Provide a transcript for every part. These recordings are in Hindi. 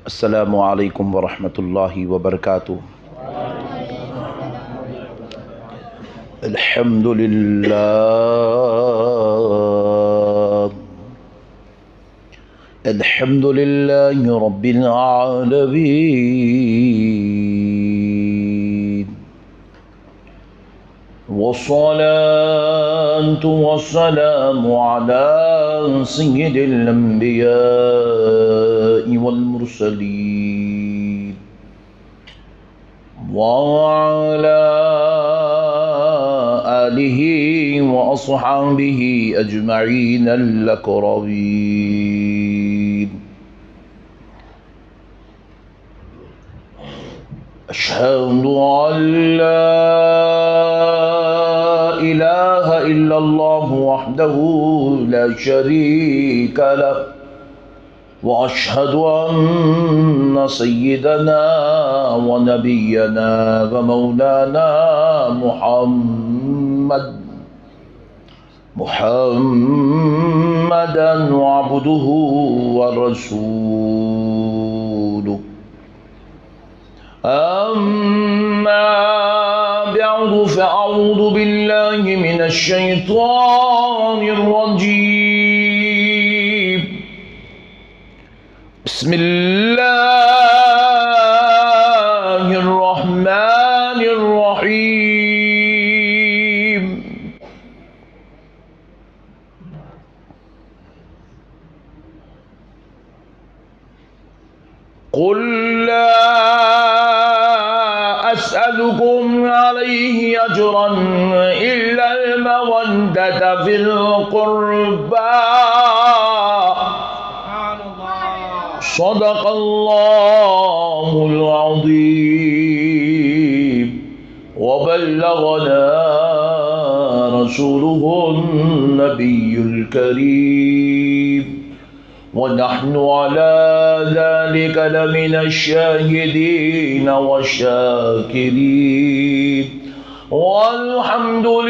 अस्सलामु अलैकुम वरहमतुल्लाहि वबरकातुहू। अल्हम्दुलिल्लाहि रब्बिल आलमीन वस्सलातु वस्सलामु अला सय्यिदिल अंबियाइ वल मुरसलीन व अला आलिहि व अस्हाबिहि अजमईन अल-अकरमीन। अशहदु अल्ला इलाहा इल्लल्लाह वहदहु ला शरीका लह व अशहदु अन्ना सय्यिदना व नबियना व मौलाना मुहम्मदन अब्दुहु व रसूलुहु। अम्मा बअद फ़अऊज़ु बिल्लाहि मिनश शैतानिर रजीम। बिस्मिल्लाहिर रहमानिर रहीम। कुल ला अस्अलुकुम अलैहि अजरन इल्लल मवद्दत फिल क़ुर्बा। सदक़ल्लाहुल अज़ीम व बल्लगना रसूलुहुन नबियुल करीम व नहनु अला ज़ालिका लमिनश शाहिदीन व शाकिरीन वल्हम्दुलिल्लाहि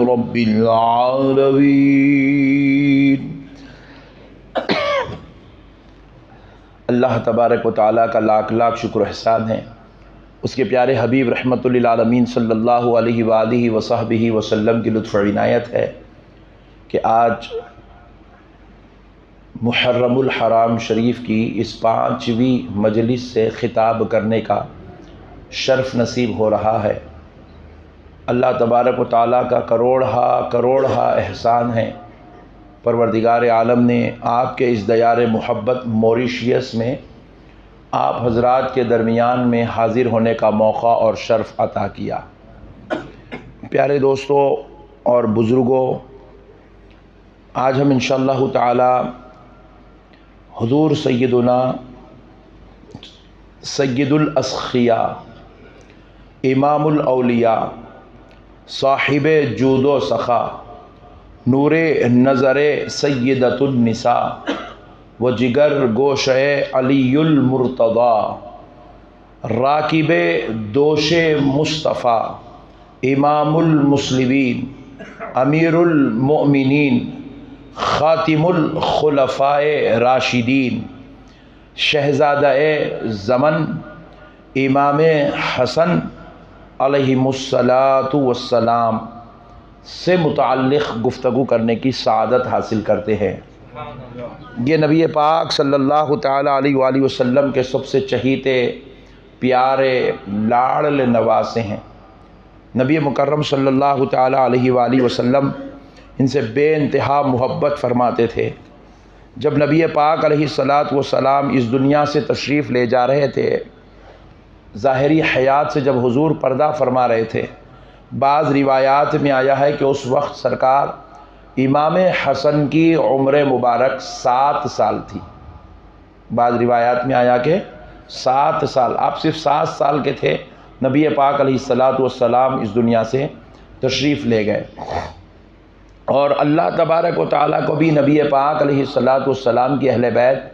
रब्बिल आलमीन। अल्लाह तबारक व तआला का लाख लाख शुक्र एहसान है। उसके प्यारे हबीब रहमतुल लिल आलमीन सल्लल्लाहु अलैहि वालिहि वसहबिहि वसल्लम की लुत्फ़ इनायत है कि आज मुहर्रमुल हराम शरीफ की इस 5वीं मजलिस से ख़िताब करने का शर्फ़ नसीब हो रहा है। अल्लाह तबारक व तआला का करोड़हा एहसान है। परवरदिगार आलम ने आपके इस दयार मोहब्बत मॉरिशियस में आप हज़रात के दरमियान में हाज़िर होने का मौका और शर्फ़ अता किया। प्यारे दोस्तों और बुज़ुर्गों, आज हम इंशाअल्लाह ताला हुज़ूर सय्यदुल अस्ख़िया, इमामुल औलिया, साहिबे जूदो सख़ा, नूरे नज़रे सय्यदतुन निसा व जिगर गोशे अलीयुल मुर्तज़ा, राकिबे दोशे मुस्तफ़ा, इमामुल मुस्लिमीन, अमीरुल मोमिनीन, ख़ातिमुल खुलफ़ाए राशिदीन, शहज़ादा-ए ज़मन इमाम हसन अलैहिमुस्सलातु वस्सलाम से मुतअल्लिक़ गुफ्तगू करने की सआदत हासिल करते हैं। ये नबी पाक सल्लल्लाहु ताला अलैहि वसल्लम के सबसे चहीते प्यारे लाडले नवासे हैं। नबी मुकर्रम सल्लल्लाहु ताला अलैहि वसल्लम इनसे बेइंतहा मोहब्बत फरमाते थे। जब नबी पाक अलैहिस्सलातु वस्सलाम इस दुनिया से तशरीफ़ ले जा रहे थे, ज़ाहिरी हयात से जब हुजूर पर्दा फरमा रहे थे, बाज़ रिवायात में आया है कि उस वक्त सरकार इमाम हसन की उम्र मुबारक 7 साल थी। बाज़ रिवायात में आया कि 7 साल, आप सिर्फ 7 साल के थे, नबी पाक अलैहिस्सलातु वस्सलाम इस दुनिया से तशरीफ़ ले गए। और अल्लाह तबारक व तआला को भी नबी पाक अलैहिस्सलातु वस्सलाम की अहले बैत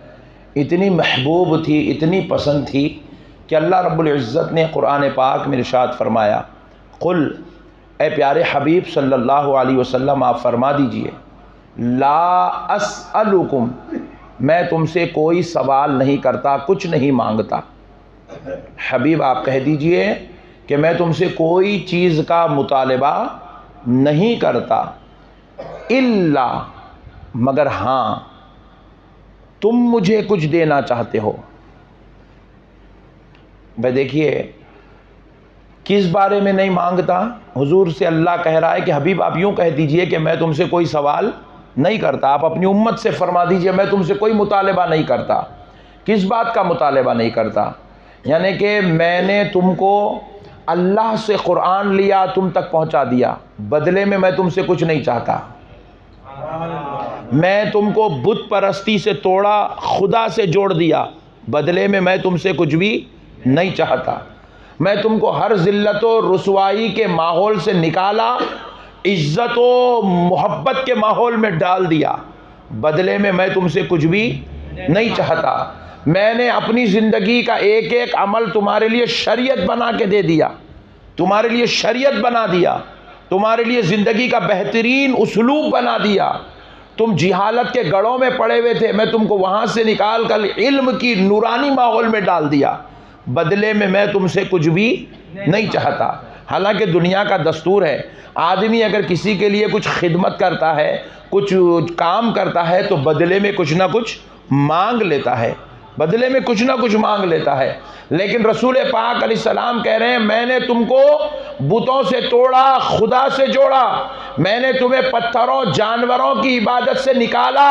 इतनी महबूब थी, इतनी पसंद थी कि अल्लाह रब्बुल इज़्ज़त ने कुरान पाक में इरशाद फरमाया, कुल, ए प्यारे हबीब सल्लल्लाहु अलैहि वसल्लम आप फरमा दीजिए, ला अस्अलुकुम, मैं तुमसे कोई सवाल नहीं करता, कुछ नहीं मांगता। हबीब आप कह दीजिए कि मैं तुमसे कोई चीज़ का मुतालबा नहीं करता, इल्ला, मगर हाँ तुम मुझे कुछ देना चाहते हो। भाई देखिए, किस बारे में नहीं मांगता? हुजूर से अल्लाह कह रहा है कि हबीब आप यूं कह दीजिए कि मैं तुमसे कोई सवाल नहीं करता। आप अपनी उम्मत से फरमा दीजिए मैं तुमसे कोई मुतालबा नहीं करता। किस बात का मुतालबा नहीं करता? यानी कि मैंने तुमको अल्लाह से कुरान लिया, तुम तक पहुंचा दिया, बदले में मैं तुमसे कुछ नहीं चाहता। मैं तुमको बुत परस्ती से तोड़ा, खुदा से जोड़ दिया, बदले में मैं तुमसे कुछ भी नहीं चाहता। मैं तुमको हर जिल्लत व रुसवाई के माहौल से निकाला, इज्जत व मोहब्बत के माहौल में डाल दिया, बदले में मैं तुमसे कुछ भी नहीं चाहता। मैंने अपनी ज़िंदगी का एक एक अमल तुम्हारे लिए शरीयत बना के दे दिया, तुम्हारे लिए शरीयत बना दिया, तुम्हारे लिए ज़िंदगी का बेहतरीन उसलूब बना दिया। तुम जिहालत के गढ़ों में पड़े हुए थे, मैं तुमको वहाँ से निकाल कर इल्म की नूरानी माहौल में डाल दिया, बदले में मैं तुमसे कुछ भी नहीं चाहता। हालांकि दुनिया का दस्तूर है, आदमी अगर किसी के लिए कुछ खिदमत करता है, कुछ काम करता है, तो बदले में कुछ ना कुछ मांग लेता है, बदले में कुछ ना कुछ मांग लेता है। लेकिन रसूल पाक अलैहिस्सलाम कह रहे हैं मैंने तुमको बुतों से तोड़ा, खुदा से जोड़ा, मैंने तुम्हें पत्थरों जानवरों की इबादत से निकाला,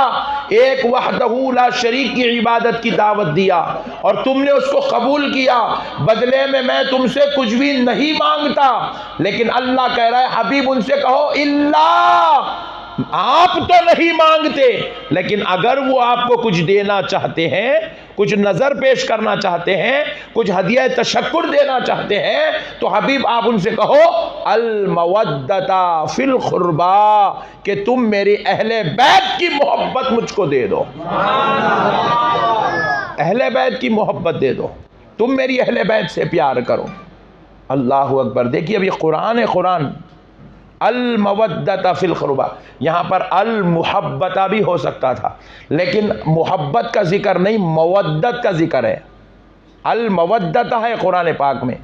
एक वहदहू ला शरीक की इबादत की दावत दिया और तुमने उसको कबूल किया, बदले में मैं तुमसे कुछ भी नहीं मांगता। लेकिन अल्लाह कह रहा है हबीब उनसे कहो इल्ला, आप तो नहीं मांगते, लेकिन अगर वो आपको कुछ देना चाहते हैं, कुछ नजर पेश करना चाहते हैं, कुछ हदिया तशक्कुर देना चाहते हैं, तो हबीब आप उनसे कहो अल मवद्दता फिल खुरबा, कि तुम मेरी अहले बैत की मोहब्बत मुझको दे दो, अहले बैत की मोहब्बत दे दो, तुम मेरी अहले बैत से प्यार करो। अल्लाह अकबर। देखिए अब ये कुरान है, कुरान अल मवद्दता फिल खुरबा, यहाँ पर अल मुहब्बता भी हो सकता था, लेकिन मोहब्बत का जिक्र नहीं, मवद्दत का जिक्र है। अल मवद्दता है कुरान पाक में,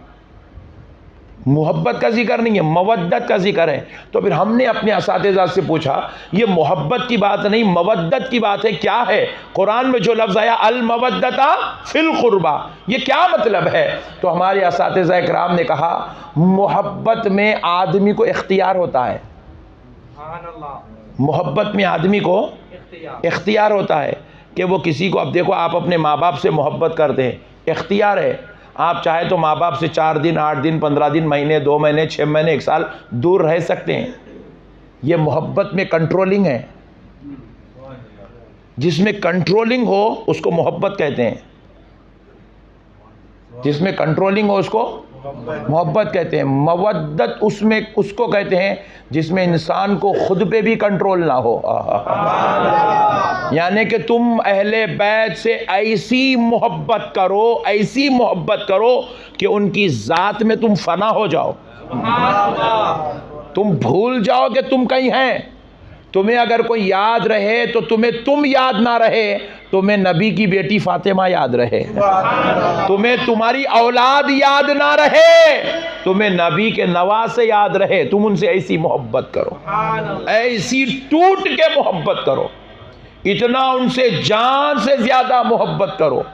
मोहब्बत का जिक्र नहीं है, मवद्दत का जिक्र है। तो फिर हमने अपने असातिज़ा से पूछा ये मोहब्बत की बात नहीं मवद्दत की बात है, क्या है? कुरान में जो लफ्ज़ आया अल मवद्दता फिल खुरबा, ये क्या मतलब है? तो हमारे असातिज़ा इकराम ने कहा मोहब्बत में आदमी को इख्तियार होता है, मोहब्बत में आदमी को इख्तियार होता है कि वो किसी को, अब देखो आप अपने माँ बाप से मोहब्बत करते हैं, इख्तियार है, आप चाहे तो माँ बाप से 4 दिन 8 दिन 15 दिन, महीने 2 महीने 6 महीने 1 साल दूर रह सकते हैं। ये मोहब्बत में कंट्रोलिंग है, जिसमें कंट्रोलिंग हो उसको मोहब्बत कहते हैं, जिसमें कंट्रोलिंग हो उसको मोहब्बत कहते हैं। मवद्दत उसमें उसको कहते हैं जिसमें इंसान को खुद पे भी कंट्रोल ना हो। यानी कि तुम अहले बैत से ऐसी मोहब्बत करो, ऐसी मोहब्बत करो कि उनकी ज़ात में तुम फना हो जाओ, तुम भूल जाओ कि तुम कहीं हैं। तुम्हें अगर कोई याद रहे तो तुम्हें तुम याद ना रहे, तुम्हें नबी की बेटी फातिमा याद रहे, तुम्हें तुम्हारी औलाद याद ना रहे, तुम्हें नबी के नवासे याद रहे। तुम उनसे ऐसी मोहब्बत करो, ऐसी टूट के मोहब्बत करो, इतना उनसे जान से ज्यादा मोहब्बत करो।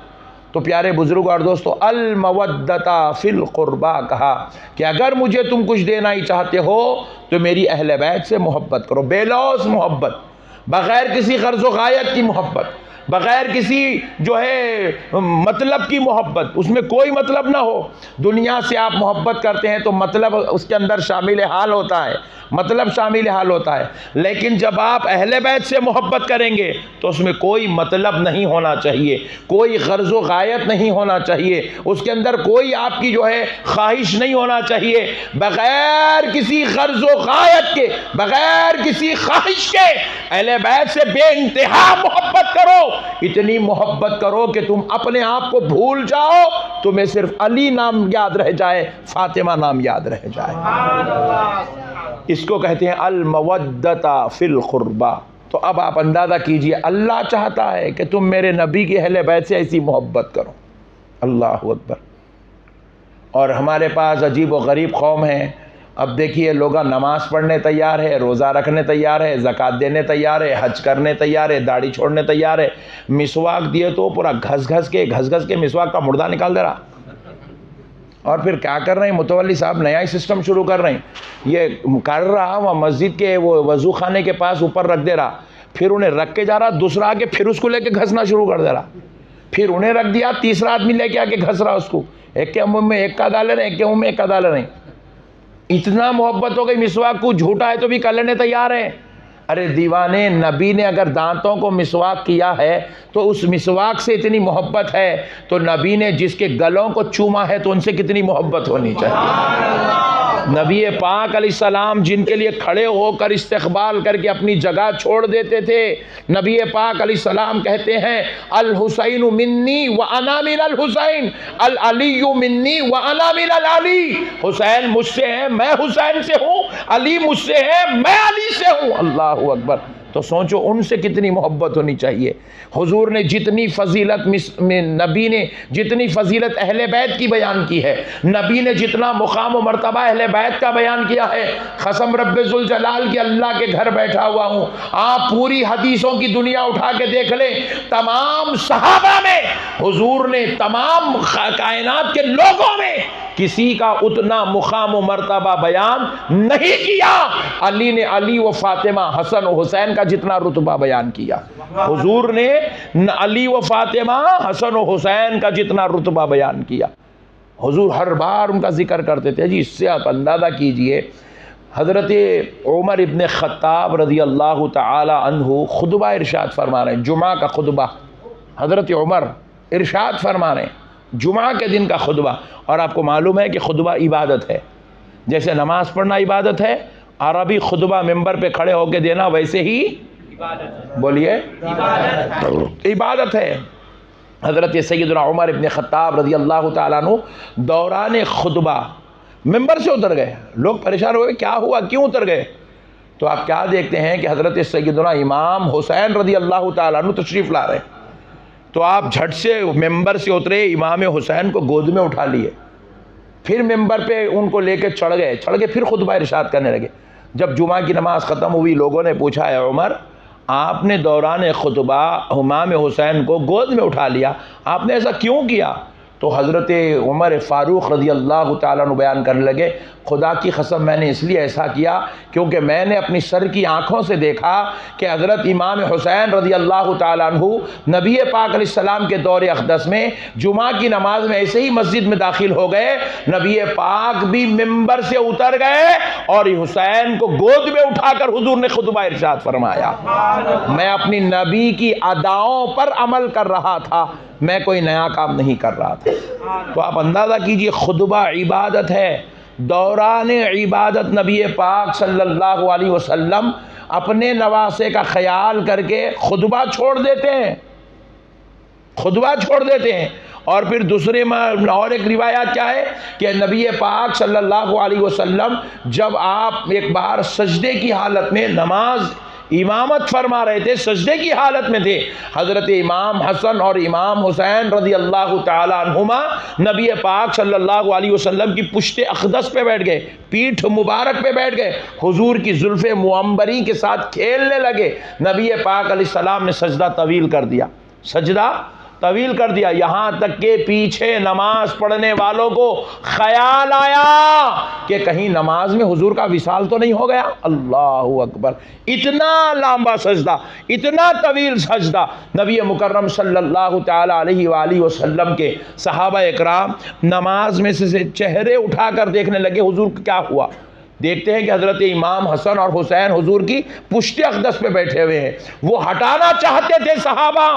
तो प्यारे बुजुर्ग और दोस्तों, अल मवद्दता फिल कुर्बा कहा कि अगर मुझे तुम कुछ देना ही चाहते हो तो मेरी अहले बैत से मोहब्बत करो, बेलौस मोहब्बत, बग़ैर किसी गर्ज़ व गायत की मोहब्बत, बग़ैर किसी जो है मतलब की मोहब्बत, उसमें कोई मतलब ना हो। दुनिया से आप मोहब्बत करते हैं तो मतलब उसके अंदर शामिल हाल होता है, मतलब शामिल हाल होता है, लेकिन जब आप अहले बैत से मोहब्बत करेंगे तो उसमें कोई मतलब नहीं होना चाहिए, कोई गर्ज़ व गायत नहीं होना चाहिए, उसके अंदर कोई आपकी जो है ख्वाहिश नहीं होना चाहिए। बग़ैर किसी गर्ज़ व गायत के, बग़ैर किसी ख्वाहिश के अहले बैत से बेइंतहा मोहब्बत करो, इतनी मोहब्बत करो कि तुम अपने आप को भूल जाओ, तुम्हें सिर्फ अली नाम याद रह जाए, फातिमा नाम याद रह जाए। इसको कहते हैं अल मवद्दता फिल कुर्बा। तो अब आप अंदाज़ा कीजिए, अल्लाह चाहता है कि तुम मेरे नबी की अहले बैत से ऐसी मोहब्बत करो। अल्लाह अकबर। और हमारे पास अजीब व गरीब कौम है। अब देखिए, लोग नमाज़ पढ़ने तैयार है, रोज़ा रखने तैयार है, ज़कात देने तैयार है, हज करने तैयार है, दाढ़ी छोड़ने तैयार है, मिसवाक दिए तो पूरा घस घस के मिसवाक का मुर्दा निकाल दे रहा। और फिर क्या कर रहे हैं, मुतवल्ली साहब नया ही सिस्टम शुरू कर रहे हैं। ये कर रहा वह मस्जिद के वो वज़ू खाने के पास ऊपर रख दे रहा, फिर उन्हें रख के जा रहा, दूसरा आके फिर उसको लेके घसना शुरू कर दे रहा, फिर उन्हें रख दिया, तीसरा आदमी लेके आके घस रहा उसको, एक के मुंह में एक का डाले रहे, एक के मुंह में एक का डाले रहे। इतना मोहब्बत हो गई मिसवाक को, झूठा है तो भी कर लेने तैयार है। अरे दीवाने, नबी ने अगर दांतों को मिसवाक किया है तो उस मिसवाक से इतनी मोहब्बत है, तो नबी ने जिसके गलों को चूमा है तो उनसे कितनी मोहब्बत होनी चाहिए। नबी पाक अलैहिस्सलाम जिनके लिए खड़े होकर इस्तक़बाल करके अपनी जगह छोड़ देते थे, नबी पाक अलैहिस्सलाम कहते हैं अल हुसैन मिन्नी व अना मिनल हुसैन, अल अली मिन्नी व अना मिनल अली। हुसैन मुझसे है, मैं हुसैन से हूँ, अली मुझसे है, मैं अली से हूँ। अल्लाह अकबर। तो सोचो उनसे कितनी मोहब्बत होनी चाहिए। हुजूर ने जितनी फजीलत नबी ने जितनी फजीलत अहले बैत की बयान की है, नबी ने जितना मुकाम व मर्तबा अहले बैत का बयान किया है, कसम रब्बे जुल जलाल की, अल्लाह के घर बैठा हुआ हूँ, आप पूरी हदीसों की दुनिया उठा के देख ले, तमाम सहाबा में हुजूर ने तमाम कायनात के लोगों में किसी का उतना मुकाम व मर्तबा बयान नहीं किया। अली ने अली व फातिमा, हसन व हुसैन का जितना रुतबा बयान किया, हुजूर ने अली व फातिमा, हसन व हुसैन का जितना रुतबा बयान किया। हुजूर हर बार उनका जिक्र करते थे। जी, इससे आप अंदाज़ा कीजिए, हज़रत उमर इब्न ख़त्ताब रज़ी अल्लाह तआला अन्हु खुतबा इरशाद फरमा रहे हैं, जुमा का खुतबा हज़रत उमर इरशाद फरमा रहे हैं, जुमा के दिन का खुतबा। और आपको मालूम है कि खुतबा इबादत है, जैसे नमाज पढ़ना इबादत है, अरबी खुतबा मेंबर पे खड़े होकर देना वैसे ही इबादत, बोलिए इबादत है। हज़रत सैयदना उमर इब्न ख़त्ताब रज़ी अल्लाह तआला अन्हु दौरान खुतबा मेंबर से उतर गए। लोग परेशान हो गए, क्या हुआ, क्यों उतर गए? तो आप क्या देखते हैं कि हज़रत सैयदना इमाम हुसैन रज़ी अल्लाह तआला अन्हु तशरीफ़ ला रहे, तो आप झट से मेंबर से उतरे, इमाम हुसैन को गोद में उठा लिए, फिर मेंबर पे उनको लेके चढ़ गए, फिर खुतबा इरशाद करने लगे। जब जुमा की नमाज़ ख़त्म हुई, लोगों ने पूछा, है उमर, आपने दौरान खुतबा इमाम हुसैन को गोद में उठा लिया, आपने ऐसा क्यों किया? तो हज़रत उमर फ़ारूक़ रज़ी अल्लाह तआला अन्हु बयान करने लगे, खुदा की कसम मैंने इसलिए ऐसा किया क्योंकि मैंने अपनी सर की आँखों से देखा कि हज़रत इमाम हुसैन रज़ी अल्लाह तआला अन्हु नबी पाक अलैहिस्सलाम के दौर अक़दस में जुमा की नमाज में ऐसे ही मस्जिद में दाखिल हो गए, नबी पाक भी मिंबर से उतर गए और हुसैन को गोद में उठाकर हुजूर ने खुतबा इरशाद फरमाया। मैं अपनी नबी की अदाओं पर अमल कर रहा था, मैं कोई नया काम नहीं कर रहा था। तो आप अंदाज़ा कीजिए, खुतबा इबादत है। दौरान इबादत नबी पाक सल्लल्लाहु अलैहि वसल्लम अपने नवासे का ख्याल करके खुतबा छोड़ देते हैं, खुतबा छोड़ देते हैं। और फिर दूसरे में और एक रिवायत क्या है कि नबी पाक सल्लल्लाहु अलैहि वसल्लम जब आप एक बार सजदे की हालत में नमाज इमामत फरमा रहे थे, सजदे की हालत में थे, हज़रत इमाम हसन और इमाम हुसैन रज़ी अल्लाह तआला अन्हुमा नबी पाक सल्लल्लाहु अलैहि वसल्लम की पुश्ते अक़दस पे बैठ गए, पीठ मुबारक पे बैठ गए, हुजूर की जुल्फ़े मुअम्बरी के साथ खेलने लगे। नबी पाक अलैहिस्सलाम ने सजदा तवील कर दिया, सजदा तवील कर दिया, यहाँ तक के पीछे नमाज पढ़ने वालों को ख्याल आया कि कहीं नमाज में हुजूर का विसाल तो नहीं हो गया। अल्लाहु अकबर। इतना लंबा सजदा, इतना तवील सजदा। नबी मुकर्रम सल्लल्लाहु तआला अलैहि वसल्लम के सहाबा इकराम नमाज में से चेहरे उठाकर देखने लगे हुजूर क्या हुआ। देखते हैं कि हज़रत इमाम हसन और हुसैन हुजूर की पुश्ते अक़दस पे बैठे हुए हैं। वो हटाना चाहते थे, सहाबा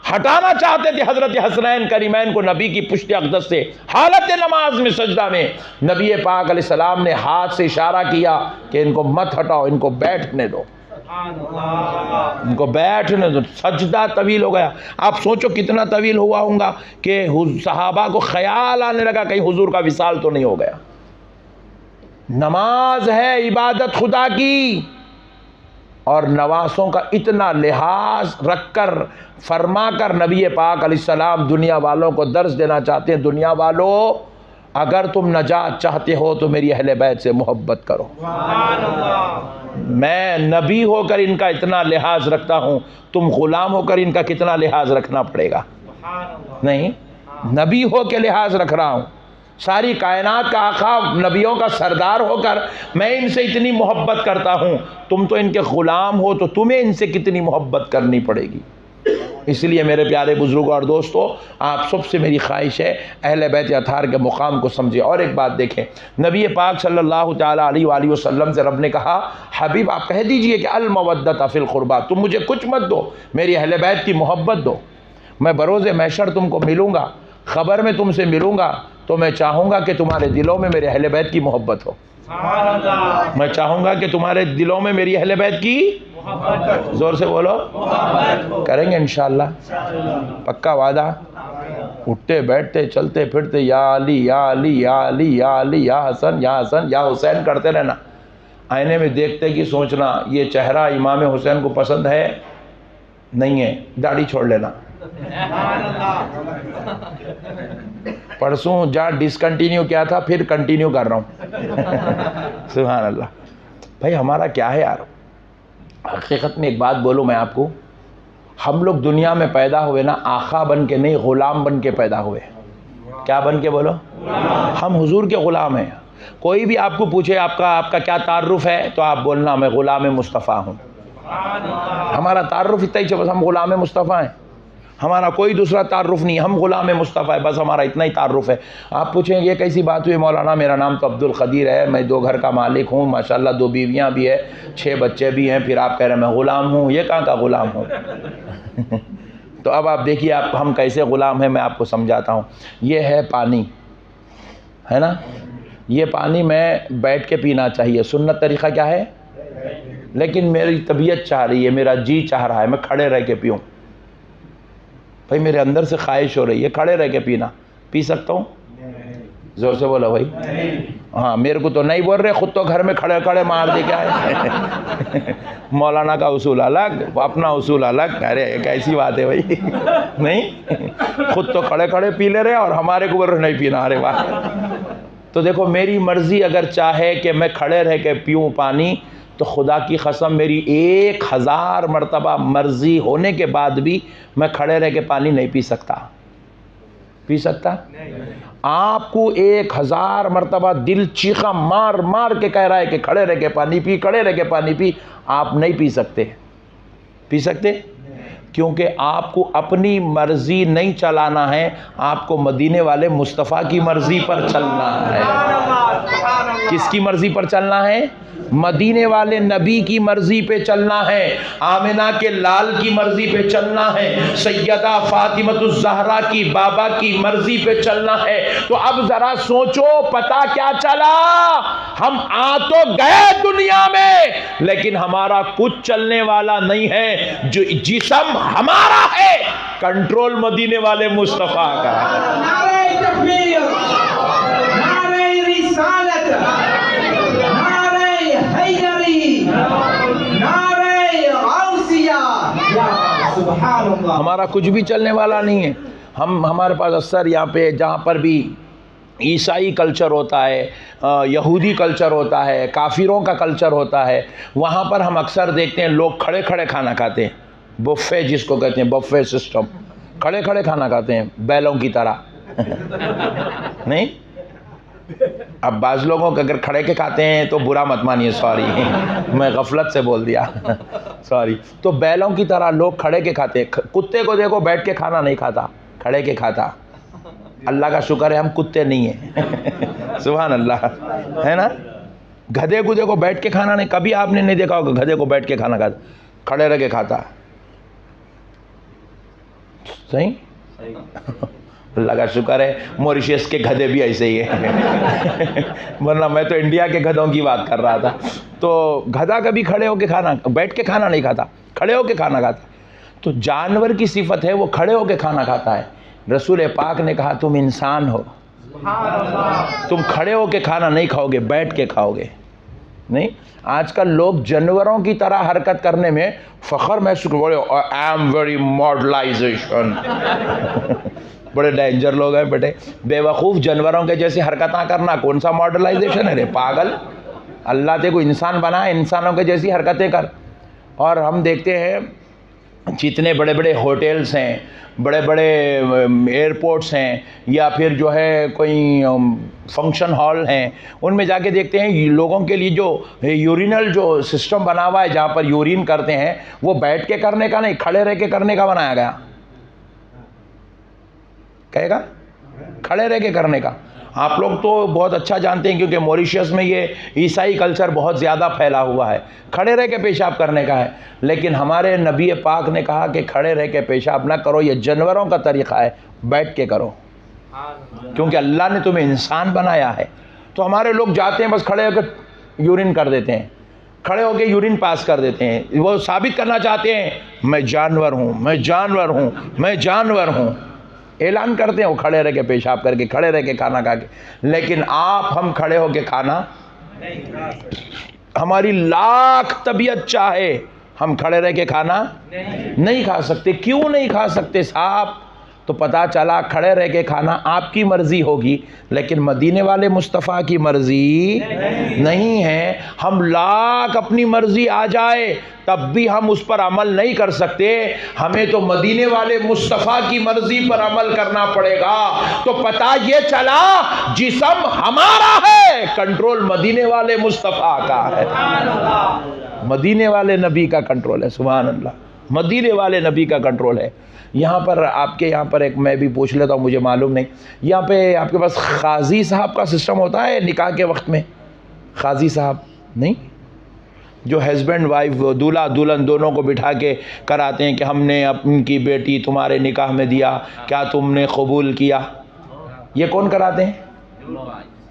हटाना चाहते थे हज़रत हसनैन करीमैन को नबी की पुश्ते अक़दस से, हालत नमाज में सजदा में। नबी पाक अलैहिस्सलाम ने हाथ से इशारा किया कि इनको मत हटाओ, इनको बैठने दो। उनको बैठने दो, सजदा तवील हो गया। आप सोचो कितना तवील हुआ होगा कि सहाबा को ख्याल आने लगा कहीं हुजूर का विसाल तो नहीं हो गया। नमाज है इबादत खुदा की, और नवासों का इतना लिहाज रखकर फरमाकर नबी पाक अलैहिस्सलाम दुनिया वालों को दर्ज देना चाहते हैं, दुनिया वालों अगर तुम नजात चाहते हो तो मेरी अहले बैत से मोहब्बत करो। मैं नबी होकर इनका इतना लिहाज रखता हूं, तुम गुलाम होकर इनका कितना लिहाज रखना पड़ेगा? नहीं, नबी हो के लिहाज रख रहा हूं, सारी कायनात का आका, नबियों का सरदार होकर मैं इनसे इतनी मोहब्बत करता हूं, तुम तो इनके गुलाम हो तो तुम्हें इनसे कितनी मोहब्बत करनी पड़ेगी। इसलिए मेरे प्यारे बुजुर्गों और दोस्तों, आप सबसे मेरी ख्वाहिश है अहले बैत अतहार के मुकाम को समझिए। और एक बात देखें, नबी पाक सल्लल्लाहु तआला अलैहि वसल्लम से रब ने कहा, हबीब आप कह दीजिए कि अल मवद्दत फिल कुर्बा, तुम मुझे कुछ मत दो, मेरी अहले बैत की मोहब्बत दो। मैं बरोज़े महशर तुमको मिलूँगा, ख़बर में तुमसे मिलूँगा, तो मैं चाहूँगा कि तुम्हारे दिलों में मेरे अहले बैत की मोहब्बत हो। मैं चाहूँगा कि तुम्हारे दिलों में मेरी अहले बैत की मोहब्बत, जोर से बोलो, करेंगे इंशाअल्लाह, पक्का वादा। उठते बैठते चलते फिरते या अली या अली या अली या अली या हसन या हसन या हुसैन करते रहना। आईने में देखते कि सोचना ये चेहरा इमाम हुसैन को पसंद है नहीं है, दाढ़ी छोड़ लेना। परसों जहाँ डिसकंटिन्यू किया था फिर कंटिन्यू कर रहा हूँ। सुभान अल्लाह। भाई हमारा क्या है यार, हकीकत में एक बात बोलूँ मैं आपको, हम लोग दुनिया में पैदा हुए ना आका बन के नहीं, ग़ुलाम बन के पैदा हुए। क्या बन के बोलो? हम हुजूर के ग़ुलाम हैं। कोई भी आपको पूछे आपका क्या तारुफ है, तो आप बोलना मैं ग़ुलाम मुस्तफ़ा हूँ। हमारा तारुफ इतना ही है, बस हम ग़ुलाम मुस्तफ़ा हैं, हमारा कोई दूसरा तारुफ नहीं, हम ग़ुलाम मुस्तफ़ा है, बस हमारा इतना ही तारुफ है। आप पूछेंगे ये कैसी बात हुई मौलाना, मेरा नाम तो अब्दुल क़दीर है, मैं 2 घर का मालिक हूँ, माशाल्लाह 2 बीवियाँ भी है, 6 बच्चे भी हैं, फिर आप कह रहे हैं मैं ग़ुलाम हूँ। ये कहाँ का ग़ुलाम हूँ? तो अब आप देखिए आप हम कैसे ग़ुलाम हैं, मैं आपको समझाता हूँ। ये है पानी, है ना, ये पानी मैं बैठ के पीना चाहिए, सुन्नत तरीक़ा क्या है, लेकिन मेरी तबीयत चाह रही है, मेरा जी चाह रहा है मैं खड़े रह के पीऊँ। भाई मेरे अंदर से ख्वाहिश हो रही है खड़े रह के पीना, पी सकता हूँ? जोर से बोलो भाई। हाँ, मेरे को तो नहीं बोल रहे, खुद तो घर में खड़े खड़े मार दे क्या है। मौलाना का उसूल अलग, अपना उसूल अलग। अरे कैसी बात है भाई। नहीं, खुद तो खड़े खड़े पी ले रहे और हमारे को बोल रहे नहीं पीना। अरे वाह। तो देखो मेरी मर्जी अगर चाहे कि मैं खड़े रह के पीऊँ पानी, तो खुदा की कसम मेरी 1000 मरतबा मर्जी होने के बाद भी मैं खड़े रह के पानी नहीं पी सकता। पी सकता? आपको 1000 मरतबा दिल चीखा मार मार के कह रहा है कि खड़े रह के पानी पी, खड़े रह के पानी पी, आप नहीं पी सकते। पी सकते? क्योंकि आपको अपनी मर्जी नहीं चलाना है, आपको मदीने वाले मुस्तफ़ा की मर्जी पर चलना है। किसकी मर्जी पर चलना है? मदीने वाले नबी की मर्जी पे चलना है, आमिना के लाल की मर्जी पे चलना है, सैयदा फातिमतुज़ ज़हरा की बाबा की मर्जी पे चलना है। तो अब जरा सोचो, पता क्या चला? हम आ तो गए दुनिया में, लेकिन हमारा कुछ चलने वाला नहीं है, जो जिस्म हमारा है, कंट्रोल मदीने वाले मुस्तफ़ा का है। नारे तकबीर, नारे रिसालत, नारे हैदरी, नारे गौसिया, या सुभान अल्लाह। हमारा कुछ भी चलने वाला नहीं है। हमारे पास अक्सर यहाँ पे जहाँ पर भी ईसाई कल्चर होता है, यहूदी कल्चर होता है, काफिरों का कल्चर होता है, वहाँ पर हम अक्सर देखते हैं लोग खड़े खड़े खाना खाते हैं। बुफ़े जिसको कहते हैं, बुफ़े सिस्टम, खड़े खड़े खाना खाते हैं बैलों की तरह। नहीं, अब बाज़ लोगों के अगर खड़े के खाते हैं तो बुरा मत मानिए, सॉरी मैं गफलत से बोल दिया, सॉरी। तो बैलों की तरह लोग खड़े के खाते हैं। कुत्ते को देखो बैठ के खाना नहीं खाता, खड़े के खाता। अल्लाह का शुक्र है हम कुत्ते नहीं हैं। सुभान अल्लाह, है ना। गधे को देखो बैठ के खाना नहीं, कभी आपने नहीं देखा होगा गधे को बैठ के खाना खाता, खड़े रह के खाता। सही? अल्लाह का शुक्र है मॉरिशस के गधे भी ऐसे ही है वरना मैं तो इंडिया के गधों की बात कर रहा था। तो गधा कभी खड़े होके खाना, बैठ के खाना नहीं खाता, खड़े होके खाना खाता। तो जानवर की सिफत है वो खड़े होके खाना खाता है। रसूल पाक ने कहा तुम इंसान हो, तुम खड़े होके खाना नहीं खाओगे, बैठ के खाओगे। नहीं, आजकल लोग जानवरों की तरह हरकत करने में फख्र महसूस बोले आई एम वेरी मॉडलाइजेशन बड़े डेंजर लोग हैं बेटे। बेवकूफ़ जानवरों के जैसी हरकतें करना कौन सा मॉडलाइजेशन है रे पागल। अल्लाह ते को इंसान बना, इंसानों के जैसी हरकतें कर। और हम देखते हैं जितने बड़े बड़े होटल्स हैं, बड़े बड़े एयरपोर्ट्स हैं, या फिर जो है कोई फंक्शन हॉल हैं, उनमें जाके देखते हैं लोगों के लिए जो यूरिनल जो सिस्टम बना हुआ है, जहाँ पर यूरिन करते हैं, वो बैठ के करने का नहीं, खड़े रह के करने का बनाया गया। कहेगा खड़े रह के करने का। आप लोग तो बहुत अच्छा जानते हैं क्योंकि मॉरिशस में ये ईसाई कल्चर बहुत ज़्यादा फैला हुआ है, खड़े रह के पेशाब करने का है। लेकिन हमारे नबी पाक ने कहा कि खड़े रह के पेशाब ना करो, ये जानवरों का तरीक़ा है, बैठ के करो, क्योंकि अल्लाह ने तुम्हें इंसान बनाया है। तो हमारे लोग जाते हैं बस खड़े होकर यूरिन कर देते हैं, खड़े होकर यूरिन पास कर देते हैं। वो साबित करना चाहते हैं मैं जानवर हूँ, मैं जानवर हूँ, मैं जानवर हूँ, ऐलान करते हैं वो खड़े रह के पेशाब करके, खड़े रह के खाना खा के। लेकिन हम खड़े होके खाना, हमारी लाख तबीयत चाहे हम खड़े रह के खाना नहीं खा सकते। क्यों नहीं खा सकते साहब? तो पता चला खड़े रह के खाना आपकी मर्जी होगी, लेकिन मदीने वाले मुस्तफ़ा की मर्जी नहीं है। हम लाख अपनी मर्जी आ जाए तब भी हम उस पर अमल नहीं कर सकते। हमें तो मदीने वाले मुस्तफ़ा की मर्जी पर अमल करना पड़ेगा। तो पता ये चला जिस्म हमारा है, कंट्रोल मदीने वाले मुस्तफ़ा का है, मदीने वाले नबी का कंट्रोल है। सुभान अल्लाह, मदीने वाले नबी का कंट्रोल है। यहाँ पर आपके यहाँ पर एक मैं भी पूछ लेता हूँ, मुझे मालूम नहीं, यहाँ पे आपके पास खाजी साहब का सिस्टम होता है निकाह के वक्त में? खाजी साहब नहीं, जो हस्बैंड वाइफ दूल्हा दुल्हन दोनों को बिठा के कराते हैं कि हमने अपनी बेटी तुम्हारे निकाह में दिया, क्या तुमने कबूल किया? ये कौन कराते हैं?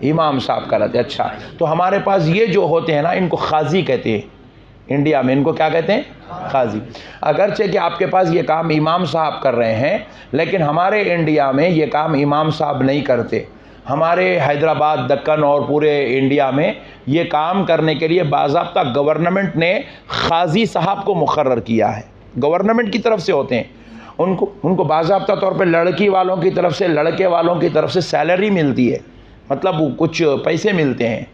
इमाम साहब कराते हैं। अच्छा, तो हमारे पास ये जो होते हैं ना, इनको खाजी कहते हैं। इंडिया में इनको क्या कहते हैं? खाजी। अगरचे कि आपके पास ये काम इमाम साहब कर रहे हैं, लेकिन हमारे इंडिया में ये काम इमाम साहब नहीं करते। हमारे हैदराबाद, दक्कन और पूरे इंडिया में ये काम करने के लिए बाज़ाब्ता गवर्नमेंट ने खाजी साहब को मुकर्रर किया है। गवर्नमेंट की तरफ से होते हैं, उनको बाज़ाब्ता तौर पे लड़की वालों की तरफ से, लड़के वालों की तरफ से सैलरी मिलती है, मतलब कुछ पैसे मिलते हैं।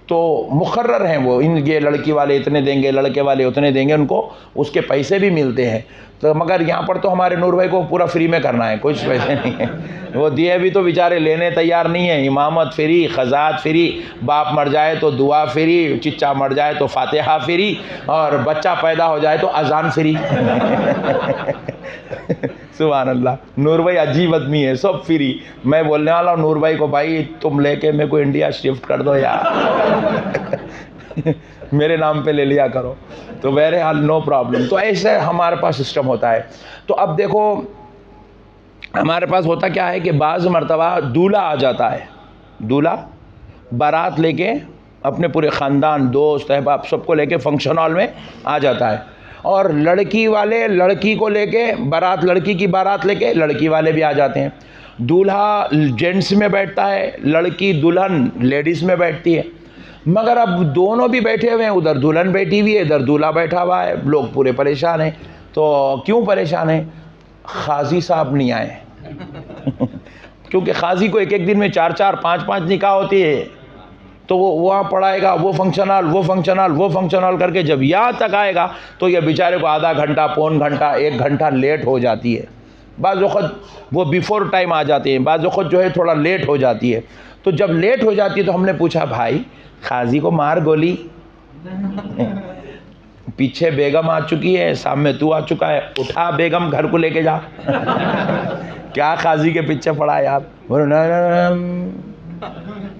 तो मुकर्रर हैं वो, ये लड़की वाले इतने देंगे, लड़के वाले उतने देंगे, उनको उसके पैसे भी मिलते हैं। तो मगर यहाँ पर तो हमारे नूर भाई को पूरा फ्री में करना है, कुछ पैसे नहीं है। वो दिए भी तो बेचारे लेने तैयार नहीं है। इमामत फ्री, ख़ज़ात फ्री, बाप मर जाए तो दुआ फ्री, चिच्चा मर जाए तो फातिहा फ्री, और बच्चा पैदा हो जाए तो अजान फ्री। सुभान अल्लाह, नूर भाई अजीब आदमी है, सब फ्री। मैं बोलने वाला हूँ नूर भाई को, भाई तुम लेके मेरे को इंडिया शिफ्ट कर दो यार, मेरे नाम पे ले लिया करो। तो बहरहाल नो प्रॉब्लम। तो ऐसे हमारे पास सिस्टम होता है। तो अब देखो हमारे पास होता क्या है कि बाज़ मरतबा दूल्हा आ जाता है, दूल्हा बारात लेके अपने पूरे ख़ानदान, दोस्त अहबाब सबको लेके फंक्शन हॉल में आ जाता है, और लड़की वाले लड़की को लेके बारात, लड़की की बारात लेके लड़की वाले भी आ जाते हैं। दूल्हा जेंट्स में बैठता है, लड़की दुल्हन लेडीज़ में बैठती है। मगर अब दोनों भी बैठे हुए हैं, उधर दुल्हन बैठी हुई है, इधर दूल्हा बैठा हुआ है, लोग पूरे परेशान हैं। तो क्यों परेशान हैं? खाजी साहब नहीं आए। क्योंकि खाजी को एक एक दिन में 4-4, 5-5 निकाह होती है, तो वो वहाँ पढ़ाएगा, वो फंक्शन हॉल, वो फंक्शन हॉल, वो फंक्शन हॉल करके जब यहाँ तक आएगा तो ये बेचारे को आधा घंटा, पौन घंटा, 1 घंटा लेट हो जाती है। बाज़ वक़्त वो बिफोर टाइम आ जाते हैं, बाज़ वक़्त जो है थोड़ा लेट हो जाती है। तो जब लेट हो जाती है तो हमने पूछा, भाई खाजी को मार गोली, पीछे बेगम आ चुकी है, सामने तू आ चुका है, उठा बेगम घर को लेके जा। क्या खाजी के पीछे पड़ा यार?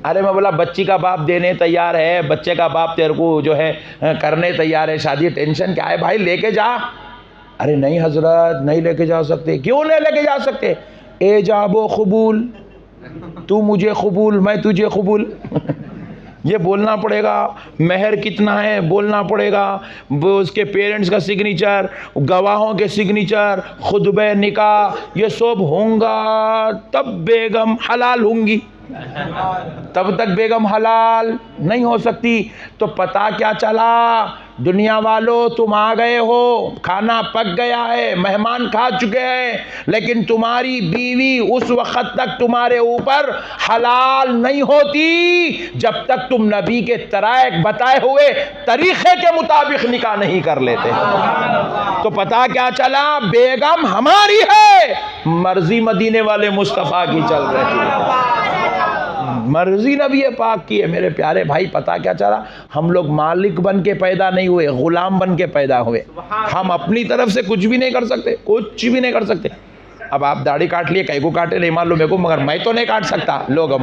अरे मैं बोला बच्ची का बाप देने तैयार है, बच्चे का बाप तेरे को जो है करने तैयार है शादी, टेंशन क्या है भाई, लेके जा। अरे नहीं हजरत, नहीं लेके जा सकते। क्यों नहीं लेके जा सकते? एजाबो कबूल, तू मुझे कबूल मैं तुझे कबूल ये बोलना पड़ेगा। महर कितना है बोलना पड़ेगा, वो उसके पेरेंट्स का सिग्नेचर, गवाहों के सिग्नेचर, खुतबे निकाह, ये सब होगा तब बेगम हलाल होंगी, तब तक बेगम हलाल नहीं हो सकती। तो पता क्या चला, दुनिया वालों तुम आ गए हो, खाना पक गया है, मेहमान खा चुके हैं, लेकिन तुम्हारी बीवी उस वक्त तक तुम्हारे ऊपर हलाल नहीं होती जब तक तुम नबी के तराइक बताए हुए तरीके के मुताबिक निकाह नहीं कर लेते। तो पता क्या चला, बेगम हमारी है, मर्जी मदीने वाले मुस्तफ़ा की चल रही है, मर्जी नबी पाक की है। मेरे प्यारे भाई, पता क्या चला, हम लोग मालिक बन के पैदा नहीं हुए, गुलाम बन के पैदा हुए। हम अपनी तरफ से कुछ भी नहीं कर सकते, कुछ भी नहीं कर सकते। अब आप दाढ़ी काट लिए, कहीं को काटे नहीं मान लो मेरे को, मगर मैं तो नहीं काट सकता। लोग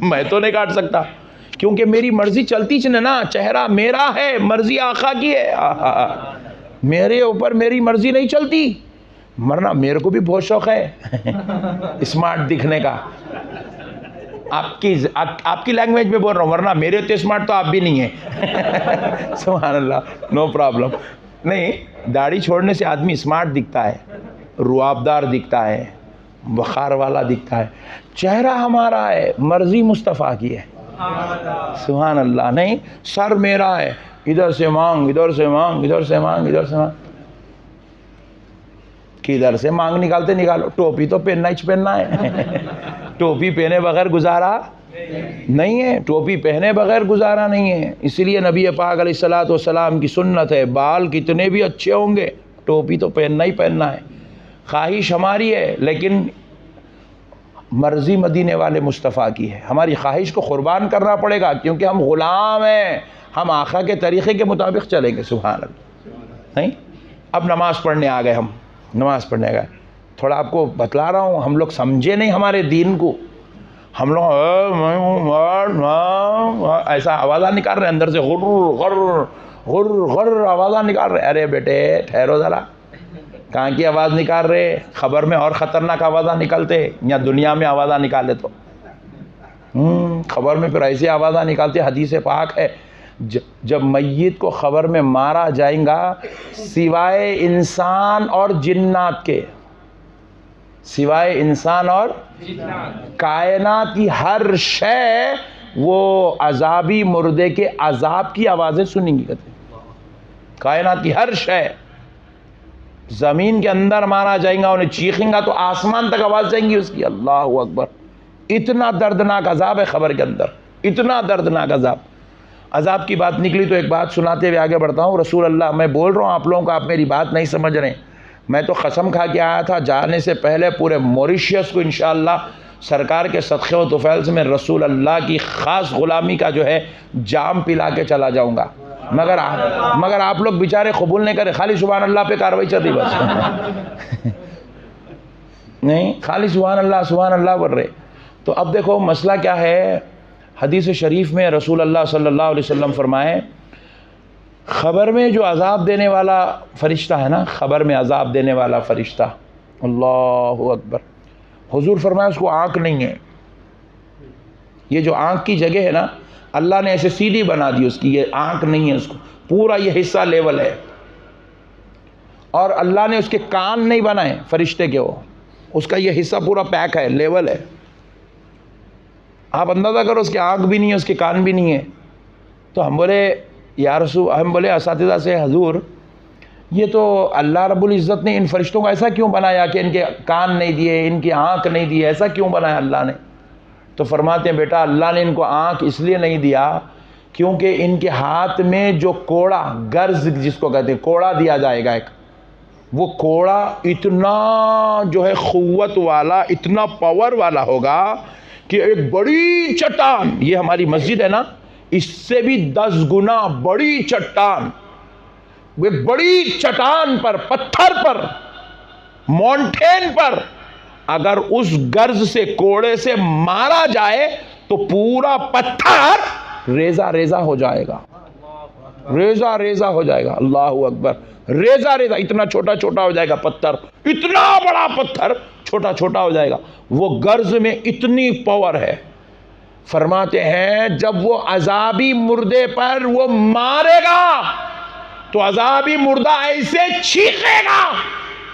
मैं तो नहीं काट सकता, क्योंकि मेरी मर्जी चलती चले ना, चेहरा मेरा है, मर्जी आका की है। मेरे ऊपर मेरी मर्जी नहीं चलती, मरना मेरे को भी बहुत शौक है स्मार्ट दिखने का। आपकी लैंग्वेज में बोल रहा हूँ, वरना मेरे तो स्मार्ट तो आप भी नहीं है सुभान अल्लाह, नो प्रॉब्लम। नहीं, दाढ़ी छोड़ने से आदमी स्मार्ट दिखता है, रुआबदार दिखता है, वक़ार वाला दिखता है। चेहरा हमारा है, मर्जी मुस्तफ़ा की है, सुभान अल्लाह। नहीं, सर मेरा है, इधर से मांग, इधर से मांग, इधर से मांग, इधर से मांग, किधर से मांग निकालते निकालो। टोपी तो पहनना ही पहनना है टोपी पहने बगैर गुजारा नहीं है, टोपी पहने बगैर गुजारा नहीं है। इसलिए नबी पाक अलैहिस्सलातु वस्सलाम की सुन्नत है, बाल कितने भी अच्छे होंगे, टोपी तो पहनना ही पहनना है। ख्वाहिश हमारी है, लेकिन मर्जी मदीने वाले मुस्तफ़ा की है। हमारी ख्वाहिश को कुर्बान करना पड़ेगा, क्योंकि हम ग़ुलाम हैं, हम आका के तरीक़े के मुताबिक चलेंगे। सुभान अल्लाह। नहीं, अब नमाज़ पढ़ने आ गए, हम नमाज़ पढ़ने गए। थोड़ा आपको बतला रहा हूँ, हम लोग समझे नहीं हमारे दीन को। हम लोग ऐसा आवाज़ा निकाल रहे हैं अंदर से, गुर्र गुर्र गुर्र गुर्र आवाज़ा निकाल रहे। अरे बेटे ठहरो ज़रा, कहाँ की आवाज़ निकाल रहे? खबर में और ख़तरनाक आवाज़ा निकलते या दुनिया में आवाज़ा निकाले तो खबर में फिर ऐसी आवाज़ा निकालते। हदीस पाक है, जब मैयत को खबर में मारा जाएगा, सिवाय इंसान और जिन्नात के, सिवाय इंसान और कायनात की हर शय वो अजाबी मुर्दे के अजाब की आवाज़ें सुनेंगी। कहते कायनात की हर शय, ज़मीन के अंदर मारा जाएगा, उन्हें चीखेंगा तो आसमान तक आवाज़ जाएंगी उसकी। अल्लाह अकबर, इतना दर्दनाक अजाब है खबर के अंदर, इतना दर्दनाक अजाब। अजाब की बात निकली तो एक बात सुनाते हुए आगे बढ़ता हूँ। रसूल अल्लाह, मैं बोल रहा हूँ आप लोगों को, आप मेरी बात नहीं समझ रहे। मैं तो कसम खा के आया था, जाने से पहले पूरे मॉरिशस को इंशाअल्लाह सरकार के सदक़े व तुफ़ैल से मैं रसूल अल्लाह की ख़ास ग़ुलामी का जो है जाम पिला के चला जाऊँगा। मगर आप लोग बेचारे कबूल नहीं करे, खाली सुभान अल्लाह पे कार्रवाई चल रही बस नहीं, खाली सुभान अल्लाह बोल रहे। तो अब देखो मसला क्या है। हदीस शरीफ में रसूल अल्लाह सल्लल्लाहु अलैहि वसल्लम फरमाए, ख़बर में जो अज़ाब देने वाला फ़रिश्ता है ना, ख़बर में अज़ाब देने वाला फ़रिश्ता, अल्लाहु अकबर, हुज़ूर फरमाया उसको आँख नहीं है। ये जो आँख की जगह है ना, अल्लाह ने ऐसे सीधी बना दी उसकी, ये आँख नहीं है, उसको पूरा ये हिस्सा लेवल है। और अल्लाह ने उसके कान नहीं बनाए फ़रिश्ते के, वो उसका ये हिस्सा पूरा पैक है, लेवल है। आप अंदाज़ा करो, उसकी आँख भी नहीं है, उसके कान भी नहीं है। तो हम बोले या रसूल, हम बोले असातिज़ा से, हजूर ये तो अल्लाह रब्बुल इज़्ज़त ने इन फरिश्तों को ऐसा क्यों बनाया कि इनके कान नहीं दिए, इनकी आँख नहीं दी, ऐसा क्यों बनाया अल्लाह ने? तो फरमाते हैं, बेटा अल्लाह ने इनको आँख इसलिए नहीं दिया क्योंकि इनके हाथ में जो कोड़ा, गर्ज जिसको कहते हैं, कोड़ा दिया जाएगा एक, वो कोड़ा इतना जो है क़ुव्वत वाला, इतना पावर वाला होगा कि एक बड़ी चट्टान, ये हमारी मस्जिद है ना, इससे भी 10 गुना बड़ी चट्टान, एक बड़ी चट्टान पर, पत्थर पर, माउंटेन पर अगर उस गर्ज से, कोड़े से मारा जाए तो पूरा पत्थर रेजा रेजा हो जाएगा, रेजा रेजा हो जाएगा। अल्लाह अकबर, रेजा रेजा, इतना छोटा छोटा हो जाएगा पत्थर, इतना बड़ा पत्थर छोटा छोटा हो जाएगा। वो गर्ज में इतनी पावर है, फरमाते हैं जब वो अजाबी मुर्दे पर वो मारेगा तो अजाबी मुर्दा ऐसे चीखेगा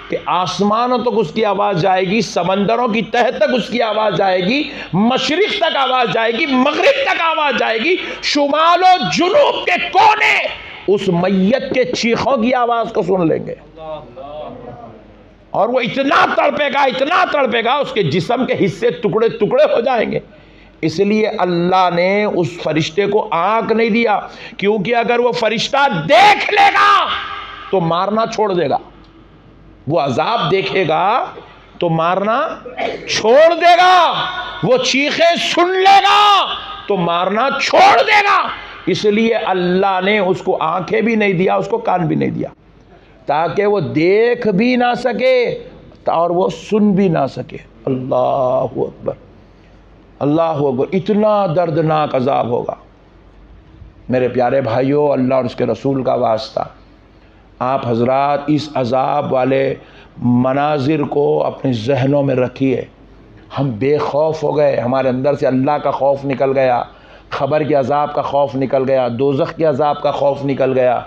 कि आसमानों तक उसकी आवाज जाएगी, समंदरों की तह तक उसकी आवाज जाएगी, मशरिक तक आवाज जाएगी, मगरिब तक आवाज जाएगी, शुमाल और जुनूब के कोने उस मैयत के चीखों की आवाज को सुन लेंगे। और वो इतना तड़पेगा उसके जिस्म के हिस्से टुकड़े टुकड़े हो जाएंगे। इसलिए अल्लाह ने उस फरिश्ते को आंख नहीं दिया, क्योंकि अगर वो फरिश्ता देख लेगा तो मारना छोड़ देगा। वो अजाब देखेगा तो मारना छोड़ देगा, वो चीखें सुन लेगा तो मारना छोड़ देगा। इसलिए अल्लाह ने उसको आंखें भी नहीं दिया, उसको कान भी नहीं दिया, ताकि वो देख भी ना सके और वो सुन भी ना सके। अल्लाहु अकबर, अल्लाहु अकबर। इतना दर्दनाक अजाब होगा मेरे प्यारे भाइयों, अल्लाह और उसके रसूल का वास्ता, आप हजरात इस अजाब वाले मनाजिर को अपने जहनों में रखिए। हम बेखौफ हो गए, हमारे अंदर से अल्लाह का खौफ निकल गया, ख़बर के अजाब का खौफ निकल गया, दोज़ख के अजाब का खौफ निकल गया।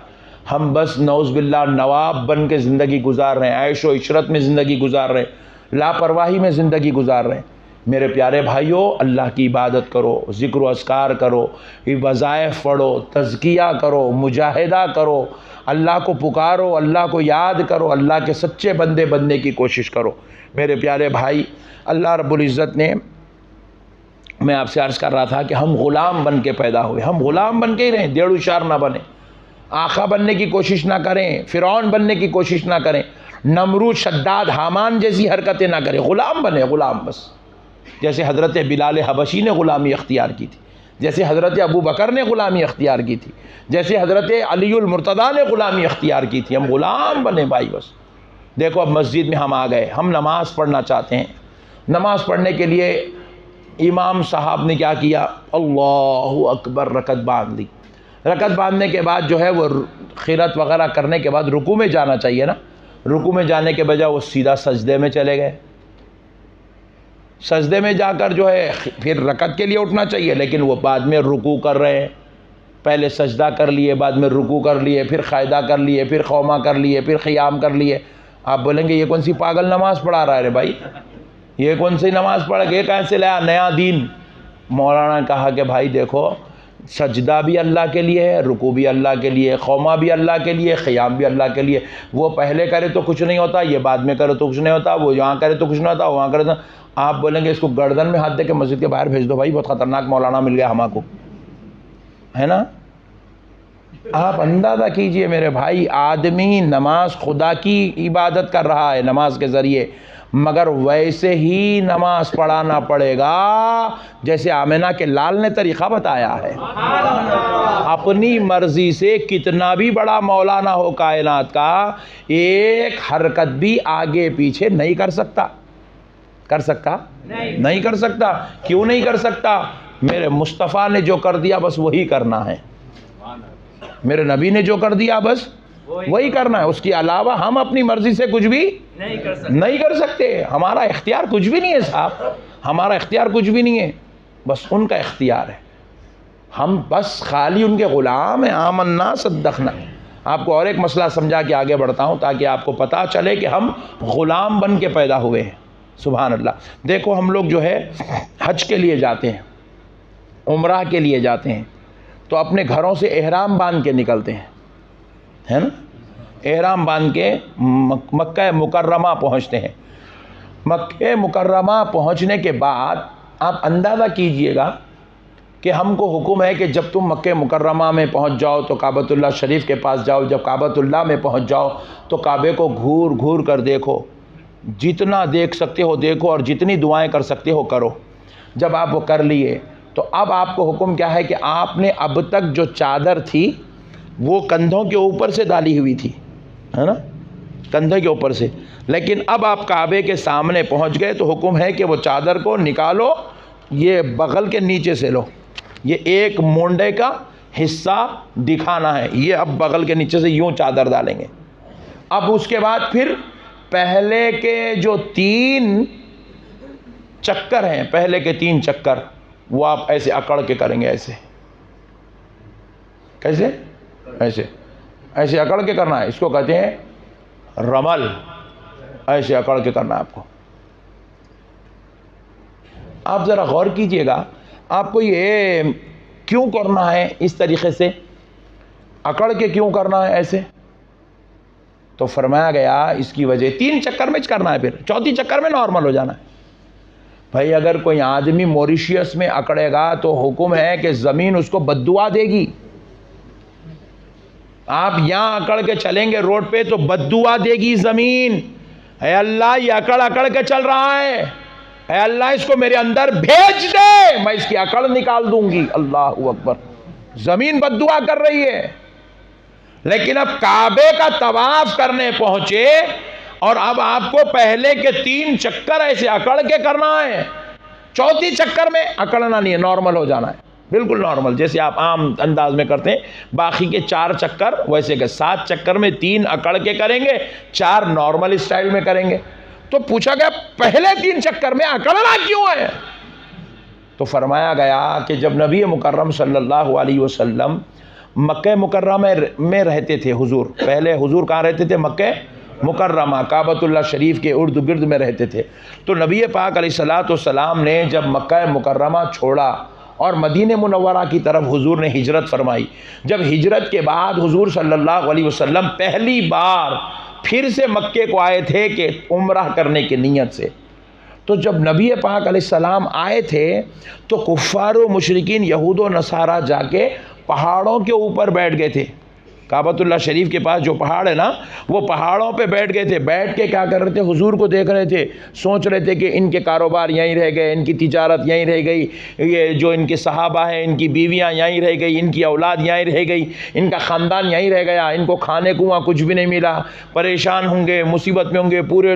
हम बस नौज़ बिल्लाह नवाब बन के ज़िंदगी गुजार रहे हैं, ऐश व इशरत में ज़िंदगी गुजार रहे हैं, लापरवाही में ज़िंदगी गुजार रहे हैं। मेरे प्यारे भाइयों, अल्लाह की इबादत करो, ज़िक्र व अस्कार करो, वज़ाइफ पढ़ो, तज़किया करो, मुजाहिदा करो, अल्लाह को पुकारो, अल्लाह को याद करो, अल्लाह के सच्चे बंदे बनने की कोशिश करो। मेरे प्यारे भाई, अल्लाह रब्बुल इज़्ज़त ने, मैं आपसे अर्ज़ कर रहा था कि हम ग़ुलाम बन के पैदा हुए, हम ग़ुलाम बन के ही रहें, डेढ़ उशार ना बने, आका बनने की कोशिश ना करें, फ़िरौन बनने की कोशिश ना करें, नमरूद शद्दाद हामान जैसी हरकतें ना करें, ग़ुलाम बने, ग़ुलाम बस। जैसे हज़रत बिलाल हबशी ने ग़ुलामी अख्तियार की थी, जैसे हज़रत अबू बकर ने ग़ुलामी अख्तियार की थी, जैसे हज़रत अलीउल मुर्तज़ा ने ग़ुलामी अख्तियार की थी। हम ग़ुलाम बने भाई बस। देखो अब मस्जिद में हम आ गए, हम नमाज़ पढ़ना चाहते हैं। नमाज़ पढ़ने के लिए इमाम साहब ने क्या किया, अल्लाहु अकबर, रकत बांध ली। रकत बांधने के बाद जो है वो खिरत वगैरह करने के बाद रुकू में जाना चाहिए ना, रुकू में जाने के बजाय वो सीधा सजदे में चले गए। सजदे में जाकर जो है फिर रकत के लिए उठना चाहिए, लेकिन वो बाद में रुकू कर रहे हैं। पहले सजदा कर लिए, बाद में रुकू कर लिए, फिर क़ायदा कर लिए, फिर खौमा कर लिए, फिर क़ियाम कर लिए। आप बोलेंगे ये कौन सी पागल नमाज़ पढ़ा रहा है रे भाई, ये कौन सी नमाज़ पढ़ के कैसे लाया नया दीन। मौलाना ने कहा कि भाई देखो, सजदा भी अल्लाह के लिए है, रुकू भी अल्लाह के लिए, खौमा भी अल्लाह के लिए, क़ियाम भी अल्लाह के लिए। वो पहले करे तो कुछ नहीं होता, ये बाद में करे तो कुछ नहीं होता, वो यहाँ करे तो कुछ नहीं होता, वहाँ करे तो। आप बोलेंगे इसको गर्दन में हाथ दे के मस्जिद के बाहर भेज दो भाई, बहुत ख़तरनाक मौलाना मिल गया हमको, है ना। आप अंदाज़ा कीजिए मेरे भाई, आदमी नमाज खुदा की इबादत कर रहा है नमाज के ज़रिए, मगर वैसे ही नमाज पढ़ाना पड़ेगा जैसे आमिना के लाल ने तरीक़ा बताया है। अपनी मर्ज़ी से कितना भी बड़ा मौलाना हो कायनात का, एक हरकत भी आगे पीछे नहीं कर सकता। कर सकता? नहीं कर सकता। क्यों नहीं कर सकता? मेरे मुस्तफ़ा ने जो कर दिया बस वही करना है, मेरे नबी ने जो कर दिया बस वही करना है। उसके अलावा हम अपनी मर्जी से कुछ भी नहीं कर सकते। हमारा इख्तियार कुछ भी नहीं है साहब, हमारा इख्तियार कुछ भी नहीं है, बस उनका इख्तियार है। हम बस खाली उनके ग़ुलाम हैं। आमन्ना सद्दक़ना। आपको और एक मसला समझा के आगे बढ़ता हूँ ताकि आपको पता चले कि हम ग़ुलाम बन के पैदा हुए हैं। सुभान अल्लाह। देखो हम लोग जो है हज के लिए जाते हैं, उम्रा के लिए जाते हैं, तो अपने घरों से एहराम बांध के निकलते हैं, है ना। एहराम बांध के मक्का मुकर्रमा पहुँचते हैं। मक्का मुकर्रमा पहुँचने के बाद आप अंदाज़ा कीजिएगा कि हमको हुक्म है कि जब तुम मक्का मुकर्रमा में पहुँच जाओ तो काबतुल्लाह शरीफ के पास जाओ, जब काबतुल्लाह में पहुँच जाओ तो काबे को घूर घूर कर देखो, जितना देख सकते हो देखो और जितनी दुआएं कर सकते हो करो। जब आप वो कर लिए तो अब आपको हुक्म क्या है कि आपने अब तक जो चादर थी वो कंधों के ऊपर से डाली हुई थी, है ना, कंधे के ऊपर से, लेकिन अब आप काबे के सामने पहुंच गए तो हुक्म है कि वो चादर को निकालो, ये बगल के नीचे से लो, ये एक मोंडे का हिस्सा दिखाना है, ये अब बगल के नीचे से यूं चादर डालेंगे। अब उसके बाद फिर पहले के जो 3 चक्कर हैं, पहले के 3 चक्कर वो आप ऐसे अकड़ के करेंगे। ऐसे कैसे? ऐसे ऐसे अकड़ के करना है, इसको कहते हैं रमल। ऐसे अकड़ के करना है आपको। आप ज़रा गौर कीजिएगा, आपको ये क्यों करना है इस तरीक़े से, अकड़ के क्यों करना है ऐसे? तो फरमाया गया इसकी वजह 3 चक्कर में करना है, फिर 4थी चक्कर में नॉर्मल हो जाना है। भाई अगर कोई आदमी मॉरिशियस में अकड़ेगा तो हुक्म है कि ज़मीन उसको बद्दुआ देगी। आप यहाँ अकड़ के चलेंगे रोड पे तो बद्दुआ देगी ज़मीन। ऐ अल्लाह ये अकड़ के चल रहा है, ऐ अल्लाह इसको मेरे अंदर भेज दे, मैं इसकी अकड़ निकाल दूंगी। अल्लाहू अकबर। ज़मीन बद्दुआ कर रही है। लेकिन अब काबे का तवाफ करने पहुंचे और अब आपको पहले के 3 चक्कर ऐसे अकड़ के करना है, 4थी चक्कर में अकड़ना नहीं है, नॉर्मल हो जाना है, बिल्कुल नॉर्मल, जैसे आप आम अंदाज में करते हैं। बाकी के 4 चक्कर वैसे के 7 चक्कर में 3 अकड़ के करेंगे, 4 नॉर्मल स्टाइल में करेंगे। तो पूछा गया पहले 3 चक्कर में अकड़ना क्यों है? तो फरमाया गया कि जब नबी मुकर्रम सल्लल्लाहु अलैहि वसल्लम मक्के मुकर्रमा में रहते थे, हुजूर पहले हुजूर कहाँ रहते थे? मक्के मुकर्रमा, काबतुल्लाह शरीफ के उर्द गिर्द में रहते थे। तो नबी पाक अलैहिस्सलाम ने जब मक्का मुकर्रमा छोड़ा और मदीने मुनव्वरा की तरफ हुजूर ने हिजरत फरमाई, जब हिजरत के बाद हुजूर सल्लल्लाहु अलैहि वसल्लम पहली बार फिर से मक्के को आए थे कि उम्रा करने की नीयत से, तो जब नबी पाक अलैहिस्सलाम आए थे तो कुफ़ार व मुशरिकीन यहूद व नसारा जाके पहाड़ों के ऊपर बैठ गए थे। काबतुल्लाह शरीफ के पास जो पहाड़ है ना, वो पहाड़ों पे बैठ गए थे। बैठ के क्या कर रहे थे? हुजूर को देख रहे थे, सोच रहे थे कि इनके कारोबार यहीं रह गए, इनकी तिजारत यहीं रह गई, ये जो इनके सहाबा हैं इनकी बीवियां यहीं रह गई, इनकी औलाद यहीं रह गई, इनका ख़ानदान यहीं रह गया, इनको खाने को वहाँ कुछ भी नहीं मिला, परेशान होंगे, मुसीबत में होंगे, पूरे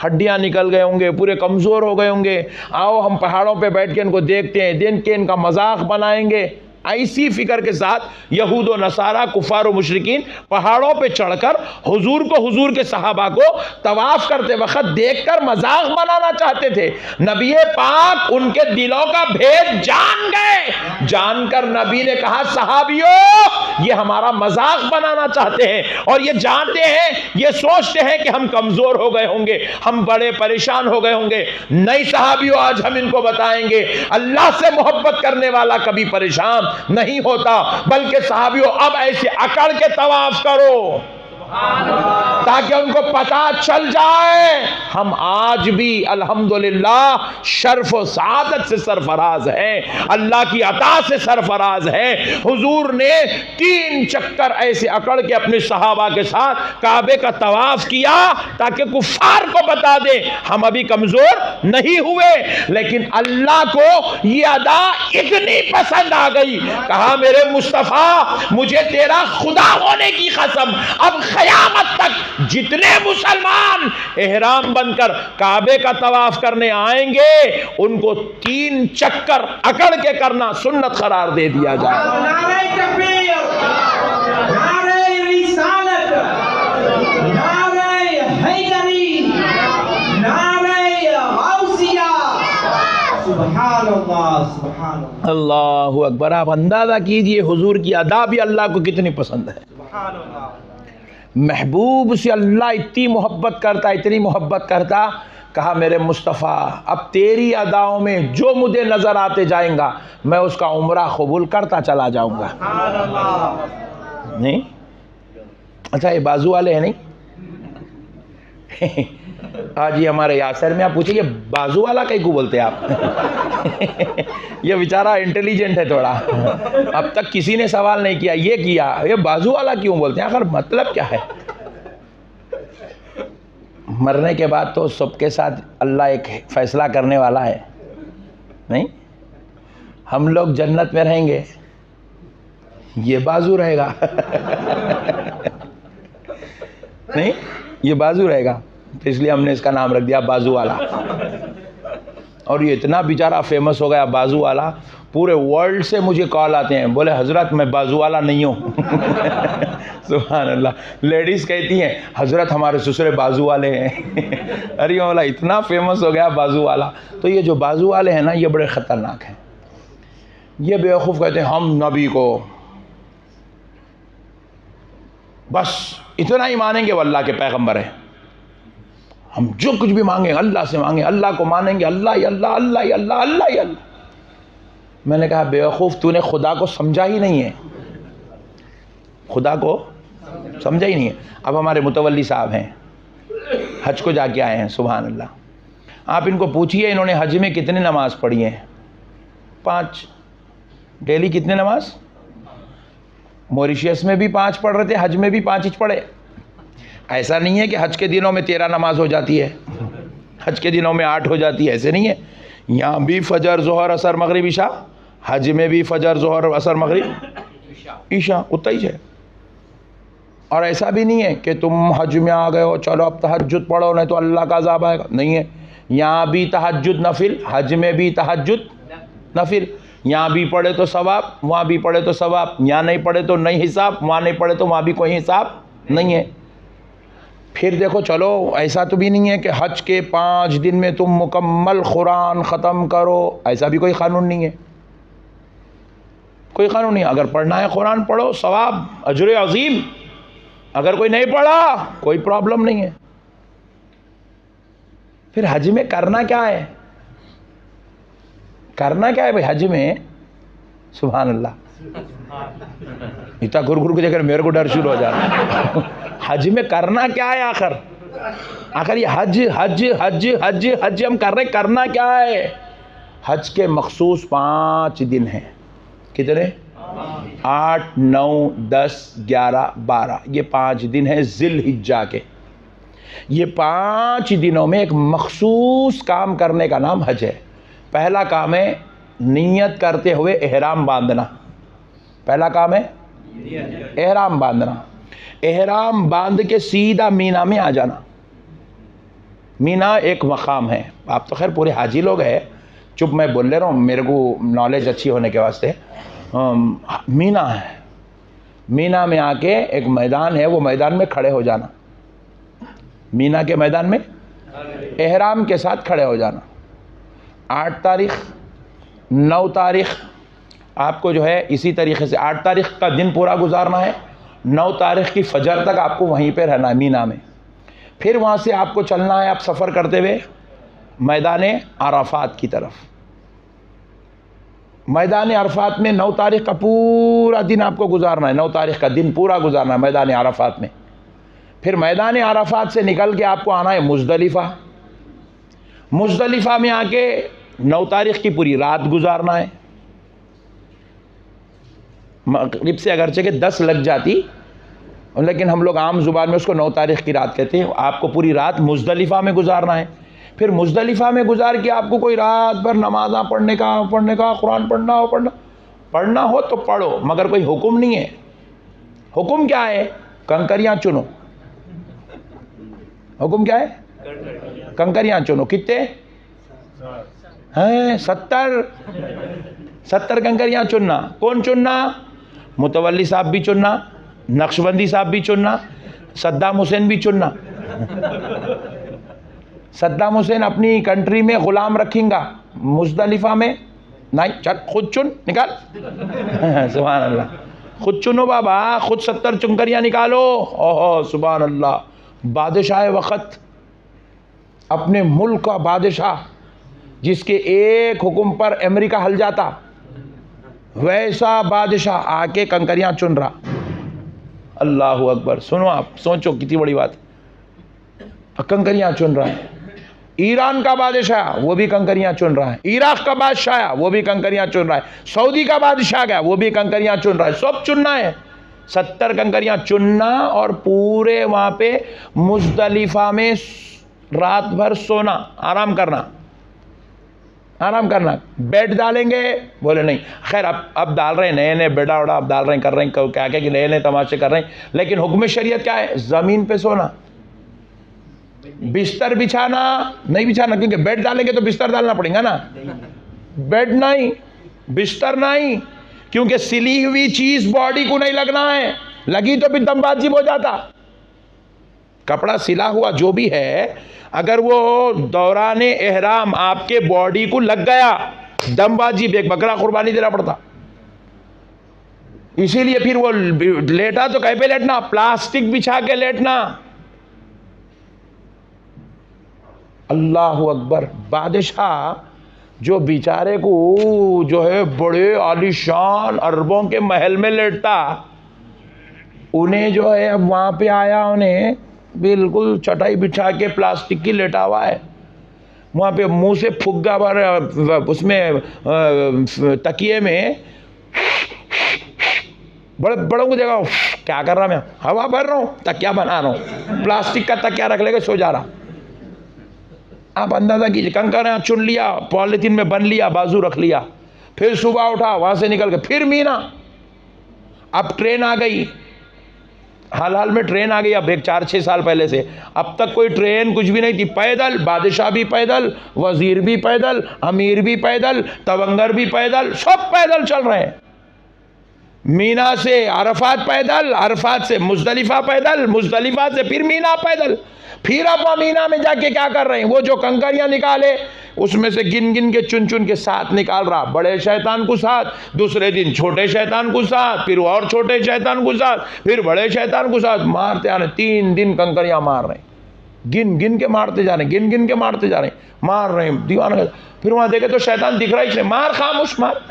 हड्डियाँ निकल गए होंगे, पूरे कमज़ोर हो गए होंगे। आओ हम पहाड़ों पर बैठ के इनको देखते हैं, देख के इनका मजाक बनाएंगे। ऐसी फिक्र के साथ यहूद व नसारा कुफार व मुशरिकीन पहाड़ों पे चढ़कर हुजूर को, हुजूर के सहाबा को तवाफ करते वक्त देखकर मजाक बनाना चाहते थे। नबी पाक उनके दिलों का भेद जान गए। जानकर नबी ने कहा, सहाबियों ये हमारा मजाक बनाना चाहते हैं और ये जानते हैं, ये सोचते हैं कि हम कमजोर हो गए होंगे, हम बड़े परेशान हो गए होंगे। नहीं सहाबियों, आज हम इनको बताएंगे अल्लाह से मोहब्बत करने वाला कभी परेशान नहीं होता, बल्कि सहाबियों अब ऐसे अकड़ के तवाफ करो ताकि उनको पता चल जाए हम आज भी अल्हम्दुलिल्लाह शर्फ व सआदत से सरफराज हैं, अल्लाह की अता से सरफराज हैं। हुजूर ने 3 चक्कर ऐसे अकड़ के अपने सहाबा के साथ काबे का तवाफ किया ताकि कुफार को बता दे हम अभी कमजोर नहीं हुए। लेकिन अल्लाह को ये अदा इतनी पसंद आ गई, कहा मेरे मुस्तफ़ा मुझे तेरा खुदा होने की कसम, अब क़यामत तक जितने मुसलमान एहराम बनकर काबे का तवाफ करने आएंगे उनको 3 चक्कर अकड़ के करना सुन्नत करार दे दिया जाए। नारे तकबीर, नारे रिसालत, नारे हैदरी, नारे गौसिया। सुभान अल्लाह, सुभान अल्लाह, अल्लाहु अकबर। आप अंदाजा कीजिए हुजूर की अदा भी अल्लाह को कितनी पसंद है। सुभान अल्लाह। महबूब से अल्लाह इतनी मोहब्बत करता, इतनी मोहब्बत करता, कहा मेरे मुस्तफ़ा अब तेरी अदाओं में जो मुझे नज़र आते जाएगा मैं उसका उम्रा कबूल करता चला जाऊंगा। नहीं अच्छा, ये बाजू वाले हैं नहीं आज ये हमारे यासर में आप पूछिए ये बाजू वाला कहीं को बोलते हैं आप ये बेचारा इंटेलिजेंट है थोड़ा, अब तक किसी ने सवाल नहीं किया, ये किया, ये बाजू वाला क्यों बोलते हैं, आखिर मतलब क्या है। मरने के बाद तो सबके साथ अल्लाह एक फैसला करने वाला है। नहीं हम लोग जन्नत में रहेंगे, ये बाजू रहेगा नहीं ये बाजू रहेगा, तो इसलिए हमने इसका नाम रख दिया बाजू वाला। और ये इतना बेचारा फेमस हो गया बाजू वाला, पूरे वर्ल्ड से मुझे कॉल आते हैं, बोले हजरत मैं बाजू वाला नहीं हूँ। सुभान अल्लाह। लेडीज़ कहती हैं हजरत हमारे ससुरे बाजू वाले हैं। अरे बोला इतना फेमस हो गया बाजू वाला। तो ये जो बाजू वाले हैं ना, ये बड़े ख़तरनाक हैं। ये बेवकूफ़ कहते हैं हम नबी को बस इतना ही मानेंगे, वो अल्लाह के पैगंबर हैं, हम जो कुछ भी मांगे अल्लाह से मांगे, अल्लाह को मानेंगे, अल्लाह ही अल्लाह, अल्लाह ही अल्लाह, अल्लाह ही अल्लाह। मैंने कहा बेवकूफ़, तूने खुदा को समझा ही नहीं है, खुदा को समझा ही नहीं है। अब हमारे मुतवल्ली साहब हैं, हज को जाके आए हैं, सुभान अल्लाह। आप इनको पूछिए इन्होंने हज में कितने नमाज पढ़ी हैं? 5। डेली कितने नमाज? मॉरिशियस में भी 5 पढ़ रहे थे, हज में भी 5 ही पढ़े। ऐसा नहीं है कि हज के दिनों में 13 नमाज हो जाती है, हज के दिनों में 8 हो जाती है, ऐसे नहीं है। यहाँ भी फजर ज़ोहर असर मगरिब इशा, हज में भी फजर ज़ोहर असर मगरिब ईशा उतना ही है। और ऐसा भी नहीं है कि तुम हज में आ गए हो चलो अब तहज्जुद पढ़ो नहीं तो अल्लाह का अज़ाब आएगा, नहीं है। यहाँ भी तहज्जुद नफिल, हज में भी तहज्जुद नफिल। यहाँ भी पढ़े तो सवाब, वहाँ भी पढ़े तो सवाब, यहाँ नहीं पढ़े तो नहीं हिसाब, वहाँ नहीं पढ़े तो वहाँ भी कोई हिसाब नहीं है। फिर देखो चलो ऐसा तो भी नहीं है कि हज के 5 दिन में तुम मुकम्मल कुरान ख़त्म करो, ऐसा भी कोई क़ानून नहीं है, कोई क़ानून नहीं है। अगर पढ़ना है कुरान पढ़ो, सवाब अजर अज़ीम। अगर कोई नहीं पढ़ा कोई प्रॉब्लम नहीं है। फिर हज में करना क्या है? करना क्या है भाई हज में? सुभान अल्लाह। इतना गुरु को देखकर मेरे को डर शुरू हो जाता। हज में करना क्या है आखिर? आखिर ये हज हज हज हज हज हम कर रहे, करना क्या है? हज के मखसूस 5 दिन हैं। कितने? 8, 9, 10, 11, 12, ये 5 दिन हैं ज़िलहिज्जा के। ये 5 दिनों में एक मखसूस काम करने का नाम हज है। पहला काम है नियत करते हुए एहराम बांधना। पहला काम है एहराम बांधना। एहराम बांध के सीधा मीना में आ जाना। मीना एक मकाम है। आप तो खैर पूरे हाजी लोग हैं, चुप मैं बोल ले रहा हूँ, मेरे को नॉलेज अच्छी होने के वास्ते। मीना है, मीना में आके एक मैदान है, वो मैदान में खड़े हो जाना। मीना के मैदान में एहराम के साथ खड़े हो जाना। 8 तारीख 9 तारीख आपको जो है इसी तरीके से 8 तारीख का दिन पूरा गुजारना है, 9 तारीख की फजर तक आपको वहीं पे रहना है मीना में। फिर वहाँ से आपको चलना है आप सफ़र करते हुए मैदान अराफात की तरफ। मैदान अराफात में 9 तारीख का पूरा दिन आपको गुजारना है, 9 तारीख का दिन पूरा गुजारना है मैदान अराफात में। फिर मैदान अराफात से निकल के आपको आना है मुज़दलिफ़ा। मुज़दलिफ़ा में आके 9 तारीख की पूरी रात गुजारना है। मगरिब से अगरचे के 10 लग जाती, लेकिन हम लोग आम ज़ुबान में उसको 9 तारीख की रात कहते हैं। आपको पूरी रात मुज़दलिफ़ा में गुजारना है। फिर मुज़दलिफ़ा में गुजार के आपको कोई रात भर नमाज़ा पढ़ने का कुरान पढ़ना हो तो पढ़ो, मगर कोई हुक्म नहीं है। हुक्म क्या है? कंकरियाँ चुनो। हुक्म क्या है? कंकरियाँ चुनो। कितने हैं? 70 कंकरियाँ चुनना। कौन चुनना? मुतवल्ली साहब भी चुनना, नक्शबंदी साहब भी चुनना, सद्दाम हुसैन भी चुनना। सद्दाम हुसैन अपनी कंट्री में ग़ुलाम रखेंगा, मुज़दलिफ़ा में नहीं। चल खुद चुन, निकाल। सुभान अल्लाह। खुद चुनो बाबा, खुद 70 चुनकरियाँ निकालो। ओहो सुभान अल्लाह। बादशाह वक़्त, अपने मुल्क का बादशाह, जिसके एक हुक्म पर अमेरिका हल जाता, वैसा बादशाह आके कंकरियाँ चुन रहा। अल्लाह अकबर। सुनो आप, सोचो कितनी बड़ी बात। कंकरियाँ चुन रहा है। ईरान का बादशाह वो भी कंकरियाँ चुन रहा है। इराक का बादशाह वो भी कंकरियाँ चुन रहा है। सऊदी का बादशाह गया वो भी कंकरियाँ चुन रहा है। सब चुनना है। 70 कंकरियाँ चुनना और पूरे वहाँ पे मुज़दलिफ़ा में रात भर सोना, आराम करना। बेड डालेंगे? बोले नहीं। खैर अब डाल रहे हैं नए बेडा वड़ा, अब डाल रहे हैं, कर रहे हैं, क्या क्या कि नए तमाशे कर रहे हैं। लेकिन हुक्म शरीयत क्या है? ज़मीन पे सोना। बिस्तर बिछाना नहीं बिछाना, क्योंकि बेड डालेंगे तो बिस्तर डालना पड़ेगा ना। बेड नहीं, बिस्तर नहीं, क्योंकि सिली हुई चीज बॉडी को नहीं लगना है, लगी तो फिर दम वाजिब हो जाता। कपड़ा सिला हुआ जो भी है, अगर वो दौरान एहराम आपके बॉडी को लग गया, दम वाजिब, एक बकरा कुर्बानी देना पड़ता। इसीलिए फिर वो लेटा तो कहीं पे लेटना, प्लास्टिक बिछा के लेटना। अल्लाह अकबर। बादशाह जो बेचारे को जो है बड़े आलीशान अरबों के महल में लेटता, उन्हें जो है अब वहां पे आया, उन्हें बिल्कुल चटाई बिछा के प्लास्टिक की लेटा हुआ है, वहां पे मुंह से फुग्गा भर उसमें तकिए में बड़े बड़ों को देखा, क्या कर रहा मैं, हवा भर रहा हूँ, तकिया बना रहा हूँ, प्लास्टिक का तकिया रख लेके सो जा रहा। आप अंदाजा कीजिए, कंकर चुन लिया, पॉलिथीन में बन लिया, बाजू रख लिया, फिर सुबह उठा, वहां से निकल के फिर मीना। अब ट्रेन आ गई, हाल हाल में ट्रेन आ गई, अब एक 4-6 साल पहले से। अब तक कोई ट्रेन कुछ भी नहीं थी, पैदल, बादशाह भी पैदल, वजीर भी पैदल, अमीर भी पैदल, तवंगर भी पैदल, सब पैदल चल रहे हैं। मीना से अरफात पैदल, अरफात से मुजदलिफा पैदल, मुजदलिफा से फिर मीना पैदल। फिर अब मीना में जाके क्या कर रहे हैं, वो जो कंकरियां निकाले उसमें से गिन गिन के चुन चुन के साथ निकाल रहा, बड़े शैतान को साथ, दूसरे दिन छोटे शैतान को साथ, फिर और छोटे शैतान को साथ, फिर बड़े शैतान को साथ, मारते आ रहे। 3 दिन कंकरियां मार रहे हैं, गिन गिन के मारते जा रहे हैं, गिन गिन के मारते जा रहे हैं, मार रहे हैं दीवाना। फिर वहां देखे तो शैतान दिख रहा है, इसने मार, खामोश मार,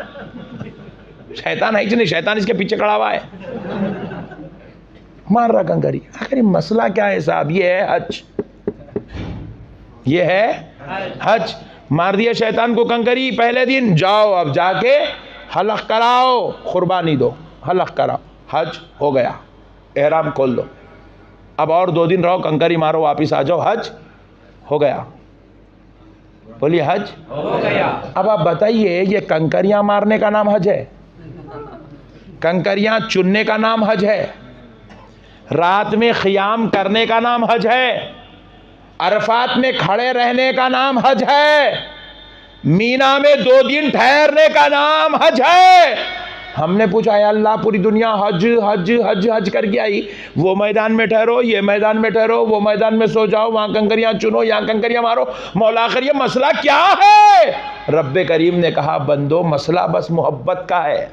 शैतान है ही नहीं, शैतान इसके पीछे खड़ा हुआ है, मार रहा कंकरी। आखिर मसला क्या है साहब, ये है हज, ये है हज। मार दिया शैतान को कंकरी पहले दिन, जाओ अब जाके हलक कराओ, कुर्बानी दो, हलक कराओ, हज हो गया, एहराम खोल लो। अब और 2 दिन रहो, कंकरी मारो, वापिस आ जाओ, हज हो गया। बोलिए हज हो गया। अब आप बताइए, ये कंकरियां मारने का नाम हज है? कंकरियां चुनने का नाम हज है? रात में ख़ियाम करने का नाम हज है? अरफात में खड़े रहने का नाम हज है? मीना में 2 दिन ठहरने का नाम हज है? हमने पूछा, या अल्लाह पूरी दुनिया हज हज हज हज करके आई, वो मैदान में ठहरो, ये मैदान में ठहरो, वो मैदान में सो जाओ, वहां कंकरियां चुनो, यहाँ कंकरियां मारो, मौला आखिर ये मसला क्या है? रब्बे करीम ने कहा, बंदो मसला बस मोहब्बत का है।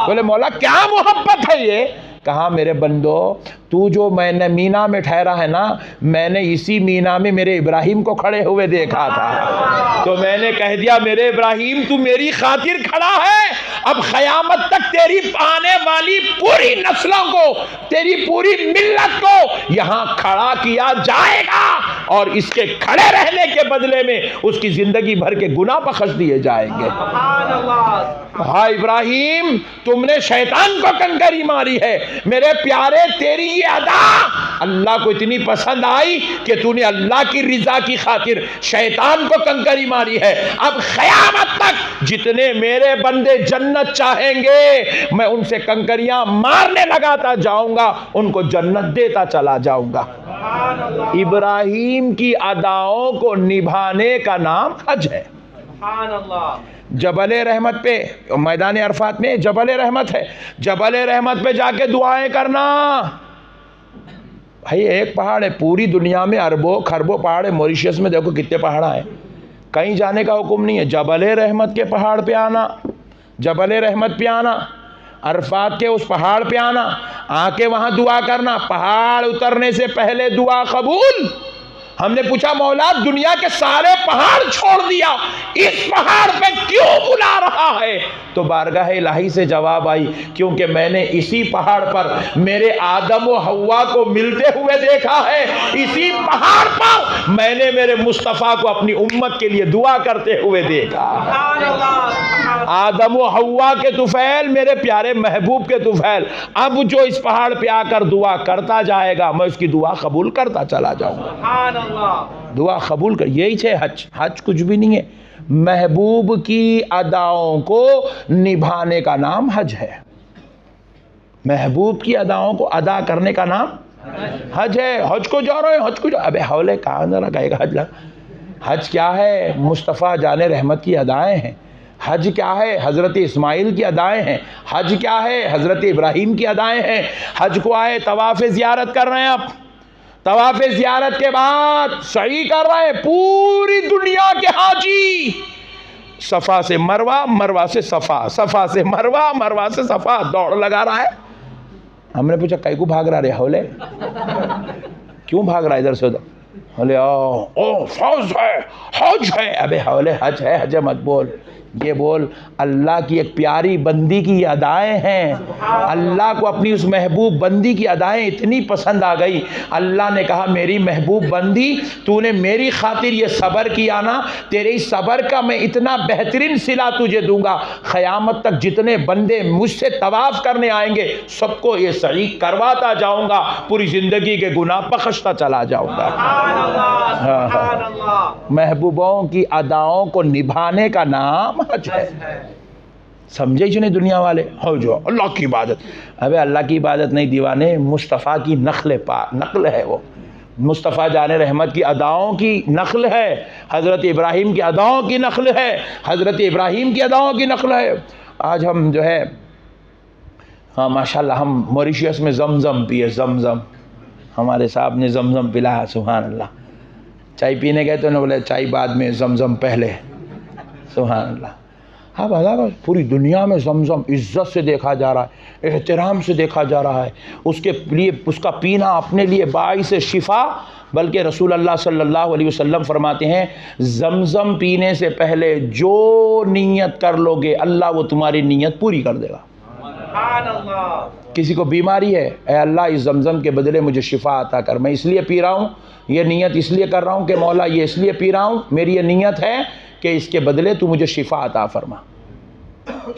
बोले मौला क्या मोहब्बत है ये? कहा, मेरे बंदो, तू जो मैंने मीना में ठहरा है ना, मैंने इसी मीना में मेरे इब्राहिम को खड़े हुए देखा था, तो मैंने कह दिया, मेरे इब्राहिम तू मेरी खातिर खड़ा है, अब क़यामत तक तेरी आने वाली पूरी नस्लों को, तेरी पूरी मिल्लत को यहाँ खड़ा किया जाएगा, और इसके खड़े रहने के बदले में उसकी जिंदगी भर के गुनाह बख्श दिए जाएंगे। हाँ इब्राहिम, तुमने शैतान को कंकरी मारी है, मेरे प्यारे तेरी ये अदा अल्लाह को इतनी पसंद आई कि तूने अल्लाह की रिजा की खातिर शैतान को कंकरी मारी है। अब क़यामत तक जितने मेरे बंदे जन्नत चाहेंगे, मैं उनसे कंकरियां मारने लगाता जाऊंगा, उनको जन्नत देता चला जाऊंगा। इब्राहिम की अदाओं को निभाने का नाम हज है। जबल रहमत पे, मैदान अरफात में जबल रहमत है, जबल रहमत पे जाके दुआएं करना। भाई एक पहाड़ है, पूरी दुनिया में अरबों खरबों पहाड़ है, मॉरिशस में देखो कितने पहाड़ हैं, कहीं जाने का हुक्म नहीं है, जबल रहमत के पहाड़ पे आना, जबल रहमत पे आना, अरफात के उस पहाड़ पे आना, आके वहां दुआ करना। पहाड़ उतरने से पहले दुआ कबूल। हमने पूछा, मौला दुनिया के सारे पहाड़ छोड़ दिया, इस पहाड़ पे क्यों बुला रहा है? तो बारगाह इलाही से जवाब आई, क्योंकि मैंने इसी पहाड़ पर मेरे आदम व हव्वा को मिलते हुए देखा है, इसी पहाड़ पर मैंने मेरे मुस्तफ़ा को अपनी उम्मत के लिए दुआ करते हुए देखा। आदम व हव्वा के तुफैल, मेरे प्यारे महबूब के तुफैल, अब जो इस पहाड़ पे आकर दुआ करता जाएगा, मैं उसकी दुआ कबूल करता चला जाऊंगा। दुआ कबूल कर, यही है हज। हज कुछ भी नहीं है, महबूब की अदाओं को निभाने का नाम हज है। महबूब की अदाओं को अदा करने का नाम हज है। हज को जा रहे हैं, हज को जा, अबे हौले कहाँ जरा कहेगा हज लगा। हज क्या है? मुस्तफ़ा जाने रहमत की अदाएं हैं। हज क्या है? हज़रत इस्माइल की अदाएँ हैं। हज क्या है? हज़रत इब्राहीम की अदाएँ हैं। हज को आए तवाफ़ ज़ियारत कर रहे हैं। अब तवाफ़ ज़ियारत के बाद सही कर रहे हैं। पूरी दुनिया के हाजी सफ़ा से मरवा, मरवा से सफ़ा, सफ़ा से मरवा, मरवा से सफ़ा दौड़ लगा रहा है। हमने पूछा कई को भाग रहा रे हौले, क्यों भाग रहा है इधर से उधर? बोले ओ फौज है, हज है। अबे हौले हज है, हज मत बोल, ये बोल अल्लाह की एक प्यारी बंदी की अदाएँ हैं। अल्लाह को अपनी उस महबूब बंदी की अदाएँ इतनी पसंद आ गई, अल्लाह ने कहा मेरी महबूब बंदी तूने मेरी खातिर ये सब्र किया ना, तेरे इस सब्र का मैं इतना बेहतरीन सिला तुझे दूंगा, क़यामत तक जितने बंदे मुझसे तवाफ़ करने आएंगे सबको ये सही करवाता जाऊंगा, पूरी ज़िंदगी के गुनाह बख्शता चला जाऊंगा। महबूबों की अदाओं को निभाने का नाम हज है। समझे ही नहीं दुनिया वाले, हो जो अल्लाह की इबादत। अबे अल्लाह की इबादत नहीं दीवाने, मुस्तफ़ा की नक़ल है वो। मुस्तफ़ा जाने रहमत की अदाओं की नक़ल है, हज़रत इब्राहीम की अदाओं की नक़ल है, हज़रत इब्राहीम की अदाओं की नक़ल है। आज हम जो है हाँ माशाल्लाह हम मॉरिशस में ज़मज़म पिए, ज़मज़म हमारे साहब ने ज़मज़म पिलाया, सुभान अल्लाह। चाय पीने गए तो उन्होंने बोले चाय बाद में, ज़मज़म पहले, सुभान अल्लाह। हाँ बता, पूरी दुनिया में ज़मज़म इज़्ज़त से देखा जा रहा है, एहतराम से देखा जा रहा है, उसके लिए उसका पीना अपने लिए बाइस शिफ़ा। बल्कि रसूल अल्लाह सल्लल्लाहु अलैहि वसल्लम फरमाते हैं ज़मज़म पीने से पहले जो नीयत कर लोगे अल्लाह वो तुम्हारी नीयत पूरी कर देगा। किसी को बीमारी है, ए अल्लाह इस ज़मज़म के बदले मुझे शिफ़ा अता कर, मैं इसलिए पी रहा हूँ, ये नीयत इसलिए कर रहा हूँ कि मौला ये इसलिए पी रहा हूँ, मेरी ये नीयत है कि इसके बदले तू मुझे शिफ़ा अता फरमा,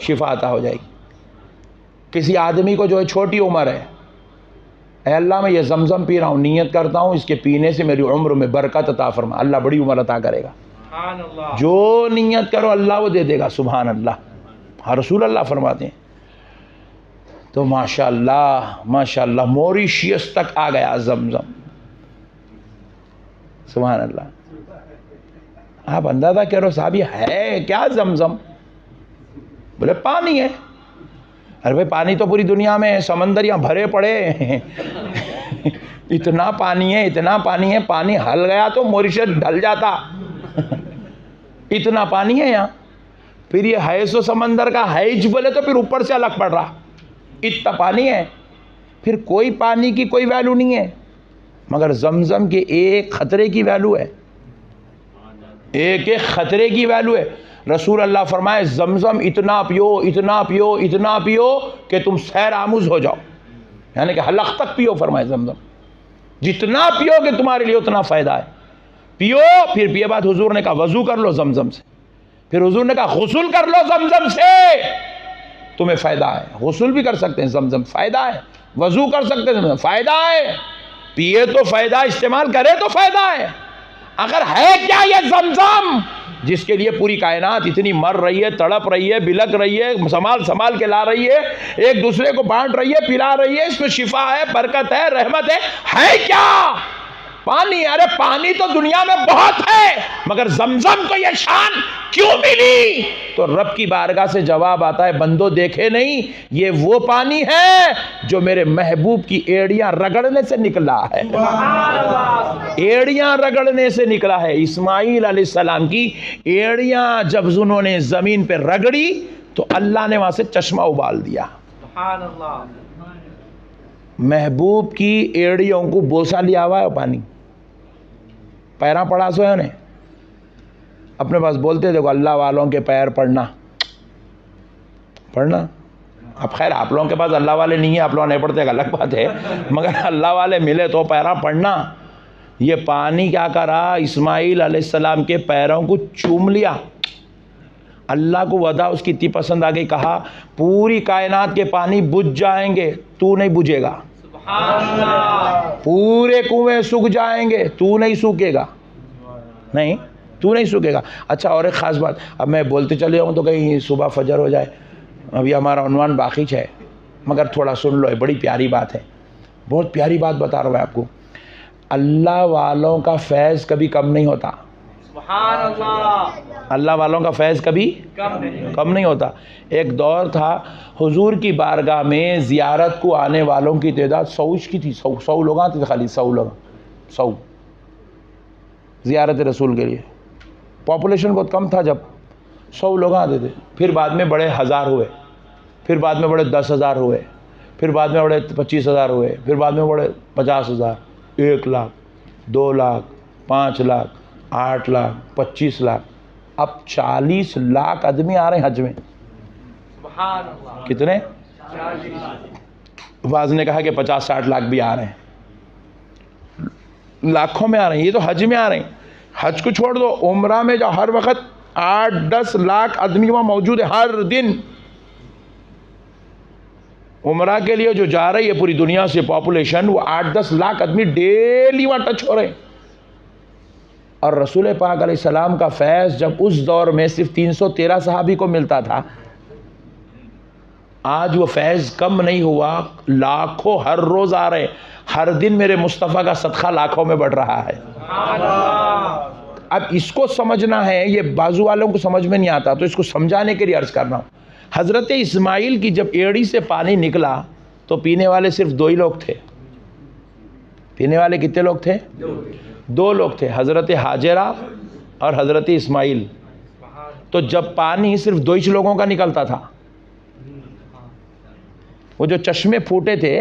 शिफ़ा अता हो जाएगी। किसी आदमी को जो है छोटी उम्र है, ए अल्लाह मैं ये ज़मज़म पी रहा हूँ, नीयत करता हूँ इसके पीने से मेरी उम्र में बरकत अता फरमा, अल्लाह बड़ी उम्र अता करेगा। जो नीयत करो अल्लाह वो दे देगा, सुभान अल्लाह। हाँ रसूल अल्लाह फरमाते हैं। तो माशाअल्लाह माशाअल्लाह मॉरिशस तक आ गया ज़मज़म, सुभान अल्लाह। आप अंदाज़ा करो साहब ये है क्या ज़मज़म? बोले पानी है। अरे भाई पानी तो पूरी दुनिया में समंदर यहाँ भरे पड़े हैं इतना पानी है, इतना पानी है, पानी हल गया तो मॉरिशस ढल जाता इतना पानी है यहाँ। फिर ये है सो समंदर का हैज बोले तो फिर ऊपर से अलग पड़ रहा, इतना पानी है। फिर कोई पानी की कोई वैल्यू नहीं है, मगर ज़मज़म के एक ख़तरे की वैल्यू है, एक एक ख़तरे की वैल्यू है। रसूल अल्लाह फरमाए ज़मज़म इतना पियो, इतना पियो, इतना पियो कि तुम सैर आमूज़ हो जाओ, यानी कि हलक तक पियो। फरमाए ज़मज़म जितना पियोगे तुम्हारे लिए उतना फ़ायदा है, पियो। फिर पिए बाद हुजूर ने कहा वज़ू कर लो ज़मज़म से, फिर हुजूर ने कहा गुस्ल कर लो ज़मज़म से, तुम्हें फ़ायदा है। गुस्ल भी कर सकते हैं, ज़मज़म फ़ायदा है, वज़ू कर सकते हैं, फ़ायदा है। पिए तो फ़ायदा, इस्तेमाल करे तो फ़ायदा है। अगर है क्या ये ज़मज़म जिसके लिए पूरी कायनात इतनी मर रही है, तड़प रही है, बिलक रही है, संभाल संभाल के ला रही है, एक दूसरे को बांट रही है, पिला रही है, इसमें शिफा है, बरकत है, रहमत है क्या? पानी। अरे पानी तो दुनिया में बहुत है, मगर ज़मज़म को ये शान क्यों मिली? तो रब की बारगाह से जवाब आता है बंदो देखे नहीं, ये वो पानी है जो मेरे महबूब की एड़ियां रगड़ने से निकला है, एड़ियां रगड़ने से निकला है। इस्माईल अलैहिस्सलाम की एड़ियां जब उन्होंने ज़मीन पे रगड़ी तो अल्लाह ने वहां से चश्मा उबाल दिया। महबूब की एड़ियों को बोसा लिया हुआ है पानी, पैरा पड़ा सो है, अपने पास बोलते देखो अल्लाह वालों के पैर पड़ना। अब खैर आप लोगों के पास अल्लाह वाले नहीं है, आप लोग नहीं पढ़ते, अलग बात है, मगर अल्लाह वाले मिले तो पैरा पड़ना। ये पानी क्या करा, इस्माईल अलैहिस्सलाम के पैरों को चूम लिया। अल्लाह को वदा उसकी इतनी पसंद आ गई, कहा पूरी कायनात के पानी बुझ जाएंगे, तू नहीं बुझेगा। पूरे कुएं सूख जाएंगे, तू नहीं सूखेगा, नहीं तू नहीं सूखेगा। अच्छा और एक ख़ास बात, अब मैं बोलते चले जाऊँ तो कहीं सुबह फजर हो जाए, अभी हमारा उन्वान बाकी है, मगर थोड़ा सुन लो, बड़ी प्यारी बात है, बहुत प्यारी बात बता रहा हूँ मैं आपको। अल्लाह वालों का फैज़ कभी कम नहीं होता। सुभान अल्लाह। अल्लाह वालों का फैज़ कभी कम नहीं होता। एक दौर था हुजूर की बारगाह में ज़ियारत को आने वालों की तादाद 100 की थी। 100 लोग आते थे, खाली 100 लोग, 100 ज़ियारत रसूल के लिए। पॉपुलेशन बहुत कम था जब, 100 लोग आते थे। फिर बाद में बड़े 1000 हुए, फिर बाद में बड़े 10,000 हुए, फिर बाद में बड़े 25,000 हुए, फिर बाद में बड़े 50,000, 1 लाख, 2 लाख, 5 लाख, 8 लाख, 25 लाख, अब 40 लाख आदमी आ रहे हैं हज में। सुभान अल्लाह। कितने? वाज़ ने कहा कि 50-60 लाख भी आ रहे हैं, लाखों में आ रहे हैं। ये तो हज में आ रहे हैं। हज को छोड़ दो, उम्रा में जो हर वक्त 8-10 लाख आदमी वहाँ मौजूद है हर दिन। उम्रा के लिए जो जा रही है पूरी दुनिया से पॉपुलेशन, वो 8-10 लाख आदमी डेली वहाँ टच हो रहे हैं। और रसूल पाक अलैहिस्सलाम का फैज़ जब उस दौर में सिर्फ 313 सहाबी को मिलता था, आज वो फैज़ कम नहीं हुआ, लाखों हर रोज़ आ रहे हैं। हर दिन मेरे मुस्तफ़ा का सदका लाखों में बढ़ रहा है। अब इसको समझना है, ये बाजू वालों को समझ में नहीं आता, तो इसको समझाने के लिए अर्ज़ कर रहा हूँ। हज़रत इस्माइल की जब एड़ी से पानी निकला तो पीने वाले सिर्फ 2 ही लोग थे। पीने वाले कितने लोग थे? 2 लोग थे, हज़रत हाजरा और हज़रत इस्माइल। तो जब पानी सिर्फ 2 ही लोगों का निकलता था, वो जो चश्मे फूटे थे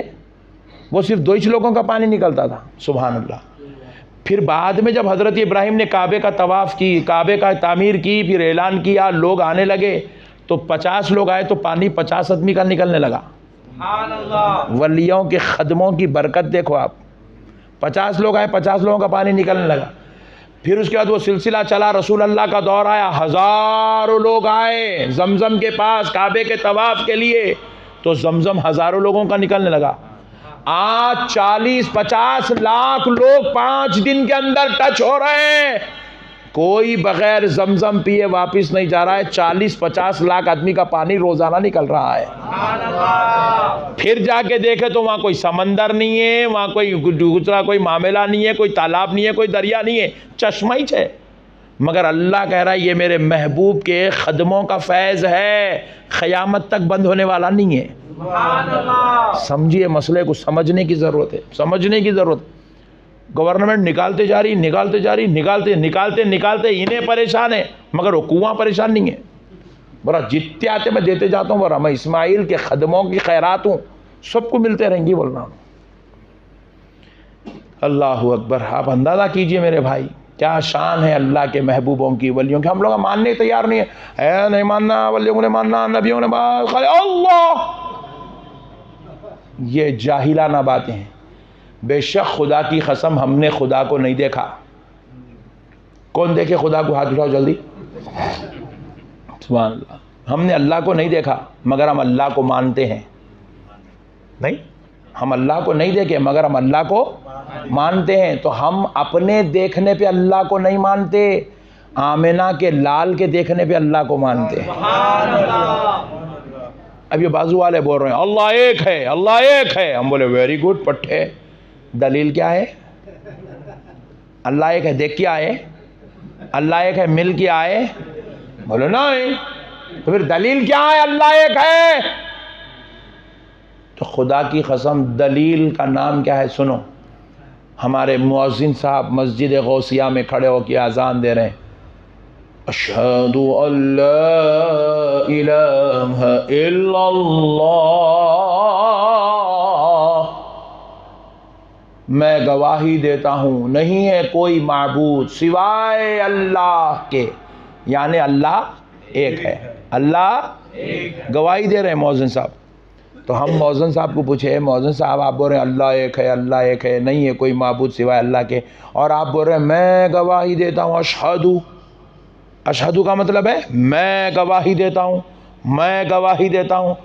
वो सिर्फ 2 ही लोगों का पानी निकलता था। सुभान अल्लाह। फिर बाद में जब हज़रत इब्राहिम ने काबे का तवाफ़ की, काबे का तामीर की, फिर ऐलान किया, लोग आने लगे, तो 50 लोग आए तो पानी 50 आदमी का निकलने लगा। वलियों के खदमों की बरकत देखो आप। 50 लोग आए, 50 लोगों का पानी निकलने लगा। फिर उसके बाद वो सिलसिला चला, रसूल अल्लाह का दौर आया, हज़ारों लोग आए जमजम के पास काबे के तवाफ़ के लिए, तो जमजम हज़ारों लोगों का निकलने लगा। आज 40-50 लाख लोग 5 दिन के अंदर टच हो रहे हैं। कोई बगैर जमजम पिए वापस नहीं जा रहा है। 40-50 लाख आदमी का पानी रोजाना निकल रहा है। फिर जाके देखे तो वहाँ कोई समंदर नहीं है, वहाँ कोई दूसरा कोई मामला नहीं है, कोई तालाब नहीं है, कोई दरिया नहीं है, चश्मा ही है। मगर अल्लाह कह रहा है ये मेरे महबूब के खदमों का फैज़ है, क़यामत तक बंद होने वाला नहीं है। समझिए, मसले को समझने की ज़रूरत है, समझने की ज़रूरत। गवर्नमेंट निकालते जा रही, निकालते इन्हें परेशान है, मगर वो कुआं परेशान नहीं है। बरा जितने आते मैं देते जाता हूँ, बरा मैं इस्माइल के खदमों की खैरात हूँ, सबको मिलते रहेंगी बोल रहा हूँ। अल्लाह अकबर। आप अंदाज़ा कीजिए मेरे भाई, क्या शान है अल्लाह के महबूबों की, वलियों की। हम लोग मानने तैयार नहीं है, नहीं मानना, वलियों ने मानना, नबियों ने मानना, अल्लाह। ये जाहिलाना बातें हैं। बेशक खुदा की कसम हमने खुदा को नहीं देखा। कौन देखे खुदा को? हाथ उठाओ जल्दी। सुभान अल्लाह। हमने अल्लाह को नहीं देखा, मगर हम अल्लाह को मानते हैं। नहीं, हम अल्लाह को नहीं देखे, मगर हम अल्लाह को मानते हैं। तो हम अपने देखने पे अल्लाह को नहीं मानते, आमिना के लाल के देखने पे अल्लाह को मानते हैं। अब ये बाजू वाले बोल रहे हैं अल्लाह एक है, अल्लाह एक है। हम बोले वेरी गुड पट्टे, दलील क्या है? अल्लाह एक है देख के आए, अल्लाह एक है मिल के आए? बोले नहीं। तो फिर दलील क्या है? अल्लाह एक है। तो खुदा की कसम दलील का नाम क्या है? सुनो, हमारे मुअज्जिन साहब मस्जिद गौसिया में खड़े होकर अजान दे रहे हैं, अशहदु अल्ला इलाहा इल्लल्लाह, मैं गवाही देता हूँ नहीं है कोई माबूद सिवाय अल्लाह के, यानी अल्लाह एक है। अल्लाह एक, गवाही दे रहे हैं मौज़िन साहब। तो हम मौज़िन साहब को पूछे, मौज़िन साहब आप बोल रहे हैं अल्लाह एक है, अल्लाह एक है, नहीं है कोई माबूद सिवाय अल्लाह के, और आप बोल रहे हैं मैं गवाही देता हूँ अशहदु। अशहदु का मतलब है मैं गवाही देता हूँ, मैं गवाही देता हूँ।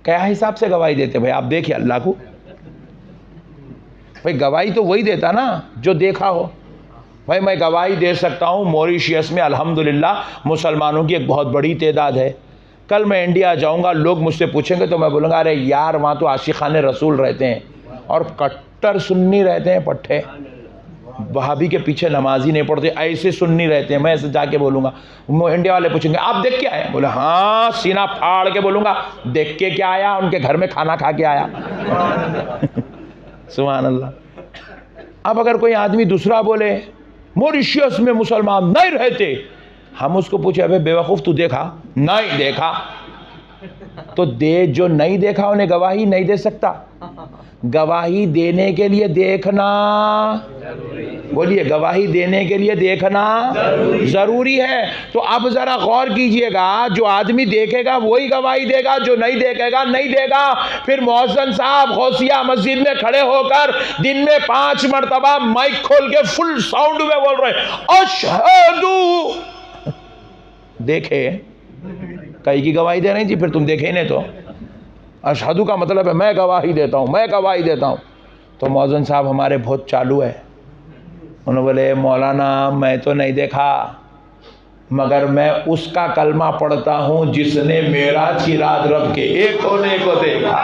क्या हिसाब से गवाही देते भाई? आप देखिए अल्लाह को। भाई गवाही तो वही देता ना जो देखा हो। भाई मैं गवाही दे सकता हूँ मॉरिशियस में अल्हम्दुलिल्लाह मुसलमानों की एक बहुत बड़ी तादाद है। कल मैं इंडिया जाऊँगा, लोग मुझसे पूछेंगे तो मैं बोलूँगा अरे यार वहाँ तो आशिक़ाने रसूल रहते हैं और कट्टर सुन्नी रहते हैं पट्टे। वहाबी के पीछे नमाज ही नहीं पढ़ते, ऐसे सुन्नी रहते हैं। मैं ऐसे जाके बोलूँगा, इंडिया वाले पूछेंगे आप देख के आए, बोले हाँ, सीना फाड़ के बोलूँगा देख के क्या आया, उनके घर में खाना खा के आया। सुभान अल्लाह। अब अगर कोई आदमी दूसरा बोले मॉरिशस में मुसलमान नहीं रहते, हम उसको पूछे अबे बेवकूफ़ तू देखा? नहीं देखा। तो दे, जो नहीं देखा उन्हें गवाही नहीं दे सकता। गवाही देने के लिए देखना, बोलिए, गवाही देने के लिए देखना जरूरी है। तो अब जरा गौर कीजिएगा, जो आदमी देखेगा वही गवाही देगा, जो नहीं देखेगा नहीं देगा। फिर मुअज्जिन साहब गौसिया मस्जिद में खड़े होकर दिन में 5 मरतबा माइक खोल के फुल साउंड में बोल रहे अशहदू। देखे, कई की गवाही दे रही जी, फिर तुम देखे नहीं तो अशहदू का मतलब है मैं गवाही देता हूँ, मैं गवाही देता हूँ। तो मुअज्जिन साहब हमारे बहुत चालू है, उन्होंने बोले मौलाना मैं तो नहीं देखा, मगर मैं उसका कलमा पढ़ता हूँ जिसने मेराज की रात रब के एक होने को देखा।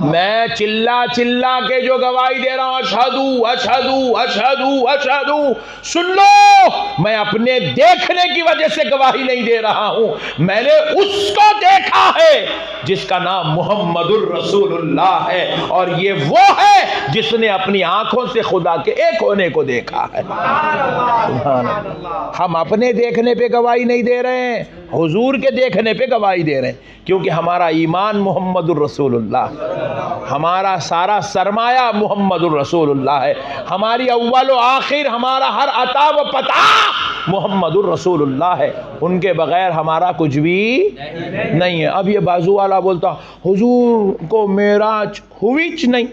मैं चिल्ला चिल्ला के जो गवाही दे रहा हूं, अशहदू अशहदू अशहदू अशहदू, सुन लो, मैं अपने देखने की वजह से गवाही नहीं दे रहा हूं, मैंने उसको देखा है जिसका नाम मुहम्मदुर रसूलुल्लाह है, और ये वो है जिसने अपनी आंखों से खुदा के एक होने को देखा है। हम अपने देखने पे गवाही नहीं दे रहे हैं, हुजूर के देखने पे गवाही दे रहे हैं, क्योंकि हमारा ईमान मुहम्मदुर रसूलुल्लाह, हमारा सारा सरमाया मुहम्मदुर रसूलुल्लाह है, हमारी अव्वल व आखिर, हमारा हर अता व पता मुहम्मदुर रसूलुल्लाह है। उनके बगैर हमारा कुछ भी नहीं है। अब ये बाजू वाला बोलता हुजूर को मेराज हुईच नहीं,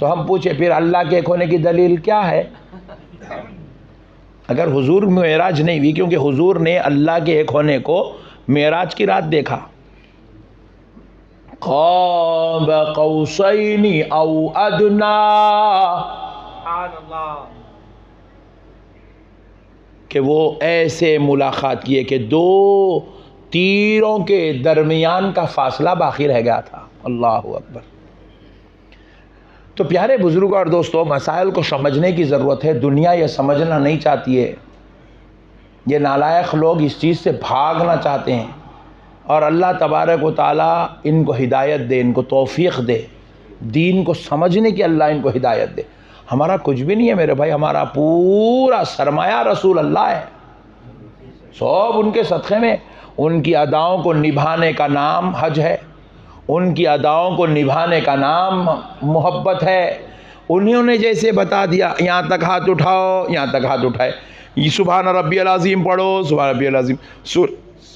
तो हम पूछे फिर अल्लाह के एक होने की दलील क्या है? अगर हुजूर मेराज नहीं हुई, क्योंकि हुजूर ने अल्लाह के एक होने को मेराज की रात देखा, क़ाब क़ौसैनी औ अदना, कि वो ऐसे मुलाकात किए कि 2 तीरों के दरमियान का फासला बाकी रह गया था। अल्लाह अकबर। तो प्यारे बुजुर्गों और दोस्तों, मसाइल को समझने की ज़रूरत है। दुनिया ये समझना नहीं चाहती है, ये नालायक लोग इस चीज़ से भागना चाहते हैं, और अल्लाह तबारक व तआला इनको हिदायत दे, इनको तौफीक दे, दीन को समझने की अल्लाह इनको हिदायत दे। हमारा कुछ भी नहीं है मेरे भाई, हमारा पूरा सरमाया रसूल अल्लाह है, सब उनके सदक़े में। उनकी अदाओं को निभाने का नाम हज है, उनकी अदाओं को निभाने का नाम मोहब्बत है। उन्होंने जैसे बता दिया, यहाँ तक हाथ उठाओ, यहाँ तक हाथ उठाए, सुभान रब्बियल अज़ीम पढ़ो, सुभान रब्बियल अज़ीम,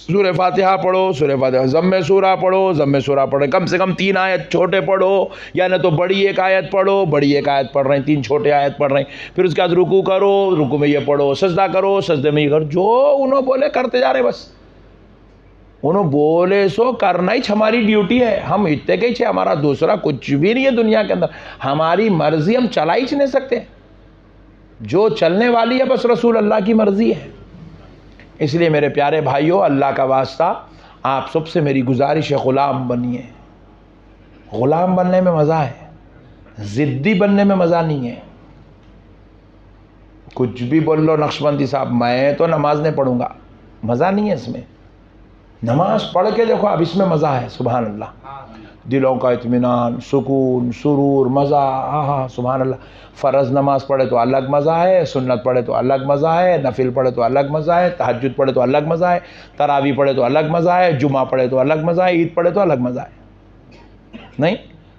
सूरह फातिहा पढ़ो, सूरह फातिहा, ज़म्मे सूरा पढ़ो, ज़म्मे सूरा पढ़ो, कम से कम 3 आयत छोटे पढ़ो, या न तो बड़ी एक आयत पढ़ो, बड़ी एक आयत पढ़ रहे हैं, 3 छोटे आयत पढ़ रहे हैं, फिर उसके बाद रुकू करो, रुकू में ये पढ़ो, सजदा करो, सजदे में ये करो, जो उन्होंने बोले करते जा रहे, बस उन्होंने बोले सो करना ही हमारी ड्यूटी है। हम इतने के ही, हमारा दूसरा कुछ भी नहीं है दुनिया के अंदर, हमारी मर्जी हम चला ही नहीं सकते, जो चलने वाली है बस रसूल अल्लाह की मर्जी है। इसलिए मेरे प्यारे भाइयों, अल्लाह का वास्ता, आप सबसे मेरी गुजारिश है, ग़ुलाम बनिए। ग़ुलाम बनने में मज़ा है, ज़िद्दी बनने में मज़ा नहीं है। कुछ भी बोल लो नक्शबंदी साहब, मैं तो नमाज नहीं पढ़ूंगा, मज़ा नहीं है इसमें। नमाज पढ़ के देखो, अब इसमें मज़ा है। सुभान अल्लाह, दिलों का इत्मीनान, सुकून, सुरूर, मज़ा, हाँ सुभान अल्लाह। फ़र्ज़ नमाज पढ़े तो अलग मज़ा है, सुन्नत पढ़े तो अलग मज़ा है, नफिल पढ़े तो अलग मज़ा है, तहज्जुद पढ़े तो अलग मज़ा है, तरावी पढ़े तो अलग मज़ा है, जुमा पढ़े तो अलग मज़ा है, ईद पढ़े तो अलग मज़ा है। नहीं,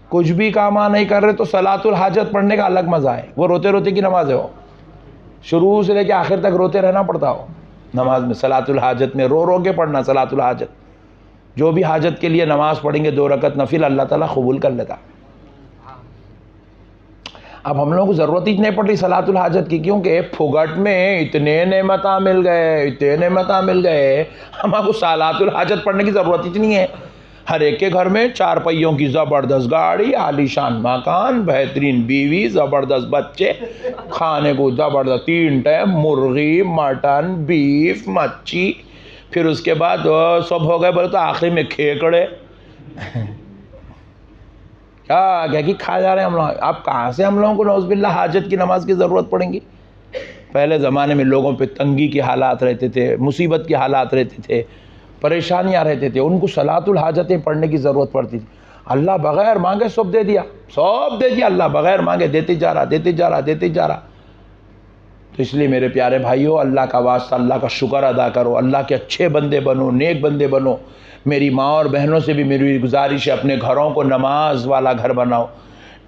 कुछ भी काम नहीं कर रहे तो सलातुल हाजत पढ़ने का अलग मज़ा है। वो रोते रोते की नमाज है, वो शुरू से लेकर आखिर तक रोते रहना पड़ता हो नमाज में। सलातुल हाजत में रो रो के पढ़ना, सलातुल हाजत, जो भी हाजत के लिए नमाज पढ़ेंगे 2 रकत नफिल, अल्लाह ताला कबूल कर लेता। अब हम लोगों को ज़रूरत ही नहीं पड़ रही सलातुल हाजत की, क्योंकि फुगट में इतने नेमता मिल गए, इतने नेमता मिल गए, हमको सलातुल हाजत पढ़ने की ज़रूरत ही नहीं है। हर एक के घर में 4 पहियों की ज़बरदस्त गाड़ी, आलीशान मकान, बेहतरीन बीवी, ज़बरदस्त बच्चे, खाने को ज़बरदस्त 3 टाइम मुर्गी, मटन, बीफ, मच्छी, फिर उसके बाद सब हो गए बोले तो आखिरी में खेकड़े। क्या कि खा जा रहे हैं हम लोग। अब कहाँ से हम लोगों को नौज़बिल्लाह हाजत की नमाज की ज़रूरत पड़ेगी। पहले ज़माने में लोगों पे तंगी के हालात रहते थे, मुसीबत के हालात रहते थे, परेशानियां रहते थे, उनको सलातुल हाजतें पढ़ने की ज़रूरत पड़ती थी। अल्लाह बग़ैर मांगे सब दे दिया, सब दे दिया। अल्लाह बग़ैर मांगे देते जा रहा, देते जा रहा, देते जा रहा। तो इसलिए मेरे प्यारे भाइयों, अल्लाह का वास्ता, अल्लाह का शुक्र अदा करो, अल्लाह के अच्छे बंदे बनो, नेक बंदे बनो। मेरी माँ और बहनों से भी मेरी गुजारिश है, अपने घरों को नमाज वाला घर बनाओ,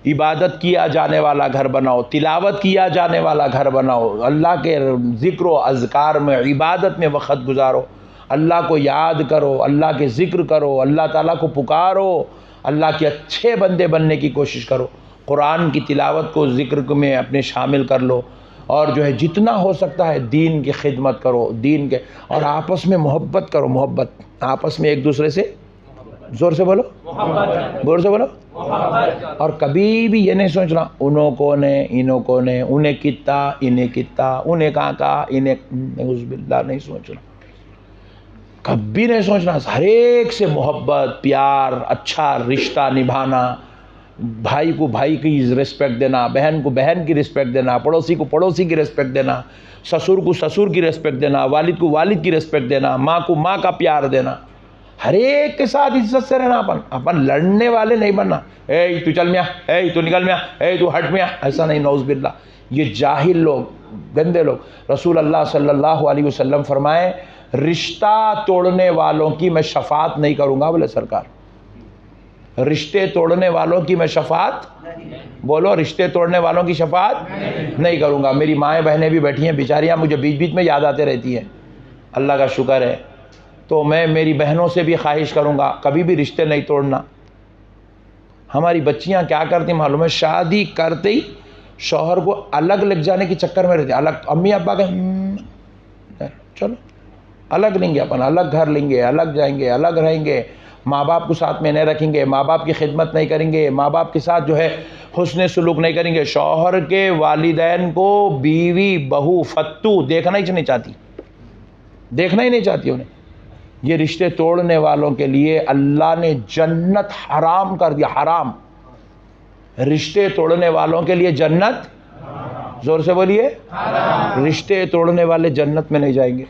इबादत किया जाने वाला घर बनाओ, तिलावत किया जाने वाला घर बनाओ, अल्लाह के ज़िक्र व अज़कार में, इबादत में वक़्त गुजारो, अल्लाह को याद करो, अल्लाह के ज़िक्र करो, अल्लाह ताला को पुकारो, अल्लाह के अच्छे बंदे बनने की कोशिश करो। कुरान की तिलावत को ज़िक्र में अपने शामिल कर लो, और जो है जितना हो सकता है दीन की खिदमत करो, दीन के, और आपस में मोहब्बत करो, मोहब्बत आपस में एक दूसरे से, ज़ोर से बोलो, ज़ोर से बोलो। और कभी भी ये नहीं सोचना उन्हों को ने इन्हों को ने, उन्हें कितना इन्हें कितना, उन्हें काका इन्हें, नऊज़ुबिल्लाह नहीं सोचना, कभी नहीं सोचना। हर एक से मोहब्बत, प्यार, अच्छा रिश्ता निभाना, भाई को भाई की रिस्पेक्ट देना, बहन को बहन की रिस्पेक्ट देना, पड़ोसी को पड़ोसी की रिस्पेक्ट देना, ससुर को ससुर की रिस्पेक्ट देना, वालिद को वालिद की रिस्पेक्ट देना, माँ को माँ का प्यार देना, हर एक के साथ इज्जत से रहना। अपन लड़ने वाले नहीं बनना, ए तू चल मियाँ, ए तू निकल मियाँ, ए तू हट मियाँ, ऐसा नहीं, नौज़बिल्लाह। ये जाहिल लोग, गंदे लोग। रसूल अल्लाह सल्लल्लाहु अलैहि वसल्लम फरमाए, रिश्ता तोड़ने वालों की मैं शफात नहीं करूँगा। बोले सरकार, रिश्ते तोड़ने वालों की मैं शफात, बोलो, रिश्ते तोड़ने वालों की शफात नहीं करूँगा। मेरी माएँ बहनें भी बैठी हैं बेचारियाँ, मुझे बीच बीच में याद आते रहती हैं, अल्लाह का शुक्र है। तो मैं मेरी बहनों से भी ख्वाहिश करूँगा, कभी भी रिश्ते नहीं तोड़ना। हमारी बच्चियाँ क्या करती मालूम है, शादी करते ही शौहर को अलग लग जाने के चक्कर में रहती, अलग। अम्मी अब्बा के चलो अलग लेंगे, अपन अलग घर लेंगे, अलग जाएंगे, अलग रहेंगे, माँ बाप को साथ में नहीं रखेंगे, माँ बाप की खिदमत नहीं करेंगे, माँ बाप के साथ जो है हुस्न सुलूक नहीं करेंगे। शौहर के वालिदैन को बीवी बहू फत्तू देखना ही नहीं चाहती, देखना ही नहीं चाहती उन्हें। ये रिश्ते तोड़ने वालों के लिए अल्लाह ने जन्नत हराम कर दिया, हराम। रिश्ते तोड़ने वालों के लिए जन्नत, जोर से बोलिए, रिश्ते तोड़ने वाले जन्नत में नहीं जाएंगे।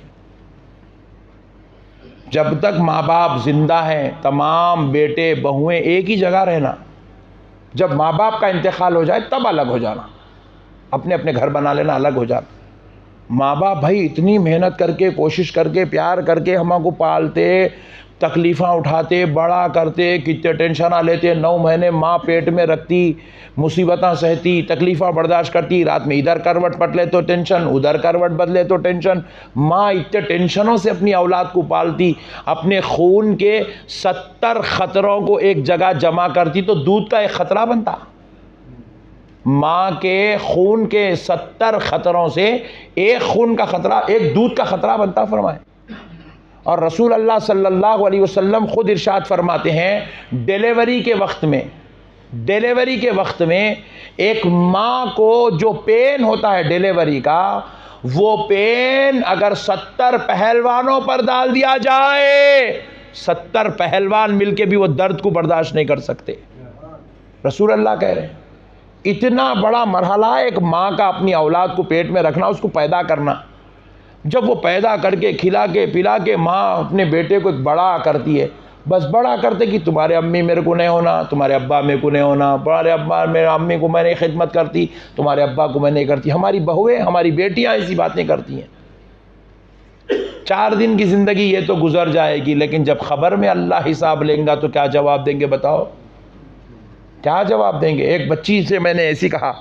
जब तक माँ बाप जिंदा हैं, तमाम बेटे बहुएं एक ही जगह रहना। जब माँ बाप का इंतकाल हो जाए तब अलग हो जाना, अपने अपने घर बना लेना, अलग हो जाना। माँ बाप भाई इतनी मेहनत करके, कोशिश करके, प्यार करके हमको पालते, तकलीफ़ां उठाते, बड़ा करते, कितने टेंशन आ लेते। 9 महीने माँ पेट में रखती, मुसीबतें सहती, तकलीफ़ां बर्दाश्त करती। रात में इधर करवट बदले तो टेंशन, उधर करवट बदले तो टेंशन। माँ इतने टेंशनों से अपनी औलाद को पालती, अपने खून के 70 ख़तरों को एक जगह जमा करती तो दूध का एक ख़तरा बनता। माँ के खून के 70 ख़तरों से एक खून का ख़तरा, एक दूध का ख़तरा बनता फरमाए। और रसूल अल्लाह सल्लल्लाहु अलैहि वसल्लम खुद इरशाद फरमाते हैं, डिलीवरी के वक्त में एक माँ को जो पेन होता है डिलीवरी का, वो पेन अगर 70 पहलवानों पर डाल दिया जाए, 70 पहलवान मिलके भी वो दर्द को बर्दाश्त नहीं कर सकते। रसूल अल्लाह कह रहे हैं, इतना बड़ा मरहला है एक माँ का, अपनी औलाद को पेट में रखना, उसको पैदा करना। जब वो पैदा करके खिला के पिला के माँ अपने बेटे को एक बड़ा करती है, बस बड़ा करते कि तुम्हारे अम्मी मेरे को नहीं होना, तुम्हारे अब्बा मेरे को नहीं होना, तुम्हारे अब्बा मेरे अम्मी को मैं नहीं खिदमत करती, तुम्हारे अब्बा को मैं नहीं करती। हमारी बहुएं, हमारी बेटियां ऐसी बातें करती हैं। 4 दिन की ज़िंदगी ये तो गुजर जाएगी, लेकिन जब ख़बर में अल्लाह हिसाब लेंगा तो क्या जवाब देंगे बताओ, क्या जवाब देंगे। एक बच्ची से मैंने ऐसी कहा,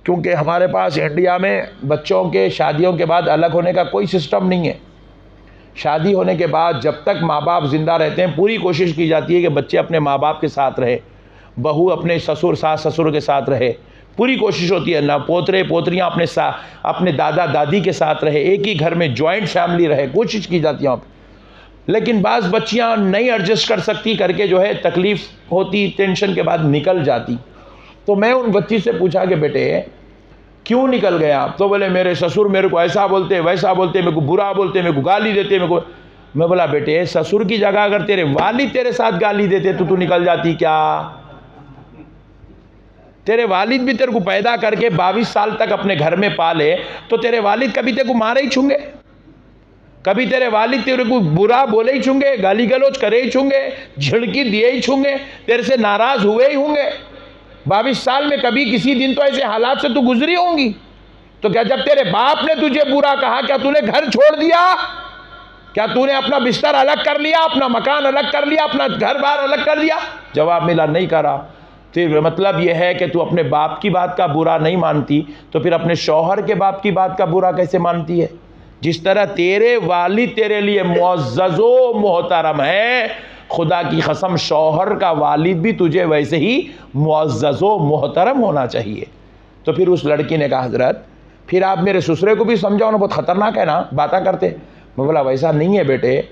क्योंकि हमारे पास इंडिया में बच्चों के शादियों के बाद अलग होने का कोई सिस्टम नहीं है। शादी होने के बाद जब तक माँ बाप ज़िंदा रहते हैं पूरी कोशिश की जाती है कि बच्चे अपने माँ बाप के साथ रहे, बहू अपने ससुर सास ससुर के साथ रहे, पूरी कोशिश होती है ना, पोतरे पोतरियाँ अपने दादा दादी के साथ रहे, एक ही घर में जॉइंट फैमिली रहे, कोशिश की जाती है वहाँ पर। लेकिन बाज़ बच्चियां नहीं एडजस्ट कर सकती करके जो है तकलीफ़ होती, टेंशन के बाद निकल जाती। तो मैं उन बच्ची से पूछा कि बेटे क्यों निकल गया? तो बोले मेरे ससुर मेरे को ऐसा बोलते, वैसा बोलते, मेरे को बुरा बोलते, मेरे को गाली देते, मेरे को। मैं बोला बेटे ससुर की जगह अगर तेरे वालिद तेरे साथ गाली देते तो तू निकल जाती क्या? तेरे वालिद भी तेरे को पैदा करके 22 साल तक अपने घर में पाले, तो तेरे वालिद कभी तेरे को मारे ही छूंगे? कभी तेरे वालिद तेरे को बुरा बोले ही छूंगे, गाली गलौज करे ही छूंगे, झिड़की दिए ही छूंगे, तेरे से नाराज हुए ही होंगे? 22 साल में कभी किसी दिन तो ऐसे हालात से तू गुजरी होंगी। तो क्या जब तेरे बाप ने तुझे बुरा कहा क्या तूने घर छोड़ दिया? क्या तूने अपना बिस्तर अलग कर लिया, अपना मकान अलग कर लिया, अपना घर बार अलग कर दिया? जवाब मिला नहीं करा। तो मतलब यह है कि तू अपने बाप की बात का बुरा नहीं मानती, तो फिर अपने शौहर के बाप की बात का बुरा कैसे मानती है? जिस तरह तेरे वालिद तेरे लिए मुअज़्ज़ज़ो मोहतरम है, खुदा की कसम शौहर का वालिद भी तुझे वैसे ही मुअज़्ज़ज़ो मोहतरम होना चाहिए। तो फिर उस लड़की ने कहा हज़रत फिर आप मेरे ससुरे को भी समझाओ ना, बहुत ख़तरनाक है ना बातें करते। मैं बोला वैसा नहीं है बेटे,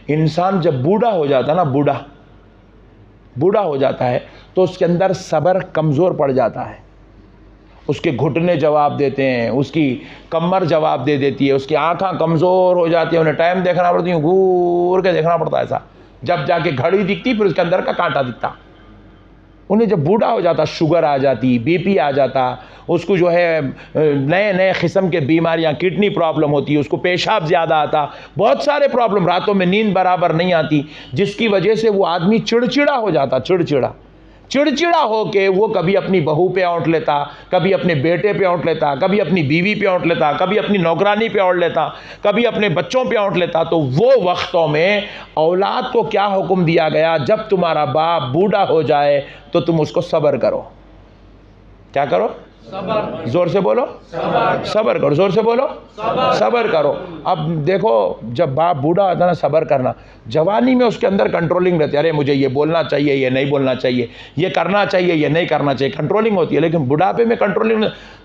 इंसान जब बूढ़ा हो जाता ना, बूढ़ा हो जाता है तो उसके अंदर सब्र कमज़ोर पड़ जाता है। उसके घुटने जवाब देते हैं, उसकी कमर जवाब दे देती है, उसकी आँखें कमज़ोर हो जाती है, उन्हें टाइम देखना पड़ती है, घूर के देखना पड़ता है ऐसा, जब जाके घड़ी दिखती फिर उसके अंदर का कांटा दिखता। उन्हें जब बूढ़ा हो जाता शुगर आ जाती, बीपी आ जाता, उसको जो है नए नए किस्म के बीमारियां, किडनी प्रॉब्लम होती है, उसको पेशाब ज़्यादा आता, बहुत सारे प्रॉब्लम, रातों में नींद बराबर नहीं आती, जिसकी वजह से वो आदमी चिड़चिड़ा हो जाता। चिड़चिड़ा होके वो कभी अपनी बहू पे औंठ लेता, कभी अपने बेटे पे औंठ लेता, कभी अपनी बीवी पे औंठ लेता, कभी अपनी नौकरानी पे औंठ लेता, कभी अपने बच्चों पे औंठ लेता। तो वो वक्तों में औलाद को क्या हुक्म दिया गया, जब तुम्हारा बाप बूढ़ा हो जाए तो तुम उसको सब्र करो। क्या करो? सब्र। जोर से बोलो सब्र करो, जोर से बोलो सब्र करो। अब देखो जब बाप बूढ़ा होता है ना, सब्र करना, जवानी में उसके अंदर कंट्रोलिंग रहती है, अरे मुझे ये बोलना चाहिए, ये नहीं बोलना चाहिए, ये करना चाहिए, ये नहीं करना चाहिए, कंट्रोलिंग होती है। लेकिन बुढ़ापे में कंट्रोलिंग,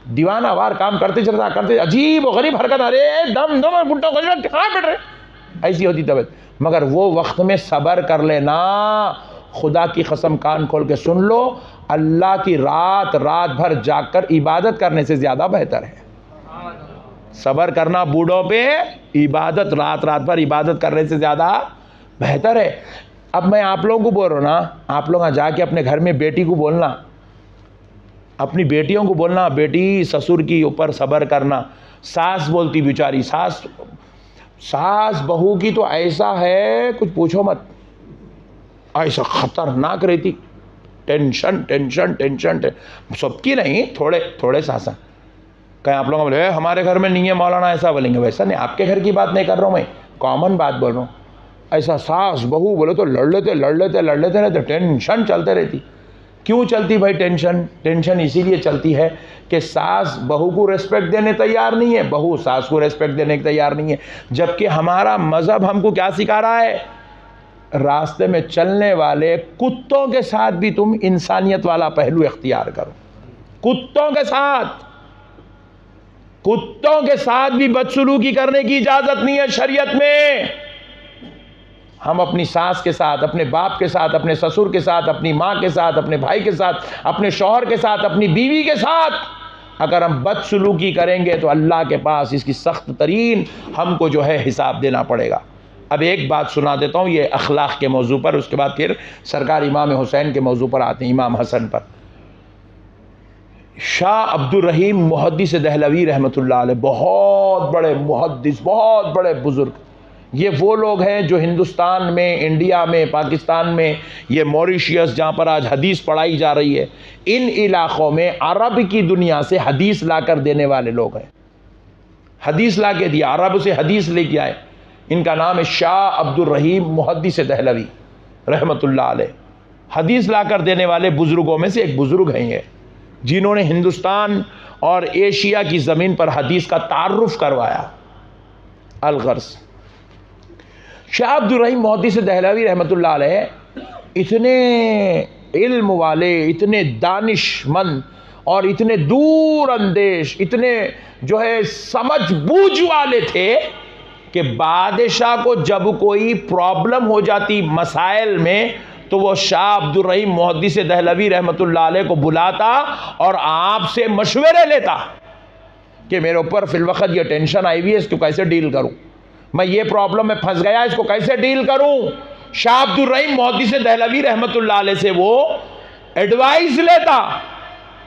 दीवाना वार काम करते चलता, करते अजीब और गरीब हरकत, अरे दम दम बुढ़ा कहाँ बैठ रहे, ऐसी होती तबीयत। मगर वो वक्त में सब्र कर लेना, खुदा की कसम कान खोल के सुन लो, अल्लाह की रात भर जाकर इबादत करने से ज़्यादा बेहतर है। सब्र करना बूढ़ों पे, इबादत रात भर इबादत करने से ज़्यादा बेहतर है। अब मैं आप लोगों को बोल रहा हूँ ना, आप लोग जाके अपने घर में बेटी को बोलना, अपनी बेटियों को बोलना, बेटी ससुर की ऊपर सब्र करना। सास बोलती बेचारी, सास बहू की तो ऐसा है कुछ पूछो मत, ऐसा खतरनाक रहती, टेंशन सबकी नहीं, थोड़े सासा। कहीं आप लोग बोले हमारे घर में नहीं है मौलाना, ऐसा बोलेंगे, वैसा नहीं, आपके घर की बात नहीं कर रहा हूँ मैं, कॉमन बात बोल रहा हूँ। ऐसा सास बहू बोले तो लड़ लेते रहते, टेंशन चलते रहती। क्यों चलती भाई टेंशन इसीलिए चलती है कि सास बहू को रेस्पेक्ट देने तैयार नहीं है, बहू सास को रेस्पेक्ट देने के तैयार नहीं है। जबकि हमारा मज़हब हमको क्या सिखा रहा है, रास्ते में चलने वाले कुत्तों के साथ भी तुम इंसानियत वाला पहलू इख्तियार करो। कुत्तों के साथ भी बदसलूकी करने की इजाज़त नहीं है शरीयत में। हम अपनी सास के साथ, अपने बाप के साथ, अपने ससुर के साथ, अपनी माँ के साथ, अपने भाई के साथ, अपने शौहर के साथ, अपनी बीवी के साथ अगर हम बदसलूकी करेंगे तो अल्लाह के पास इसकी सख्त तरीन हमको जो है हिसाब देना पड़ेगा। अब एक बात सुना देता हूँ ये अखलाक के मौजू पर, उसके बाद फिर सरकार इमाम हुसैन के मौजू पर आते हैं, इमाम हसन पर। शाह अब्दुल रहीम मुहद्दिस दहलवी रहमतुल्लाह अलैह, बहुत बड़े मुहद्दिस, बहुत बड़े बुजुर्ग। ये वो लोग हैं जो हिंदुस्तान में, इंडिया में, पाकिस्तान में, ये मॉरिशियस जहाँ पर आज हदीस पढ़ाई जा रही है, इन इलाक़ों में अरब की दुनिया से हदीस ला कर देने वाले लोग हैं। हदीस ला के दिया, अरब से हदीस लेके आए। इनका नाम है शाह अब्दुल रहीम मुहद्दिस दहलवी रहमतुल्लाह अलैह। हदीस ला कर देने वाले बुज़ुर्गों में से एक बुज़ुर्ग हैं ये, जिन्होंने हिंदुस्तान और एशिया की ज़मीन पर हदीस का तारुफ करवाया। अलगर्स शाह अब्दुल रहीम मुहद्दिस दहलवी रहमतुल्लाह अलैह इतने इल्म वाले, इतने दानिशमंद और इतने दूर अंदेश, इतने जो है समझ बूझ वाले थे कि बादशाह को जब कोई प्रॉब्लम हो जाती मसाइल में तो वो शाह अब्दुल रहीम मुहद्दिस दहलवी रहमतुल्लाह अलैह को बुलाता और आपसे मशवरे लेता कि मेरे ऊपर फिलवक्त ये टेंशन आई हुई है, इसको कैसे डील करूं, मैं ये प्रॉब्लम में फंस गया, इसको कैसे डील करूं। शाह अब्दुल रहीम मुहद्दिस दहलवी रहमतुल्लाह अलैह से वो एडवाइस लेता।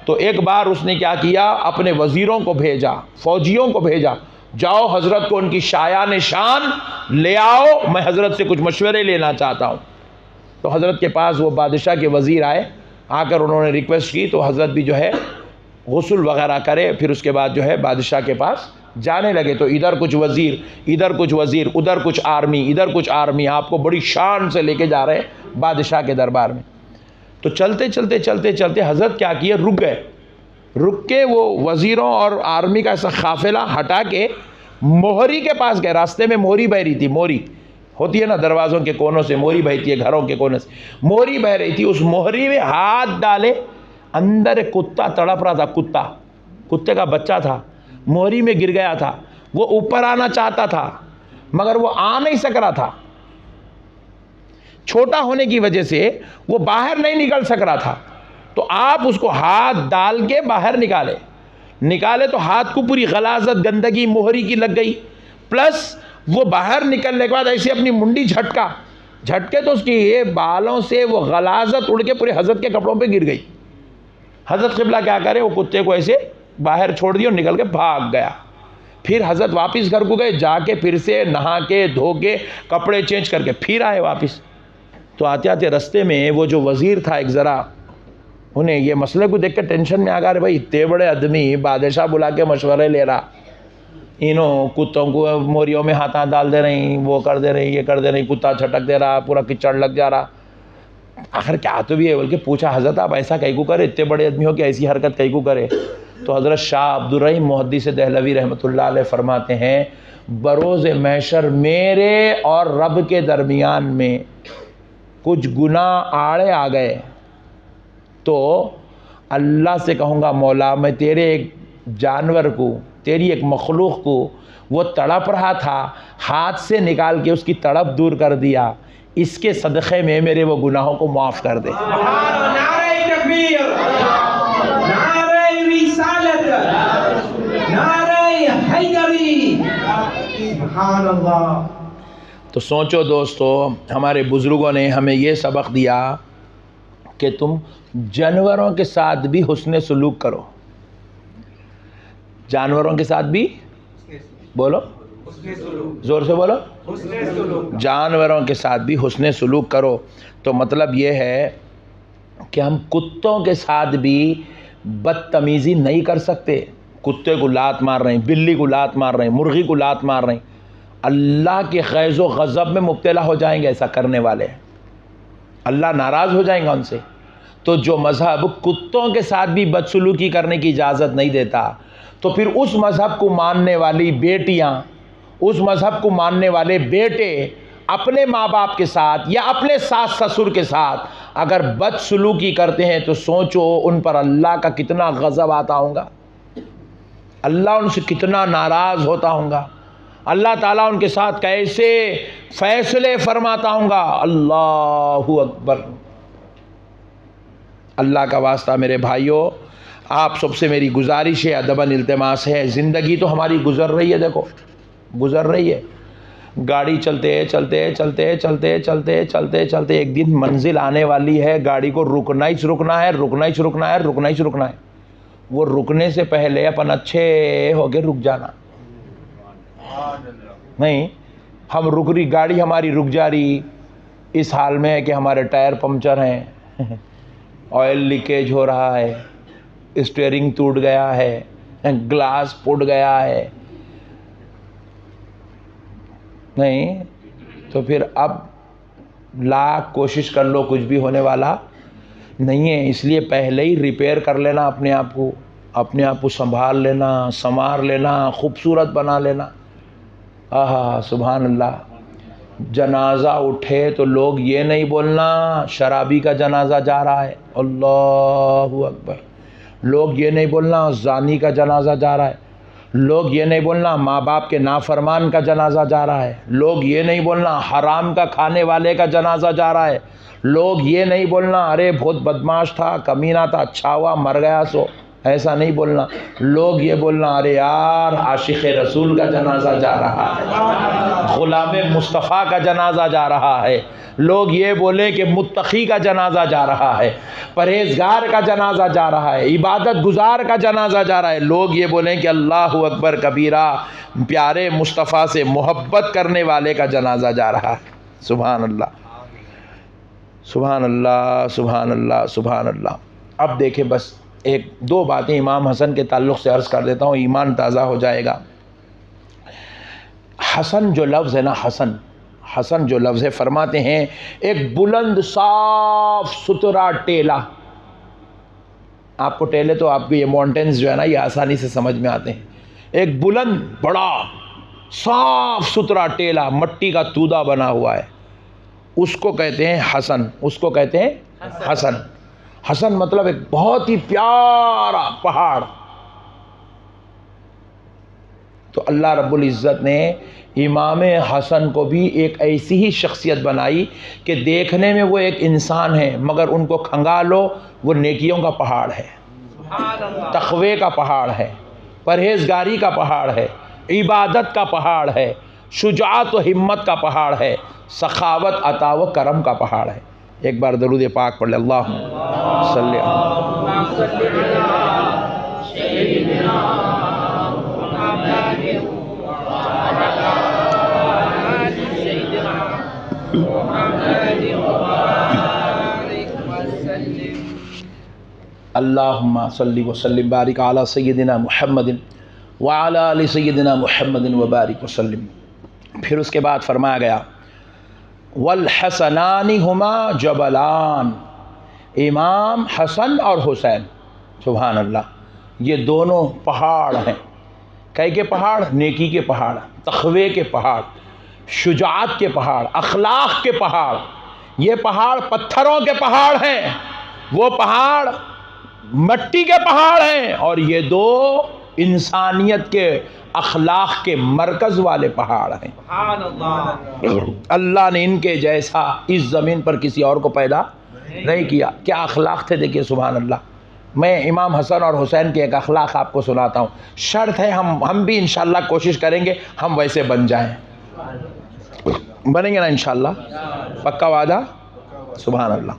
तो एक बार उसने क्या किया, अपने वजीरों को भेजा, फौजियों को भेजा, जाओ हजरत को उनकी शायान शान ले आओ, मैं हजरत से कुछ मशवरे लेना चाहता हूं। तो हजरत के पास वो बादशाह के वजीर आए, आकर उन्होंने रिक्वेस्ट की तो हजरत भी जो है गुस्ल वगैरह करे, फिर उसके बाद जो है बादशाह के पास जाने लगे। तो इधर कुछ वजीर, इधर कुछ वजीर, उधर कुछ आर्मी, इधर कुछ आर्मी, आपको बड़ी शान से लेके जा रहे हैं बादशाह के दरबार में। तो चलते चलते चलते चलते हजरत क्या किए, रुक गए। रुक के वो वजीरों और आर्मी का ऐसा काफिला हटा के मोहरी के पास गए। रास्ते में मोहरी बह रही थी, मोहरी होती है ना दरवाज़ों के कोनों से मोहरी बहती है, घरों के कोने से मोहरी बह रही थी। उस मोहरी में हाथ डाले, अंदर एक कुत्ता तड़प रहा था, कुत्ते का बच्चा था, मोहरी में गिर गया था। वो ऊपर आना चाहता था मगर वो आ नहीं सक रहा था, छोटा होने की वजह से वो बाहर नहीं निकल सक रहा था। तो आप उसको हाथ डाल के बाहर निकाले तो हाथ को पूरी गलाजत गंदगी मोहरी की लग गई, प्लस वो बाहर निकलने के बाद ऐसे अपनी मुंडी झटके तो उसकी ये बालों से वो गलाजत उड़ के पूरे हजरत के कपड़ों पे गिर गई। हजरत क़िबला क्या करे, वो कुत्ते को ऐसे बाहर छोड़ दिया और निकल के भाग गया। फिर हजरत वापस घर को गए, जाके फिर से नहा के धो के कपड़े चेंज करके फिर आए वापस। तो आते आते रास्ते में वो जो वज़ीर था एक ज़रा, उन्हें ये मसले को देख के टेंशन में आ गया, भाई इतने बड़े आदमी बादशाह बुला के मशवरे ले रहा, इन्हों कुत्तों को मोरियों में हाथ डाल दे रही, वो कर दे रही, ये कर दे रही, कुत्ता छटक दे रहा, पूरा कीचड़ लग जा रहा, आखिर क्या तो भी है। बल्कि पूछा, हजरत आप ऐसा कहीं को करे, इतने बड़े आदमी हो कि ऐसी हरकत कहीं को करे। तो हजरत शाह अब्दुल रहीम मुहद्दिस दहलवी रहमतुल्लाह अलैह फरमाते हैं, बरोज़ महशर मेरे और रब के दरमियान में कुछ गुनाह आड़े आ गए तो अल्लाह से कहूँगा, मौला मैं तेरे एक जानवर को, तेरी एक मखलूक को वो तड़प रहा था, हाथ से निकाल के उसकी तड़प दूर कर दिया, इसके सदक़े में मेरे वो गुनाहों को माफ़ कर दे। तो सोचो दोस्तों, हमारे बुज़ुर्गों ने हमें ये सबक दिया कि तुम जानवरों के साथ भी हुस्न सलूक करो, जानवरों के साथ भी, बोलो ज़ोर से बोलो, जानवरों के साथ भी हुस्न सलूक करो। तो मतलब ये है कि हम कुत्तों के साथ भी बदतमीज़ी नहीं कर सकते। कुत्ते को लात मार रहे हैं, बिल्ली को लात मार रहे हैं, मुर्गी को लात मार रहे हैं, अल्लाह के ग़ैज़ व ग़ज़ब में मुब्तला हो जाएंगे ऐसा करने वाले, अल्लाह नाराज़ हो जाएंगे उनसे। तो जो मज़हब कुत्तों के साथ भी बदसलूकी करने की इजाज़त नहीं देता, तो फिर उस मज़हब को मानने वाली बेटियाँ, उस मज़हब को मानने वाले बेटे अपने माँ बाप के साथ या अपने सास ससुर के साथ अगर बदसलूकी करते हैं तो सोचो उन पर अल्लाह का कितना गज़ब आता होगा, अल्लाह उनसे कितना नाराज़ होता होगा, अल्लाह ताला उनके साथ कैसे फ़ैसले फरमाता होगा। अल्लाहु अकबर। अल्लाह का वास्ता मेरे भाइयों, आप सबसे मेरी गुजारिश है, अदबन इल्तिमास है, ज़िंदगी तो हमारी गुज़र रही है, देखो गुज़र रही है, गाड़ी चलते चलते चलते चलते चलते चलते चलते एक दिन मंजिल आने वाली है, गाड़ी को रुकना ही रुकना है, रुकना ही रुकना है, रुकना ही रुकना है। वो रुकने से पहले अपन अच्छे होके रुक जाना, नहीं हम रुक रही, गाड़ी हमारी रुक जा रही इस हाल में है कि हमारे टायर पंक्चर हैं, ऑयल लीकेज हो रहा है, स्टीयरिंग टूट गया है, ग्लास फूट गया है, नहीं तो फिर अब लाख कोशिश कर लो, कुछ भी होने वाला नहीं है। इसलिए पहले ही रिपेयर कर लेना अपने आप को संभाल लेना, संवार लेना, खूबसूरत बना लेना। आहा सुभान अल्लाह। जनाजा उठे तो लोग ये नहीं बोलना शराबी का जनाजा जा रहा है, अल्लाहु अकबर। लोग ये नहीं बोलना जानी का जनाजा जा रहा है। लोग ये नहीं बोलना माँ बाप के नाफरमान का जनाजा जा रहा है। लोग ये नहीं बोलना हराम का खाने वाले का जनाजा जा रहा है। लोग ये नहीं बोलना अरे बहुत बदमाश था, कमीना था, अच्छा हुआ मर गया सो, ऐसा नहीं बोलना। लोग ये बोलना अरे यार आशिक़ रसूल का जनाजा जा रहा है, ग़ुलाम मुस्तफ़ा का जनाजा जा रहा है। लोग ये बोले कि मुत्तक़ी का जनाजा जा रहा है, परहेज़गार का जनाजा जा रहा है, इबादत गुजार का जनाजा जा रहा है। लोग ये बोलें कि अल्लाहु अकबर कबीरा, प्यारे मुस्तफ़ा से मोहब्बत करने वाले का जनाजा जा रहा है। सुभान अल्लाह, सुभान अल्लाह, सुभान अल्लाह, सुभान अल्लाह। अब देखें बस एक दो बातें इमाम हसन के ताल्लुक़ से अर्ज़ कर देता हूँ, ईमान ताज़ा हो जाएगा। हसन जो लफ्ज़ है ना, हसन, हसन जो लफ्ज़ है, फरमाते हैं एक बुलंद साफ सुथरा टेला। आपको टेले तो आपको ये माउंटेन्स जो है ना ये आसानी से समझ में आते हैं। एक बुलंद बड़ा साफ सुथरा टेला, मट्टी का तूदा बना हुआ है, उसको कहते हैं हसन, उसको कहते हैं हसन। हसन मतलब एक बहुत ही प्यारा पहाड़। तो अल्लाह रब्बुल इज़्ज़त ने इमाम हसन को भी एक ऐसी ही शख्सियत बनाई कि देखने में वो एक इंसान है मगर उनको खंगालो वो नेकियों का पहाड़ है, तक़वे का पहाड़ है, परहेज़गारी का पहाड़ है, इबादत का पहाड़ है, शुजाअत व हिम्मत का पहाड़ है, सखावत अता व करम का पहाड़ है। एक बार दरूद पाक पढ़ ले, अल्लाहुम्मा सल्ली अल्लाहुम्मा सल्ली व सल्लिम बारिक अला सय्यदिना मुहम्मदिन व अला आलि सय्यदिना मुहम्मदिन व बारिक व सल्लिम। फिर उसके बाद फरमाया गया वल हसनानी हुमा जबलान, इमाम हसन और हुसैन, सुभान अल्लाह, ये दोनों पहाड़ हैं। कै के पहाड़? नेकी के पहाड़, तक़वे के पहाड़, शुजाअत के पहाड़, अखलाक के पहाड़। ये पहाड़ पत्थरों के पहाड़ हैं, वो पहाड़ मट्टी के पहाड़ हैं, और ये दो इंसानियत के अखलाक के मरकज़ वाले पहाड़ हैं। अल्लाह ने इनके जैसा इस ज़मीन पर किसी और को पैदा नहीं किया। क्या अखलाक थे देखिए, सुभान अल्लाह। मैं इमाम हसन और हुसैन के एक अखलाक आपको सुनाता हूँ। शर्त है हम भी इंशाअल्लाह कोशिश करेंगे हम वैसे बन जाएं। बनेंगे ना इंशाअल्लाह? पक्का वादा? सुभान अल्लाह।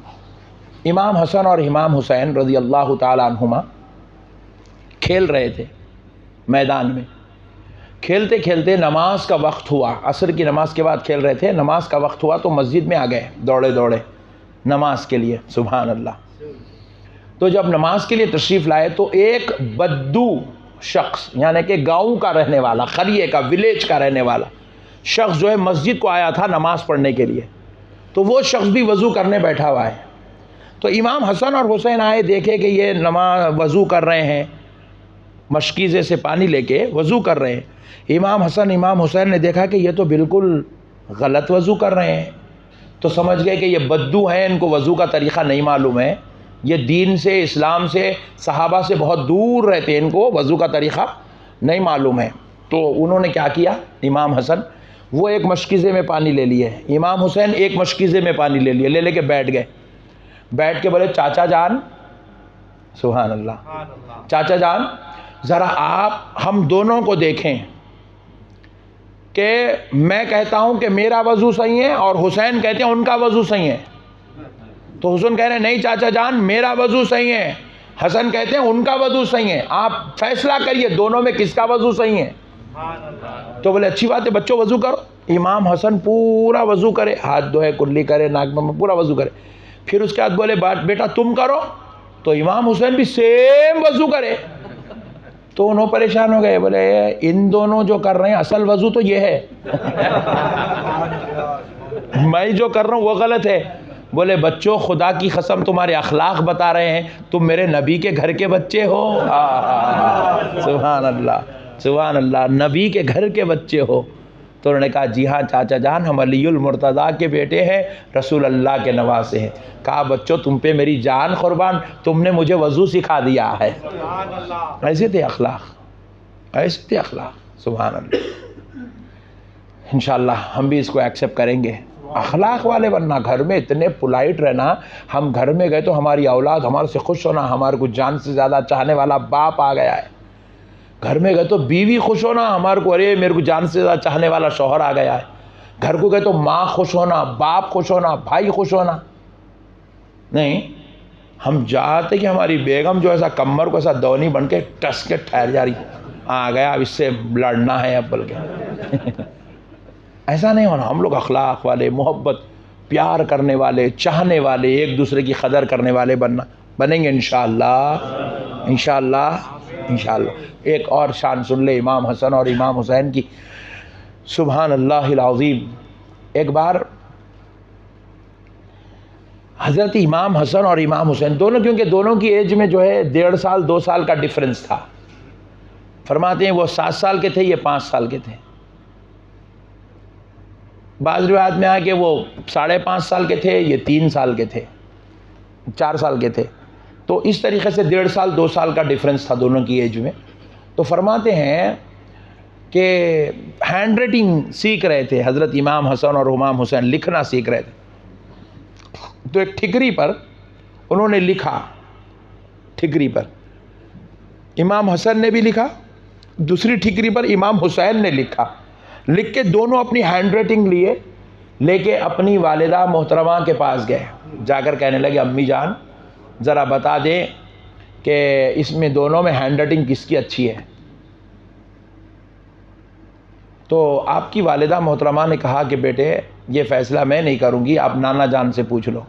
इमाम हसन और इमाम हुसैन रज़ी अल्लाह ताला अन्हुमा खेल रहे थे मैदान में। खेलते खेलते नमाज का वक्त हुआ, असर की नमाज के बाद खेल रहे थे। नमाज का वक्त हुआ तो मस्जिद में आ गए दौड़े दौड़े नमाज के लिए, सुभान अल्लाह। तो जब नमाज के लिए तशरीफ़ लाए तो एक बद्दू शख्स, यानी कि गांव का रहने वाला, क़रिए का, विलेज का रहने वाला शख्स जो है मस्जिद को आया था नमाज पढ़ने के लिए। तो वो शख्स भी वज़ू करने बैठा हुआ है। तो इमाम हसन और हुसैन आए, देखे कि ये नमाज वज़ू कर रहे हैं, मशकीज़े से पानी लेके वज़ू कर रहे हैं। इमाम हसन इमाम हुसैन ने देखा कि ये तो बिल्कुल गलत वज़ू कर रहे हैं। तो समझ गए कि ये बद्दू हैं, इनको वज़ू का तरीक़ा नहीं मालूम है, ये दीन से, इस्लाम से, सहाबा से बहुत दूर रहते हैं, इनको वज़ू का तरीक़ा नहीं मालूम है। तो उन्होंने क्या किया, इमाम हसन वो एक मशकीज़े में पानी ले लिए, इमाम हुसैन एक मशकीज़े में पानी ले लिए, ले लेके बैठ गए। बैठ के बोले चाचा जान, सुभान अल्लाह, चाचा जान ज़रा आप हम दोनों को देखें कि मैं कहता हूँ कि मेरा वज़ू सही है और हुसैन कहते हैं उनका वज़ू सही है। तो हुसैन कह रहे हैं नहीं चाचा जान मेरा वज़ू सही है, हसन कहते हैं उनका वज़ू सही है, आप फैसला करिए दोनों में किसका वज़ू सही है। तो बोले अच्छी बात है बच्चों वज़ू करो। इमाम हसन पूरा वज़ू करे, हाथ धोए, कुल्ली करे, नाक में पूरा वज़ू करे। फिर उसके बाद बोले बेटा तुम करो। तो इमाम हुसैन भी सेम वज़ू करे। तो उन्होंने परेशान हो गए, बोले इन दोनों जो कर रहे हैं असल वज़ू तो ये है मैं जो कर रहा हूँ वो गलत है। बोले बच्चों खुदा की कसम तुम्हारे अखलाक बता रहे हैं, तुम मेरे नबी के घर के बच्चे हो। सुभान अल्लाह, सुभान अल्लाह, नबी के घर के बच्चे हो। तो उन्होंने कहा जी हाँ चाचा जान हम अलीउल मुर्तज़ा के बेटे हैं, रसूल अल्लाह के नवासे हैं। कहा बच्चों तुम पे मेरी जान कुर्बान, तुमने मुझे वज़ू सिखा दिया है। ऐसे थे अखलाक, ऐसे थे अखलाक, सुभान अल्लाह। इंशाअल्लाह हम भी इसको एक्सेप्ट करेंगे, अखलाक वाले बनना, घर में इतने पोलाइट रहना। हम घर में गए तो हमारी औलाद हमारे से खुश होना, हमारे को जान से ज़्यादा चाहने वाला बाप आ गया है। घर में गए तो बीवी खुश होना, हमारे को अरे मेरे को जान से ज़्यादा चाहने वाला शौहर आ गया है। घर को गए तो माँ खुश होना, बाप खुश होना, भाई खुश होना। नहीं, हम चाहते कि हमारी बेगम जो ऐसा कमर को ऐसा दौनी बन के टस के ठहर जा रही, आ गया अब इससे लड़ना है अब बल्कि ऐसा नहीं होना। हम लोग अखलाक वाले, मोहब्बत, प्यार करने वाले, चाहने वाले, एक दूसरे की कदर करने वाले बनेंगे इंशाअल्लाह, इंशाअल्लाह, इंशाअल्लाह। एक और शान सुन ले इमाम हसन और इमाम हुसैन की, सुभान अल्लाहिल अज़ीम। एक बार हज़रत इमाम हसन और इमाम हुसैन दोनों, क्योंकि दोनों की एज में जो है 1.5 साल 2 साल का डिफरेंस था। फरमाते हैं वो 7 साल के थे, ये 5 साल के थे। बाज़ रिवायत में आया कि वो 5.5 साल के थे, ये 3 साल के थे, 4 साल के थे। तो इस तरीके से 1.5 साल 2 साल का डिफरेंस था दोनों की एज में। तो फरमाते हैं कि हैंड राइटिंग सीख रहे थे हज़रत इमाम हसन और इमाम हुसैन, लिखना सीख रहे थे। तो एक ठिकरी पर उन्होंने लिखा, ठिकरी पर इमाम हसन ने भी लिखा, दूसरी ठिकरी पर इमाम हुसैन ने लिखा। लिख के दोनों अपनी हैंड राइटिंग लिए, लेके अपनी वालिदा मोहतरमा के पास गए। जाकर कहने लगे अम्मी जान ज़रा बता दें कि इसमें दोनों में हैंड राइटिंग किसकी अच्छी है। तो आपकी वालिदा मोहतरमा ने कहा कि बेटे ये फ़ैसला मैं नहीं करूँगी, आप नाना जान से पूछ लो।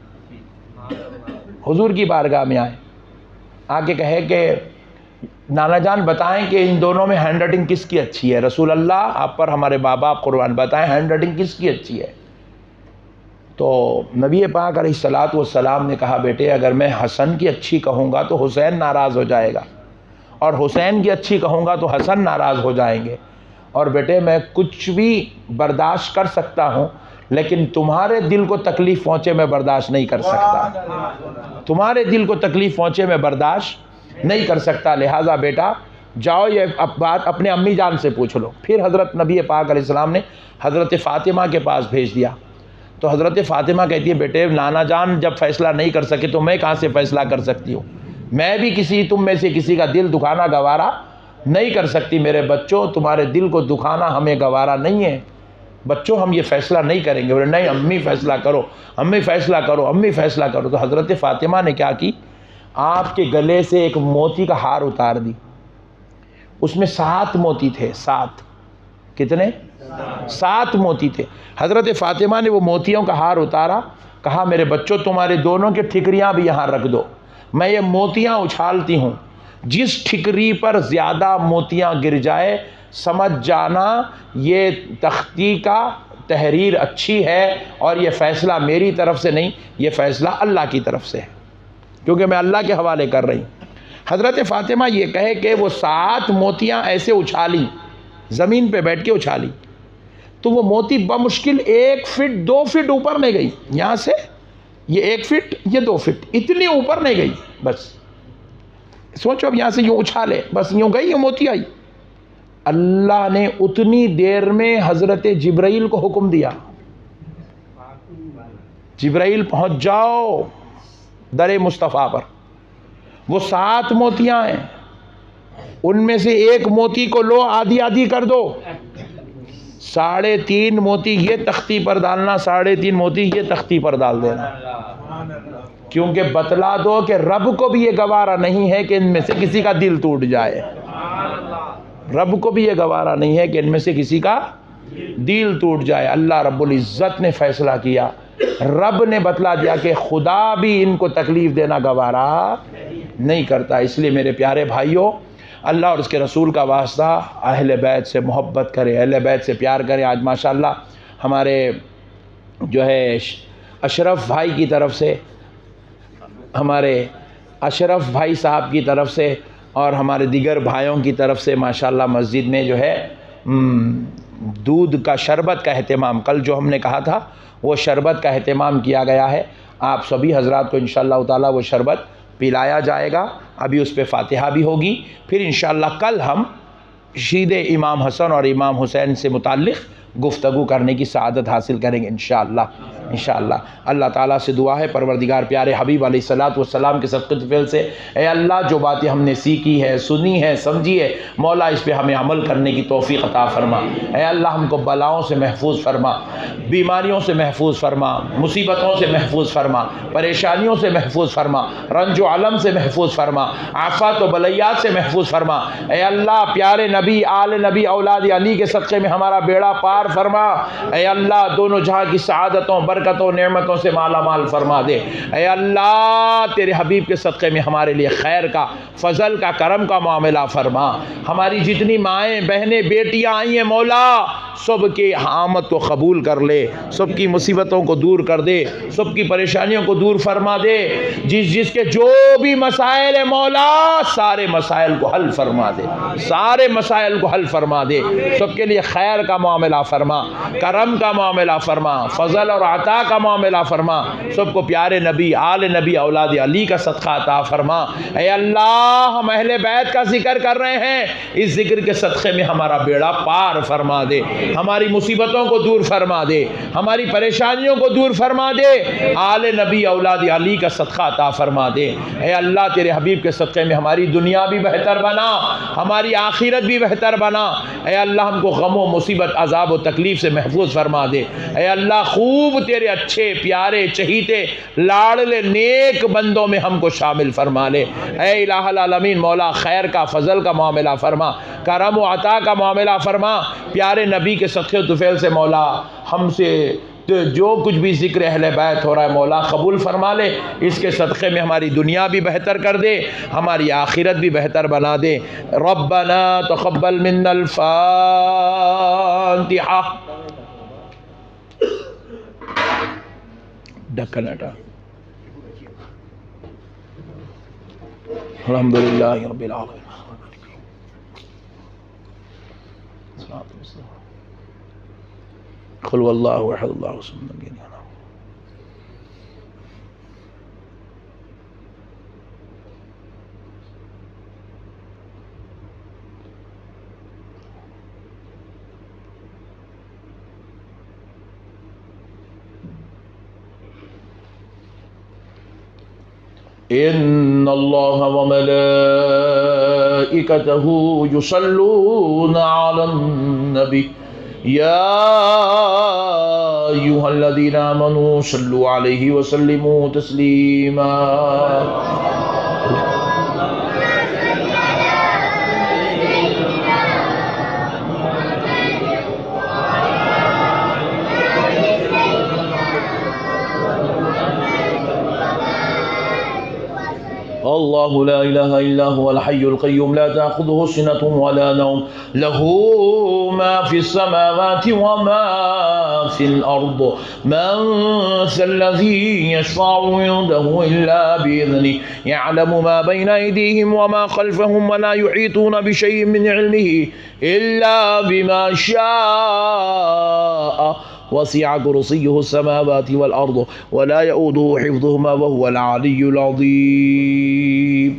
हुजूर की बारगाह में आए, आके कहे कि नाना जान बताएं कि इन दोनों में हैंड राइटिंग किसकी अच्छी है। रसूल अल्लाह आप पर हमारे बाबा आप कुर्बान, बताएं हैंड राइटिंग किसकी अच्छी है। तो नबी पाक अलैहिस्सलातु वस्सलाम ने कहा बेटे अगर मैं हसन की अच्छी कहूँगा तो हुसैन नाराज़ हो जाएगा, और हुसैन की अच्छी कहूँगा तो हसन नाराज़ हो जाएंगे। और बेटे मैं कुछ भी बर्दाश्त कर सकता हूँ, लेकिन तुम्हारे दिल को तकलीफ़ पहुँचे मैं बर्दाश्त नहीं कर सकता, तुम्हारे दिल को तकलीफ़ पहुँचे मैं बर्दाश्त नहीं कर सकता। लिहाजा बेटा जाओ ये बात अपने अम्मी जान से पूछ लो। फिर हज़रत नबी पाक अलैहिस्सलाम ने हज़रत फ़ातिमा के पास भेज दिया। तो हज़रत फ़ातिमा कहती है बेटे नाना जान जब फ़ैसला नहीं कर सके तो मैं कहाँ से फ़ैसला कर सकती हूँ, मैं भी तुम में से किसी का दिल दुखाना गवारा नहीं कर सकती। मेरे बच्चों तुम्हारे दिल को दुखाना हमें गवारा नहीं है, बच्चों हम ये फ़ैसला नहीं करेंगे। बोले नहीं अम्मी फ़ैसला करो, अम्मी फ़ैसला करो, अम्मी फ़ैसला करो। तो हज़रत फ़ातिमा ने क्या की, आपके गले से एक मोती का हार उतार दी। उसमें 7 मोती थे, 7 कितने 7 मोती थे। हज़रत फ़ातिमा ने वो मोतियों का हार उतारा, कहा मेरे बच्चों तुम्हारे दोनों के ठिकरियाँ भी यहाँ रख दो, मैं ये मोतियाँ उछालती हूँ, जिस ठिकरी पर ज़्यादा मोतियाँ गिर जाए समझ जाना ये तख्ती का तहरीर अच्छी है, और ये फ़ैसला मेरी तरफ से नहीं, ये फ़ैसला अल्लाह की तरफ से है, क्योंकि मैं अल्लाह के हवाले कर रही हूँ। हज़रत फ़ातिमा ये कहे कि वो 7 मोतियाँ ऐसे उछाली, ज़मीन पे बैठ के उछाली, तो वो मोती बमुश्किल 1 फीट 2 फीट ऊपर नहीं गई। यहाँ से ये 1 फीट ये 2 फीट इतनी ऊपर नहीं गई। बस सोचो अब यहाँ से यूँ उछाले, बस यूँ गई, ये मोती आई। अल्लाह ने उतनी देर में हज़रत जिब्राइल को हुक्म दिया, जिब्राइल पहुँच जाओ दरे मुस्तफ़ा पर। वो 7 मोतियाँ हैं, उनमें से 1 मोती को लो आधी आधी कर दो, 3.5 मोती ये तख्ती पर डालना, 3.5 मोती ये तख्ती पर डाल देना, क्योंकि बतला दो कि रब को भी ये गवारा नहीं है कि इनमें से किसी का दिल टूट जाए। रब को भी ये गवारा नहीं है कि इनमें से किसी का दिल टूट जाए। अल्लाह रब्बुल इज़्ज़त ने फ़ैसला किया, रब ने बतला दिया कि खुदा भी इनको तकलीफ़ देना गवारा नहीं करता। इसलिए मेरे प्यारे भाइयों, अल्लाह और उसके रसूल का वास्ता अहले बैत से मोहब्बत करें, अहले बैत से प्यार करें। आज माशाल्लाह हमारे जो है अशरफ भाई की तरफ से, हमारे अशरफ भाई साहब की तरफ से और हमारे दीगर भाइयों की तरफ से माशाल्लाह मस्जिद में जो है दूध का शरबत का एहतमाम, कल जो हमने कहा था वो शरबत का एहतमाम किया गया है। आप सभी हजरात को इंशाअल्लाह ताला वो शरबत पिलाया जाएगा। अभी उस पर फातिहा भी होगी। फिर इंशाअल्लाह कल हम शीदे इमाम हसन और इमाम हुसैन से मुताल्लिक़ गुफ्तगू करने की सआदत हासिल करेंगे इंशाअल्लाह। अल्लाह ताला से दुआ है परवरदिगार प्यारे हबीब अलैहिस्सलातु वस्सलाम के सदक़े से ए अल्लाह जो बातें हमने सीखी है, सुनी है, समझी है, मौला इस पे हमें अमल करने की तौफ़ीक़ अता फ़रमा। ए अल्लाह हमको बलाओं से महफूज फ़रमा, बीमारियों से महफूज फ़रमा, मुसीबतों से महफूज फ़रमा, परेशानियों से महफूज फ़रमा, रंज अलम से महफूज फ़रमा, आफ़ात व बलैयात से महफूज फ़रमा। ए अल्लाह प्यारे नबी आल नबी औलाद अली के सदक़े में हमारा बेड़ा पार फरमा। ए अल्लाह दोनों जहाँ की सआदतों बरकतों नेमतों से माला माल फरमा दे। ए अल्लाह तेरे हबीब के सदक़े में हमारे लिए खैर का, फ़ज़ल का, करम का मामला फरमा। हमारी जितनी माएँ बहनें बेटियाँ आई हैं मौला सबकी आमद को कबूल कर ले, सबकी मुसीबतों को दूर कर दे, सबकी परेशानियों को दूर फरमा दे। जिसके जो भी मसाइल है मौला सारे मसाइल को हल फरमा दे, सारे मसाइल को हल फरमा दे। सबके लिए खैर का मामला फरमा, करम का मामला फरमा, फ़ज़ल और अता का मामला फरमा। सबको प्यारे नबी आल नबी औलाद अली का सदका अता फरमा। ऐ अल्लाह हम अहले बैत का जिक्र कर रहे हैं, इस जिक्र के सदक़े में हमारा बेड़ा पार फरमा दे, हमारी मुसीबतों को दूर फरमा दे, हमारी परेशानियों को दूर फरमा दे। आल नबी औलाद अली का सदका अता फरमा दे। ऐ अल्लाह तेरे हबीब के सदक़े में हमारी दुनिया भी बेहतर बना, हमारी आखिरत भी बेहतर बना। ऐ अल्लाह हमको गम व मुसीबत अज़ाब व तकलीफ़ से महफूज फरमा दे। ऐ अल्लाह खूब तेरे अच्छे प्यारे चहीते लाडले नेक बंदों में हमको शामिल फरमा ले। ऐ इलाहुल आलमीन मौला खैर का, फ़ज़ल का मामला फरमा, करम व अता का मामला फरमा। प्यारे नबी के सदक़े तुफ़ैल से मौला हमसे तो जो कुछ भी ज़िक्र अहले बैत हो रहा है मौला कबूल फरमा ले। इसके सदक़े में हमारी दुनिया भी बेहतर कर दे, हमारी आखिरत भी बेहतर बना दे। रब्बना तक़ब्बल मिन्नल फ़ातिहा। ढक्कन हटा। अल्हम्दुलिल्लाहि रब्बिल आलमीन। कुल वल्लाहु अहद अल्लाहु समद। इन्नल्लाह व मलाइकतहु युसल्लूना अलन नबी या अय्युहल्लज़ीना आमनू सल्लु अलैहि व सल्लिमू तस्लीमा। अल्लाहु ला इलाहा इल्ला हुवल हय्युल क़य्यूम ला ताख़ुज़ुहु सिनतुन वला नौम लहू मा फ़िस समावाति व मा फ़िल अर्द मन ज़ल्लज़ी यशफ़अु इंदहु इल्ला बिइज़निहि यअलमु मा बैना अयदीहिम व मा ख़ल्फ़हुम व ला युहीतूना बिशयइन मिन इल्मिहि इल्ला बिमा शाअ वसिअ कुर्सियुहु समावाति वल अर्द वला यऊदुहु हिफ़्ज़ुहुमा वहुवल अलिय्युल अज़ीम।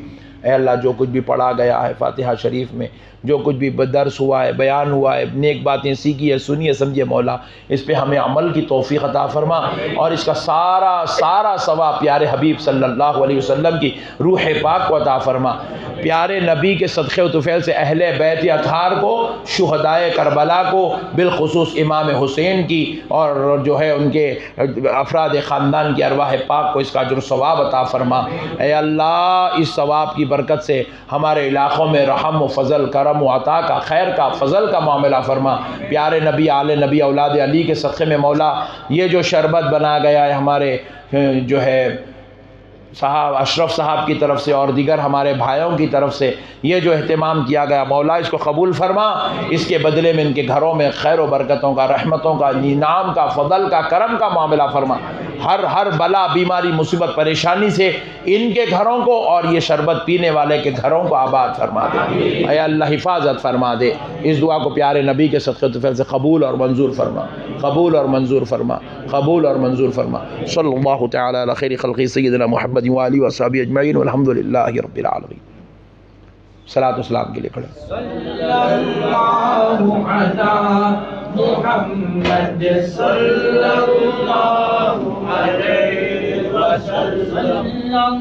ऐ अल्लाह जो कुछ भी पढ़ा गया है फ़ातिहा शरीफ में, जो कुछ भी दर्स हुआ है, बयान हुआ है, नेक बातें सीखी है, सुनिए समझिए मौला इस पे हमें अमल की तौफ़ीक़ अता फ़रमा और इसका सारा सवाब प्यारे हबीब सल्लल्लाहु अलैहि वसल्लम की रूह पाक को अता फ़रमा। प्यारे नबी के सदक़े तुफ़ैल से अहले बैत अतहार को, शुहदाए करबला को, बिलखुसूस इमाम हुसैन की और जो है उनके अफराद ख़ानदान की अरवाह पाक को इसका अजर सवाब अता फ़रमा। ऐ अल्लाह इस सवाब की बरकत से हमारे इलाक़ों में रहम व फ़ज़ल, करम व अता का, खैर का, फ़ज़ल का मामला फ़रमा। प्यारे नबी आले नबी औलाद अली के सदक़े में मौला ये जो शरबत बना गया है हमारे जो है साहब अशरफ साहब की तरफ से और दीगर हमारे भाइयों की तरफ से ये जो एहतमाम किया गया मौला इसको कबूल फरमा। इसके बदले में इनके घरों में खैर व बरकतों का, रहमतों का, इनाम का, फ़ज़ल का, करम का मामला फरमा। हर बला, बीमारी, मुसीबत, परेशानी से इनके घरों को और ये शरबत पीने वाले के घरों को आबाद फरमा दे। ऐ अल्लाह हिफाजत फरमा दे। इस दुआ को प्यारे नबी के सदक़े तुफ़ैल से कबूल और मंजूर फरमा, कबूल और मंजूर फरमा, कबूल और मंजूर फरमा। सल्लल्लाहु तआला अला खैरि खल्क़ि सय्यिदिना मुहम्मद व आलिहि व अस्हाबिहि अजमईन वल्हम्दुलिल्लाहि रब्बिल आलमीन। सलात सलाम के लिए खड़े। सल्लल्लाहु अला मुहम्मद सल्लल्लाहु अलैहि वसल्लम।